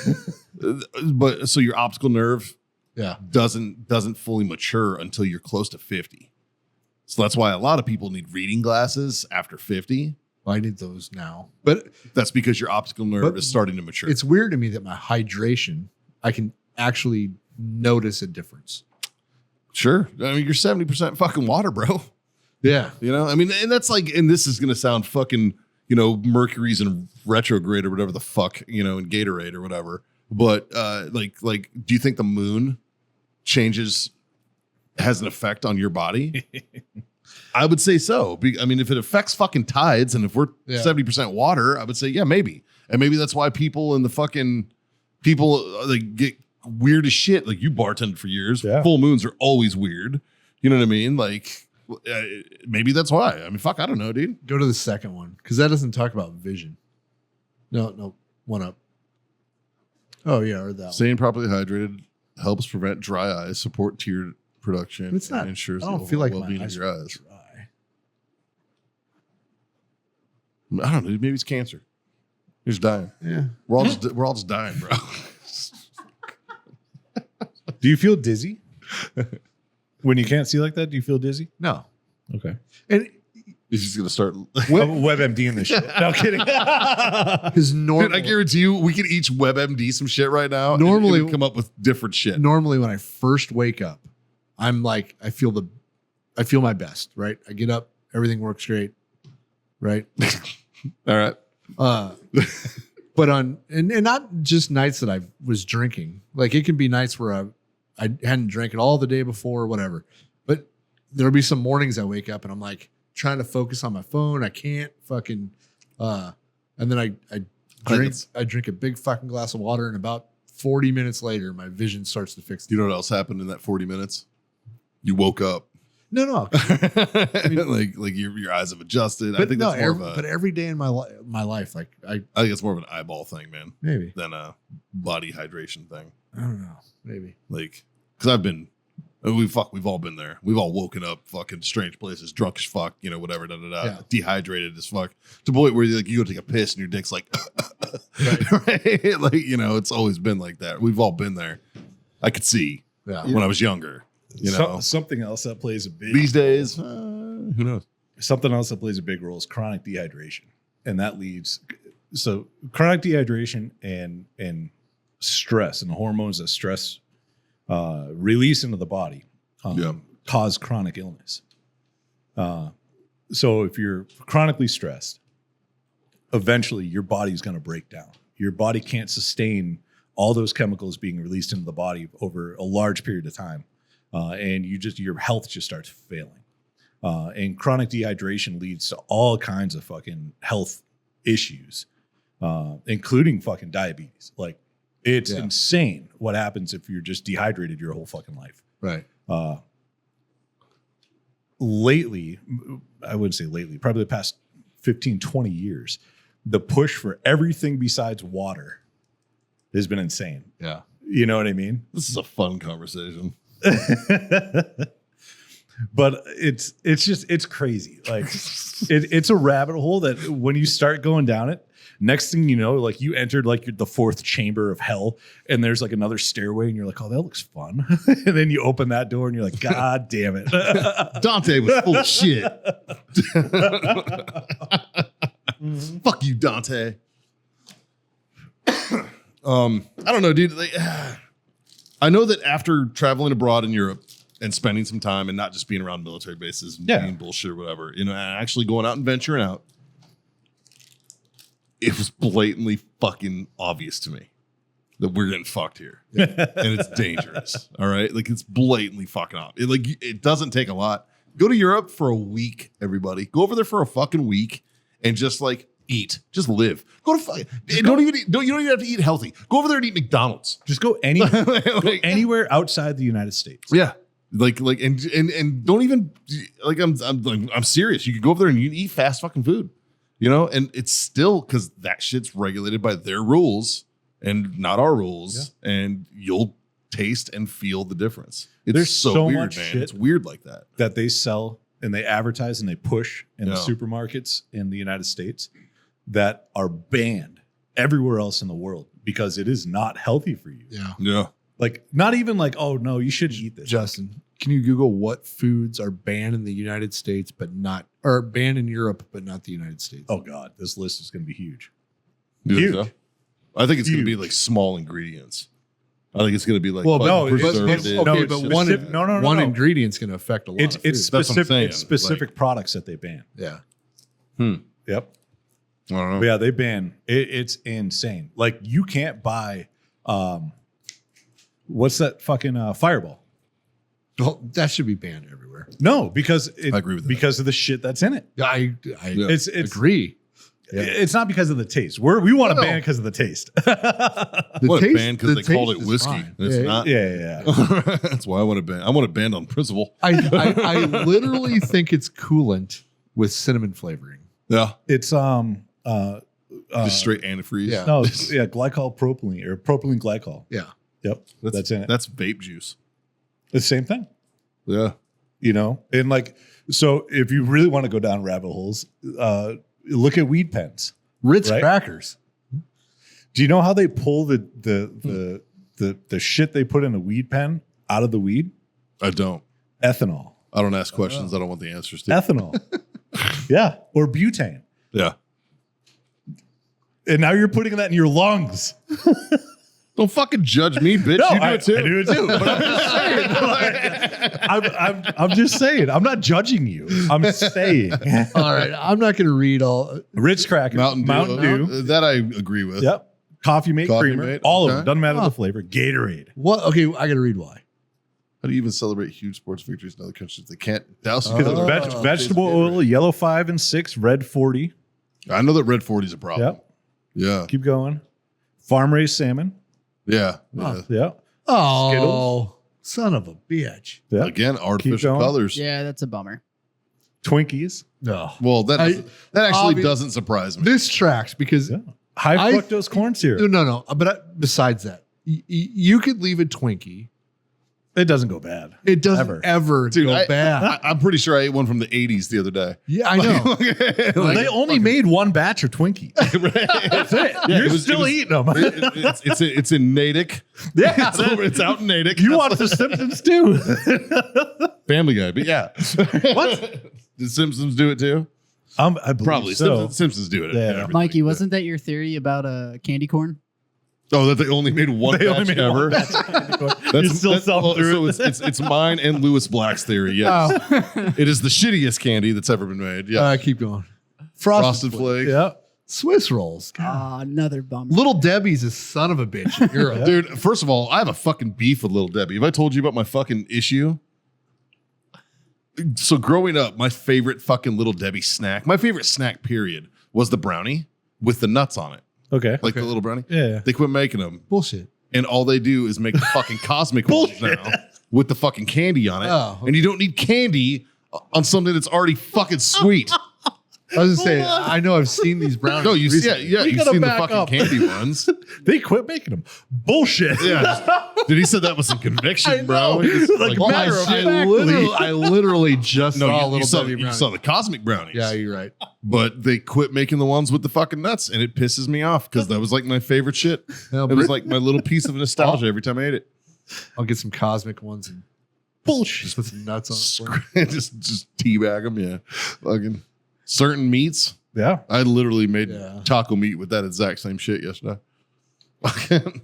But so your optical nerve Yeah, doesn't fully mature until you're close to 50. So that's why a lot of people need reading glasses after 50. well, I need those now. But That's because your optical nerve But is starting to mature. it's weird to me that my hydration, I can actually notice a difference. Sure. I mean, you're 70% fucking water, bro. Yeah, You know, I mean, and that's like, and this is going to sound fucking, Mercury's in retrograde or whatever the fuck, in Gatorade or whatever. But like, do you think the moon has an effect on your body? I would say so. I mean, if it affects fucking tides and if we're Yeah. 70% water, I would say, yeah, maybe. And maybe that's why people like get weird as shit. Like you bartended for years. Yeah. Full moons are always weird. You know what I mean? Like maybe that's why. I mean, fuck, I don't know, dude. go to the second one because that doesn't talk about vision. No, one up. Oh yeah, or that one. Staying properly hydrated helps prevent dry eyes, support tear production, It's not- and ensures I the don't feel like overall my well-being of eyes your are eyes. dry. I don't know. Maybe it's cancer. You're just dying. Yeah, We're all just dying, bro. Do you feel dizzy when you can't see like that? Do you feel dizzy? no, Okay. and He's just gonna start. I'm WebMD in this shit. No kidding. because Dude, normally, I guarantee you, we could each WebMD some shit right now. and Normally- it would come up with different shit. normally when I first wake up, I'm like I feel my best. Right, I get up, everything works great. Right. All right. But on and not just nights that I was drinking, like it can be nights where I hadn't drank it all the day before or whatever. But there'll be some mornings I wake up and I'm like trying to focus on my phone. I can't fucking and then I drink a big fucking glass of water and about 40 minutes later my vision starts to fix. You know what else happened in that 40 minutes? You woke up. No. like your eyes have adjusted. I But think no, that's more of a. every day in my life, like I I think it's more of an eyeball thing, man, maybe than a body hydration thing. I don't know, maybe. Like, because we've all been there. We've all woken up fucking strange places, drunk as fuck, whatever, Yeah. dehydrated as fuck, to the point where you go take a piss and your dick's like, right? Like, it's always been like that. We've all been there. I could see Yeah. when I was younger, Something else that plays a big These days, who knows? something else that plays a big role is chronic dehydration, and that leads so chronic dehydration and stress and the hormones that stress release into the body cause chronic illness. So if you're chronically stressed, eventually your body's going to break down. Your body can't sustain all those chemicals being released into the body over a large period of time. And your health just starts failing. And chronic dehydration leads to all kinds of fucking health issues, including fucking diabetes. Like it's insane what happens if you're just dehydrated your whole fucking life. Right. Lately, I wouldn't say lately, probably the past 15, 20 years, the push for everything besides water has been insane. Yeah. You know what I mean? This is a fun conversation. But it's crazy. Like it's a rabbit hole that when you start going down it, next thing you know, like you entered like the fourth chamber of hell, and there's like another stairway, and you're like, oh, that looks fun. And then you open that door, and you're like, God damn it. Dante was full of shit. Fuck you, Dante. I don't know, dude. Like, I know that after traveling abroad in Europe and spending some time and not just being around military bases and being bullshit or whatever, you know, and actually going out and venturing out, it was blatantly fucking obvious to me that we're getting fucked here. And it's dangerous. All right. Like it's blatantly fucking obvious. It doesn't take a lot. Go to Europe for a week, everybody. Go over there for a fucking week and just like eat. Just live. Go to fucking you don't even have to eat healthy. Go over there and eat McDonald's. Just go anywhere outside the United States. Yeah. And don't even like I'm serious. You could go over there and you can eat fast fucking food. You know, and it's still because that shit's regulated by their rules and not our rules. Yeah. And you'll taste and feel the difference. There's so weird, much man. shit It's weird like that they sell and they advertise and they push in the supermarkets in the United States that are banned everywhere else in the world because it is not healthy for you. Yeah. Yeah. Like not even like, oh no, you shouldn't eat this. Justin, can you Google what foods are banned in the United States or banned in Europe but not the United States? Oh God, this list is going to be huge. You think Huge. so? I think it's going to be like small ingredients. I think it's going to be like one ingredient's going to affect a lot. It's of food. specific specific products that they ban. Yeah. Yep. I don't know. But yeah, they ban it's insane. Like you can't buy what's that fucking Fireball? Well, that should be banned everywhere. No, because I agree with that. because of the shit that's in it. I It's agree. Yeah. It's not because of the taste. We want to ban it because of the taste. What a ban because they called it is whiskey. fine. It's not. Yeah. That's why I want to ban. I want to ban on principle. I literally think it's coolant with cinnamon flavoring. Yeah. It's Just straight antifreeze. Yeah. no, it's, glycol propylene or propylene glycol. Yeah. Yep. That's in it. That's vape juice. It's the same thing. Yeah. You know? And like, so if you really want to go down rabbit holes, look at weed pens. Ritz Right? crackers. Do you know how they pull the shit they put in a weed pen out of the weed? I don't. Ethanol. I don't ask questions. I don't want the answers to. Ethanol. Yeah. Or butane. Yeah. And now you're putting that in your lungs. Don't fucking judge me, bitch. No, you do I it too. I do it too. But I'm just saying. I'm just saying. I'm not judging you. I'm saying. All right. I'm not going to read all. Ritz crackers, Mountain Dew. That I agree with. Yep. Coffee Mate Coffee Creamer. Mate, All of okay. them. Doesn't matter the flavor. Gatorade. What? Okay. I got to read why. How do you even celebrate huge sports victories in other countries if they can't douse you? Because with it's their vegetable Gatorade? oil, yellow 5 and 6, red 40. I know that red 40 is a problem. Yep. Yeah. Keep going. Farm raised salmon. Yeah. Yeah. Oh, Skittles. son of a bitch. Yeah. Again, artificial going. colors. Yeah, that's a bummer. Twinkies. No. Well, that actually obvi- doesn't surprise me. This tracks because Yeah. High fructose corn syrup. no. But besides that, you could leave a Twinkie. It doesn't go bad. It doesn't ever Dude, go bad. I'm pretty sure I ate one from the 80s the other day. Yeah, I know. They only made one batch of Twinkies. That's it. You're still eating them. It's in Natick. Yeah. It's out in Natick. You watch The Simpsons too. Family Guy, but yeah. What? Did Simpsons do it too? I believe Probably. so. Simpsons do it. Yeah. Everything. Mikey, wasn't that your theory about candy corn? Oh, that they only made one They batch only made ever. one batch of candy corn. You're still selling through so it. it's mine and Lewis Black's theory. Yes, it is the shittiest candy that's ever been made. Yeah, Keep going. Frosted Flakes. Yeah. Swiss rolls. Ah, another bummer. Little Debbie's a son of a bitch. in Europe. Dude, first of all, I have a fucking beef with Little Debbie. Have I told you about my fucking issue? So growing up, my favorite fucking Little Debbie snack, my favorite snack period, was the brownie with the nuts on it. Okay. Like the little brownie. Yeah. They quit making them. Bullshit. And all they do is make the fucking cosmic ones now with the fucking candy on it. Oh. And you don't need candy on something that's already fucking sweet. I was gonna say, I know I've seen these brownies. No, you see, recently. yeah, We you've gotta seen the back fucking up. candy ones. They quit making them. Bullshit. Yeah, dude, he said that with some conviction, bro. know. He's Like, Well, matter of I factly. literally just No, saw a you little saw, Debbie you brownie. saw the cosmic brownies. Yeah, you're right. But they quit making the ones with the fucking nuts, and it pisses me off because that was like my favorite shit. No, It was like my little piece of nostalgia every time I ate it. I'll get some cosmic ones and Bullshit. just put some nuts on it. for you. just teabag them, yeah. Fucking certain meats. Yeah. I literally made Yeah. taco meat with that exact same shit yesterday. And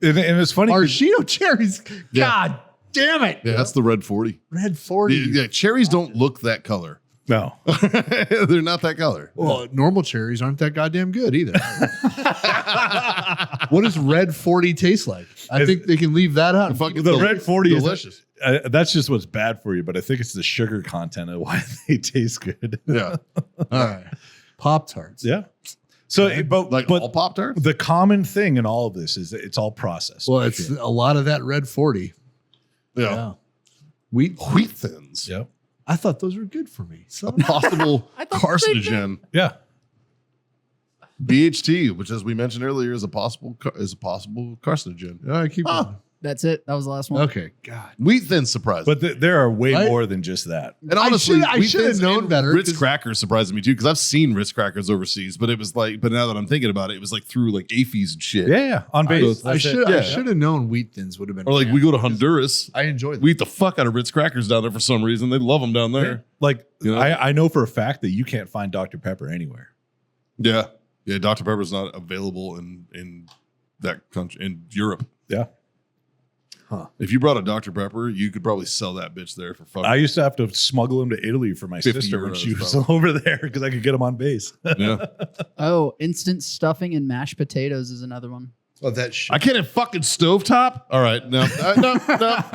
it's funny. 'cause- Maraschino cherries. Yeah. God damn it. Yeah, that's the red 40. Red 40. Yeah, cherries don't look that color. No. They're not that color. Well, normal cherries aren't that goddamn good either. What does red 40 taste like? I think they can leave that out. Fucking The red 40 is delicious. that's just what's bad for you, but I think it's the sugar content of why they taste good. Yeah, All right. Pop Tarts. Yeah. So, but like but all Pop Tarts. the common thing in all of this is that it's all processed. Well, it's a lot of that red 40. Yeah, Wheat. wheat thins. yeah. I thought those were good for me. So Possible I thought the same carcinogen. Yeah. BHT, which as we mentioned earlier, is a possible carcinogen. all right, keep Huh. going. That's it. That was the last one. Okay. God. Wheat thins surprised me. But there are way Right? more than just that. And honestly, I Wheat should have Thins known and better, Ritz 'cause- crackers surprised me too because I've seen Ritz crackers overseas, but it was like, but now that I'm thinking about it, it was like through like AFES and shit. Yeah. On base. I That's it. should Yeah. I should have known wheat thins would have been. Or like we go to Honduras, I enjoy them. we eat the fuck out of Ritz crackers down there for some reason. They love them down there. Like, You know? I know for a fact that you can't find Dr. Pepper anywhere. Yeah, yeah. Dr Pepper's not available in that country in Europe. Yeah. Huh. If you brought a Dr Pepper, you could probably sell that bitch there for fucking. I used to have to smuggle them to Italy for my 50 sister when euros, she was probably. over there because I could get them on base. Yeah, Oh, instant stuffing and mashed potatoes is another one. Oh, that shit. I can't have fucking stovetop. All right, no, no,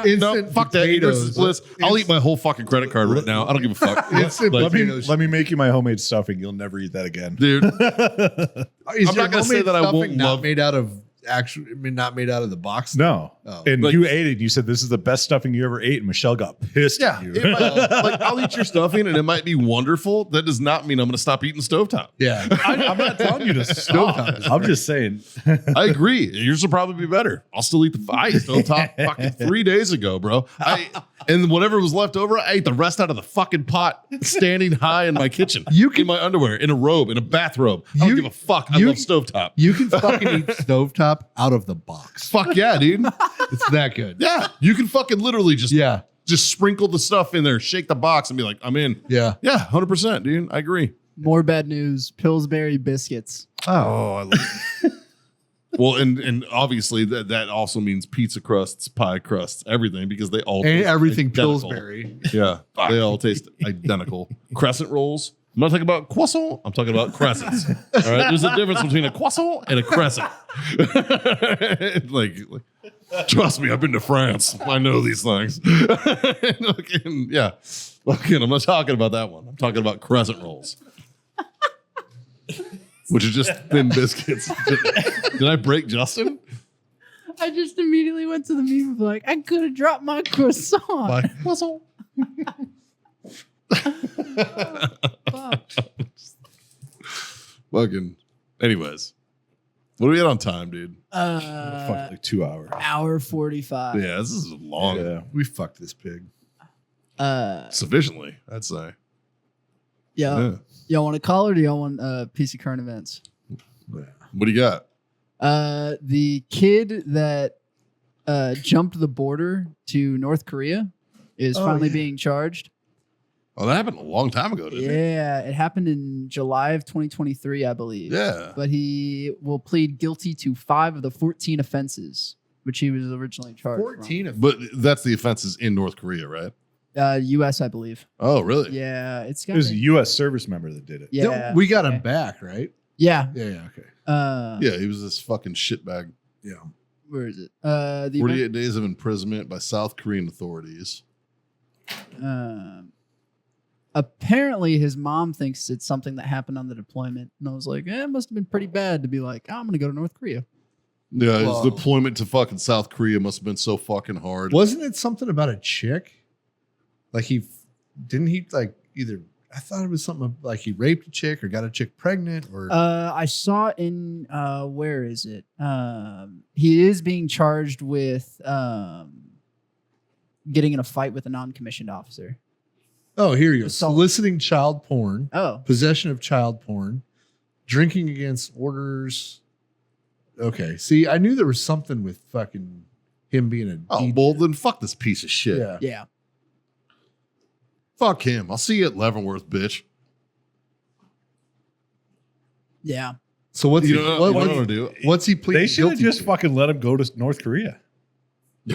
Instant fuck that. Ignorance is potatoes. bliss. I'll eat my whole fucking credit card right now. I don't give a fuck. Instant Like, potatoes. Let me make you my homemade stuffing. You'll never eat that again. dude. Is I'm your not gonna say homemade that I won't stuffing not love- made out of not made out of the box. No. Oh. And Like- you ate it and you said this is the best stuffing you ever ate. And Michelle got pissed Yeah, at you. it might, like I'll eat your stuffing and it might be wonderful. That does not mean I'm going to stop eating stovetop. Yeah. I'm not telling you to stop. I'm just saying. I agree. Yours will probably be better. I'll still eat I ate stovetop fucking 3 days ago, bro. And whatever was left over, I ate the rest out of the fucking pot, standing high in my kitchen. You can- in my underwear, in a robe, in a bathrobe. I don't You- give a fuck. I you- love stovetop. You can fucking eat stovetop out of the box. Fuck yeah, dude. It's that good. Yeah, you can fucking literally just Yeah. sprinkle the stuff in there, shake the box, and be like, I'm in. Yeah. Yeah, 100%, dude. I agree. More bad news. Pillsbury biscuits. Oh, I love well, and obviously that also means pizza crusts, pie crusts, everything because they all And taste everything identical. Pillsbury. Yeah, they all taste identical. Crescent rolls. I'm not talking about croissant. I'm talking about crescents. All right, there's a difference between a croissant and a crescent. like, trust me, I've been to France. I know these things. Fucking, yeah, fucking, I'm not talking about that one. I'm talking about crescent rolls. Which is just thin biscuits. Did I break Justin? I just immediately went to the meme of like, I could have dropped my croissant. Croissant. Fuck. Fucking. Anyways, what are we at on time, dude? Fuck, like 2 hours. Hour 45. Yeah, this is long. Yeah. We fucked this pig. Sufficiently, I'd say. Yeah. Yeah. Y'all want to call or do y'all want a piece of current events? What do you got? The kid that jumped the border to North Korea is finally being charged. Oh, that happened a long time ago, didn't it? Yeah, it happened in July of 2023, I believe. Yeah. But he will plead guilty to 5 of the 14 offenses, which he was originally charged 14 of But that's the offenses in North Korea, right? from. U.S., I believe. Oh, really? Yeah, it's It got was a U.S. service member that did it. Yeah, We got okay. him back, right? Yeah. Yeah, yeah, okay. Yeah, he was this fucking shitbag. Yeah. Where is it? The 48 days of imprisonment by South Korean authorities. apparently his mom thinks it's something that happened on the deployment, and I was like, it must have been pretty bad to be like, I'm gonna go to North Korea. Yeah, his Whoa. deployment to fucking South Korea must have been so fucking hard. Wasn't it something about a chick? Like didn't he like either I thought it was something like he raped a chick or got a chick pregnant or. I saw in where is it? He is being charged with getting in a fight with a non-commissioned officer. Oh, here you go. Assault. Soliciting child porn, Oh, possession of child porn, drinking against orders. Okay. See, I knew there was something with fucking him being a. Oh, well, then fuck this piece of shit. Yeah. yeah. Fuck him. I'll see you at Leavenworth, bitch. Yeah. So what's You he, know what, what what's, I'm gonna do? what's he pleading They should have guilty just to? fucking let him go to North Korea.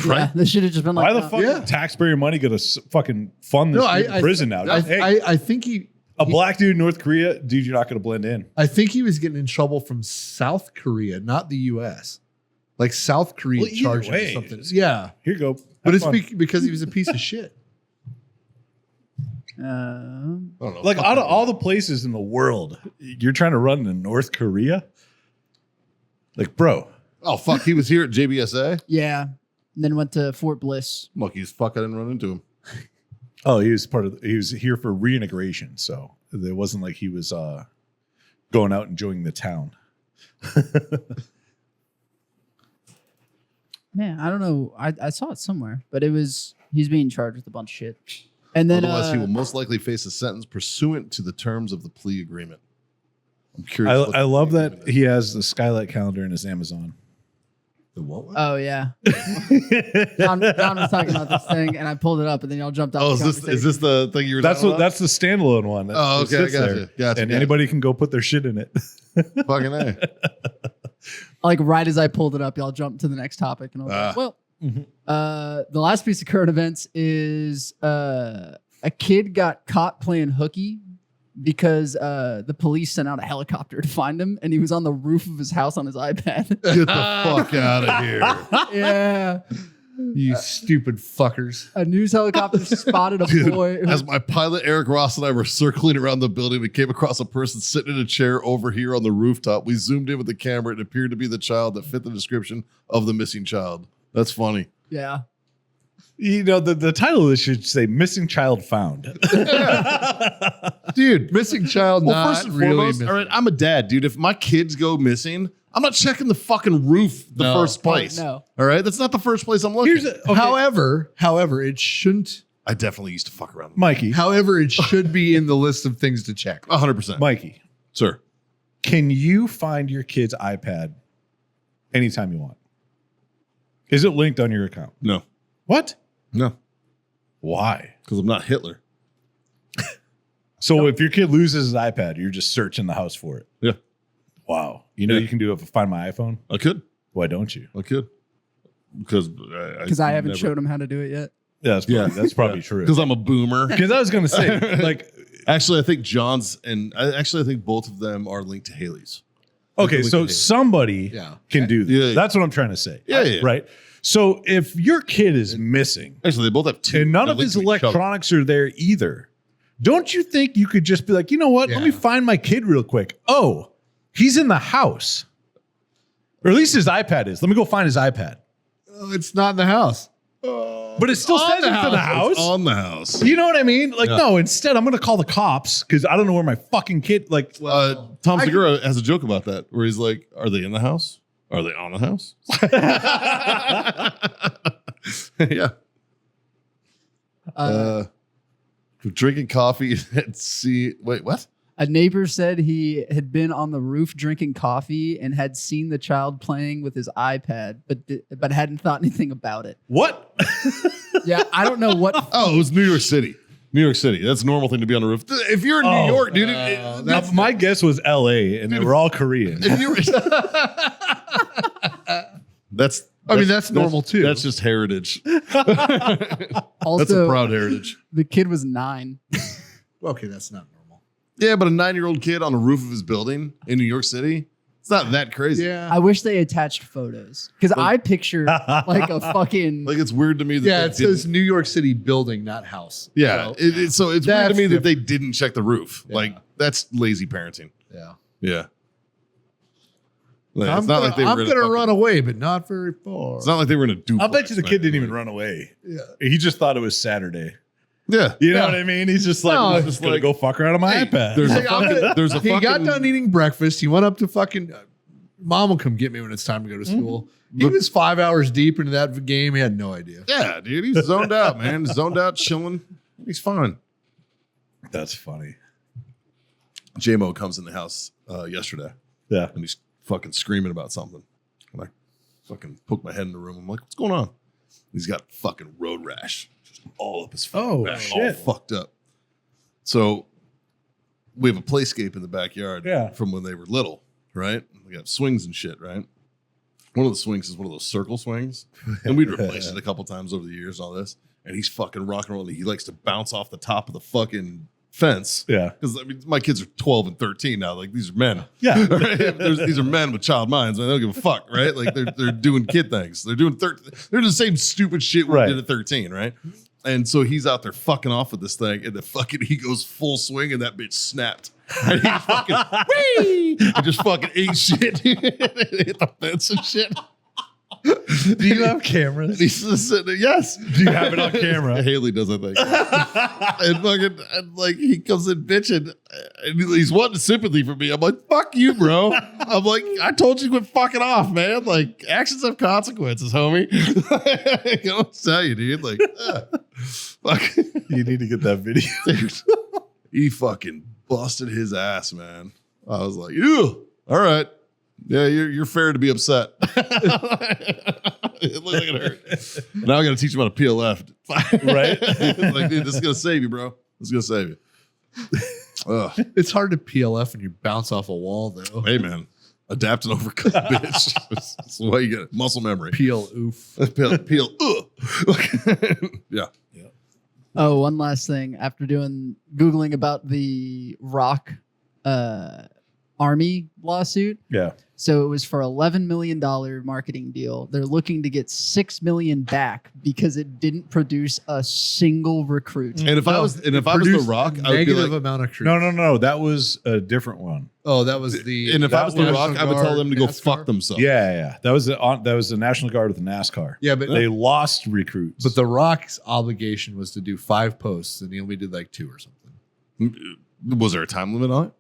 Right? Yeah, they should have just been like, Why the fuck yeah. is taxpayer money going to fucking fund this No, dude in prison now? Hey, I think he. a black dude in North Korea, dude, you're not going to blend in. I think he was getting in trouble from South Korea, not the U.S. Like South Korea Well, either charged him way, with something. it's- Yeah, Here you go. but Have it's fun. because he was a piece of shit. I don't know. Like Fuck out of him. all the places in the world, you're trying to run to North Korea? Like, bro, Oh, fuck. He was here at JBSA. yeah. And then went to Fort Bliss. Lucky as fuck I didn't run into him. oh, he was here for reintegration, so it wasn't like he was going out enjoying the town. Man, I don't know. I saw it somewhere, but he's being charged with a bunch of shit. And then Otherwise, he will most likely face a sentence pursuant to the terms of the plea agreement. I'm curious. what I the love plea that agreement is. he has the Skylight calendar in his Amazon. The what? oh yeah, John was talking about this thing, and I pulled it up, and then y'all jumped out. Oh, the is this the thing you were That's talking what. about? That's the standalone one. that- Oh, that okay, sits gotcha, there. gotcha, And gotcha. anybody can go put their shit in it. Fucking A. Like right as I pulled it up, y'all jumped to the next topic, and I was like, well, the last piece of current events is a kid got caught playing hooky because the police sent out a helicopter to find him, and he was on the roof of his house on his iPad. Get the fuck out of here. Yeah, You stupid fuckers. a news helicopter spotted a Dude, boy. as my pilot Eric Ross and I were circling around the building, we came across a person sitting in a chair over here on the rooftop. We zoomed in with the camera. It appeared to be the child that fit the description of the missing child. That's funny. Yeah, You know, the title of this should say "Missing Child Found." Dude, missing child, Well, not first and really foremost, missing. all right, I'm a dad, dude. If my kids go missing, I'm not checking the fucking roof the No. first place. no. All right, that's not the first place I'm looking. Here's a, okay, However, it shouldn't. I definitely used to fuck around. Mikey. However, it should be in the list of things to check. 100%. Mikey, Sir. can you find your kid's iPad anytime you want? Is it linked on your account? No. What? No. Why? Because I'm not Hitler. So if your kid loses his iPad, you're just searching the house for it. Yeah. Wow. You know Yeah. you can do it. Find my iPhone. I could. Why don't you? I could. Because Because I haven't showed him how to do it yet. Yeah, that's probably true. Because I'm a boomer. Because I was going to say, like, Actually, I think John's and I think both of them are linked to Haley's. okay, so somebody Yeah. can do this. Yeah. That's what I'm trying to say. Yeah. Right. So if your kid is missing Actually, they both have two. and none They're of his linked to each other. electronics are there either, don't you think you could just be like, you know what? Let me Yeah. find my kid real quick. Oh, he's in the house. Or at least his iPad is. Let me go find his iPad. Oh, it's not in the house. But it still says it's in the house. It's on the house. You know what I mean? Like, no, instead I'm going to call the cops because I don't know where my fucking kid, like, Tom Segura has a joke about that where he's like, "Are they in the house? Are they on the house?" Yeah. Drinking coffee and see. Wait, what? A neighbor said he had been on the roof drinking coffee and had seen the child playing with his iPad, but hadn't thought anything about it. what? Yeah, I don't know what. Oh, it was New York City. New York City. That's a normal thing to be on the roof. If you're in New Oh, York, dude, My guess was LA and they were all Korean. if you that's normal too. That's just heritage. Also, That's a proud heritage. the kid was 9. Okay, that's not normal. Yeah, but a 9-year-old kid on the roof of his building in New York City, it's not that crazy. Yeah. I wish they attached photos because I picture like a fucking. Like it's weird to me that Yeah, they it says didn't- New York City building, not house. Yeah, so it's weird to That's me that they didn't check the roof. Yeah. Like that's lazy parenting. Yeah. Yeah. Like, I'm it's not like they were gonna fucking- run away, but not very far. It's not like they were in a duplex. I'll bet you the kid like- didn't even run away. Yeah. He just thought it was Saturday. Yeah. You know what I mean? He's just like, No, I'm it's just gonna go fuck around on my iPad. There's a He fucking, got done eating breakfast. He went up to fucking. Mom will come get me when it's time to go to school. He was 5 hours deep into that game. He had no idea. Yeah, dude. He's zoned out, man. Zoned out, chilling. He's fine. That's funny. J-Mo comes in the house yesterday. Yeah. And he's fucking screaming about something. And I fucking poke my head in the room. I'm like, what's going on? He's got fucking road rash. Just all up his fucking back. All shit. fucked up. So we have a playscape in the backyard from when they were little, right? We got swings and shit, right? One of the swings is one of those circle swings. And we'd replaced it a couple times over the years and all this. And he's fucking rock and rolling. He likes to bounce off the top of the fucking fence. Yeah. Because I mean, my kids are 12 and 13 now. Like, these are men. Yeah. Right? These are men with child minds. Man, they don't give a fuck, right? Like, they're doing kid things. They're doing they're doing the same stupid shit we did at 13, right? And so he's out there fucking off with this thing, and he goes full swing, and that bitch snapped. And he fucking wee! And just fucking ate shit. Hit the fence and shit. Do you have cameras? He's just sitting there, yes. Do you have it on camera? Haley does, I think. and like he comes in bitching, and he's wanting sympathy from me. I'm like, fuck you, bro. I'm like, I told you to quit fucking off, man. Like, actions have consequences, homie. I don't tell you, dude. Like, fuck. You need to get that video. Dude, he fucking busted his ass, man. I was like, ew, all right. Yeah, you're fair to be upset. It looked like it hurt. Now I got to teach him how to PLF. Right? Like, dude, this is going to save you, bro. This is going to save you. Ugh. It's hard to PLF when you bounce off a wall, though. Hey, man. Adapt and overcome, bitch. That's the way you get it. Muscle memory. Peel, oof. Peel. Yeah. Oh, one last thing. After Googling about the Rock Army lawsuit. Yeah. So it was for $11 million marketing deal. They're looking to get $6 million back because it didn't produce a single recruit. And if I was The Rock, I would be negative like, amount of crew. No. That was a different one. Oh, that was the. and if I was The National Rock, I would tell Guard, them to go NASCAR. fuck themselves. Yeah. That was the National Guard with the NASCAR. Yeah, but They lost recruits. but the Rock's obligation was to do 5 posts, and he only did like 2 or something. Was there a time limit on it?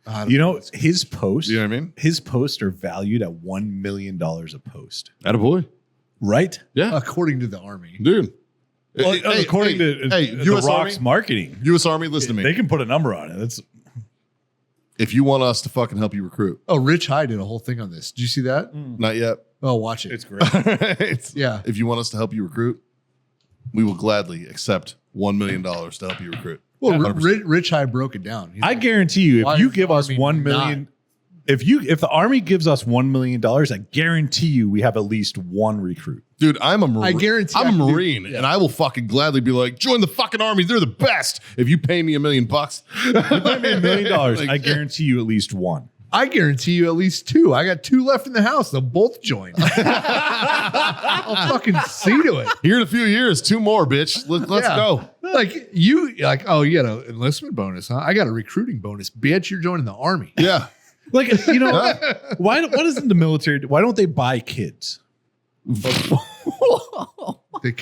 I don't you know, his posts, You know what I mean? his posts are valued at $1 million a post. Attaboy. Right? Yeah. according to the Army. Dude. Well, according to the US Rock's Army, marketing, US Army, listen to they me. can put a number on it. That's If you want us to fucking help you recruit, Oh, Rich High did a whole thing on this. Did you see that? not yet. Oh, watch it. it's great. Yeah. If you want us to help you recruit, we will gladly accept $1 million to help you recruit. Well, 100%. Rich High broke it down. He's I like, guarantee you, Why if you is give the us Army $1 million, if the Army gives us $1 million, I guarantee you we have at least one recruit. Dude, I'm a Marine. I guarantee I'm I a can do- Marine, yeah. and I will fucking gladly be like, join the fucking Army. They're the best. If you pay me $1 million, You pay me $1 million, Like, I guarantee you at least one. I guarantee you at least 2. I got 2 left in the house. They'll both join. I'll fucking see to it. here in a few years, 2 more, bitch. Let's Yeah. go. Like oh, you got an enlistment bonus, huh? I got a recruiting bonus. Bitch, you're joining the Army. Yeah. Like, you know, why isn't the military, why don't they buy kids? They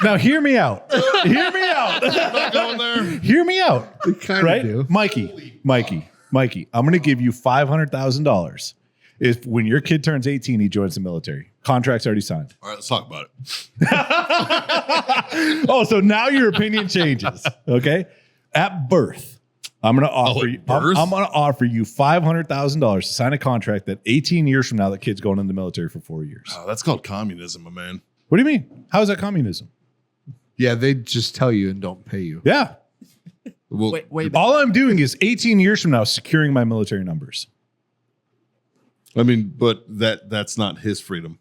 Now, hear me out. Hear me out. Not going there. Hear me out. kind of Right? do. Mikey, I'm going to give you $500,000 if when your kid turns 18, he joins the military. Contract's already signed. All right, let's talk about it. Oh, so now your opinion changes. Okay. At birth, I'm going to offer at you. birth? I'm going to offer you $500,000 to sign a contract that 18 years from now, that kid's going in the military for 4 years. Oh, that's called communism, my man. What do you mean? How is that communism? Yeah, they just tell you and don't pay you. Yeah. Well, Wait, All I'm doing is 18 years from now securing my military numbers. I mean, but that's not his freedom.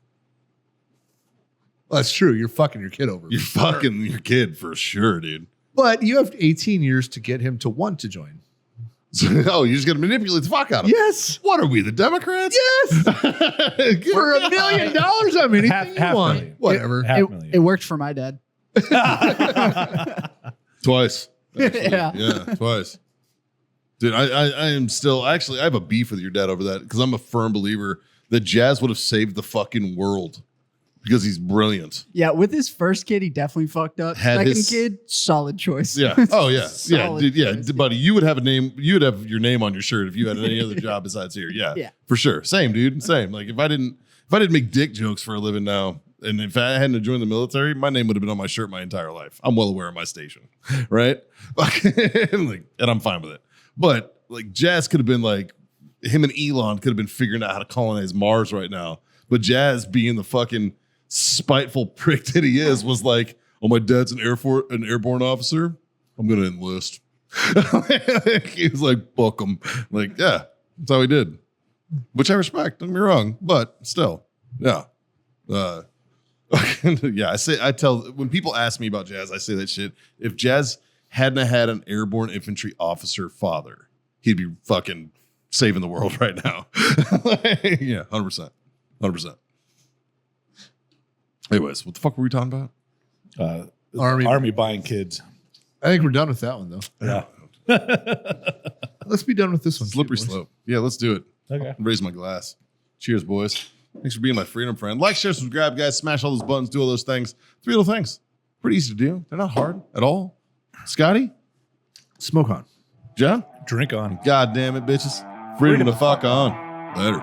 Well, that's true. You're fucking your kid over. You're fucking your kid for sure, dude. But you have 18 years to get him to want to join. Oh, you're just gonna manipulate the fuck out of him. Yes. What are we, the Democrats? Yes. For $1 million, I mean, anything Half you want. million. Whatever. Half It million. worked for my dad. Twice. Actually. Yeah. Yeah, twice. Dude, I am still actually I have a beef with your dad over that because I'm a firm believer that jazz would have saved the fucking world because he's brilliant. Yeah, with his first kid, he definitely fucked up. Had Second his- kid, solid choice. Yeah. Oh yeah. Yeah. Solid Dude, yeah, choice, buddy. You would have a name. You would have your name on your shirt if you had any other job besides here. Yeah. Yeah. For sure. Same, dude. Same. Like if I didn't make dick jokes for a living now, and if I hadn't joined the military, my name would have been on my shirt my entire life. I'm well aware of my station, right? and I'm fine with it. But like Jazz could have been like him and Elon could have been figuring out how to colonize Mars right now. But Jazz, being the fucking spiteful prick that he is, was like, "Oh, my dad's an airborne officer. I'm gonna enlist." He was like, "Fuck him." Like, yeah, that's how he did. Which I respect. Don't get me wrong, but still, yeah. Yeah, I tell when people ask me about Jazz, I say that shit. If Jazz hadn't had an airborne infantry officer father, he'd be fucking saving the world right now. Yeah, 100%. 100%. Anyways, what the fuck were we talking about? Army buying kids. I think we're done with that one though. Yeah. Let's be done with this one. Slippery too, boys. slope. Yeah, let's do it. Okay. Raise my glass. Cheers, boys. Thanks for being my freedom friend. Like, share, subscribe, guys. Smash all those buttons. Do all those things. 3 little things. Pretty easy to do. They're not hard at all. Scotty? Smoke on. John? Drink on. God damn it, bitches. Freedom to fuck on. Later.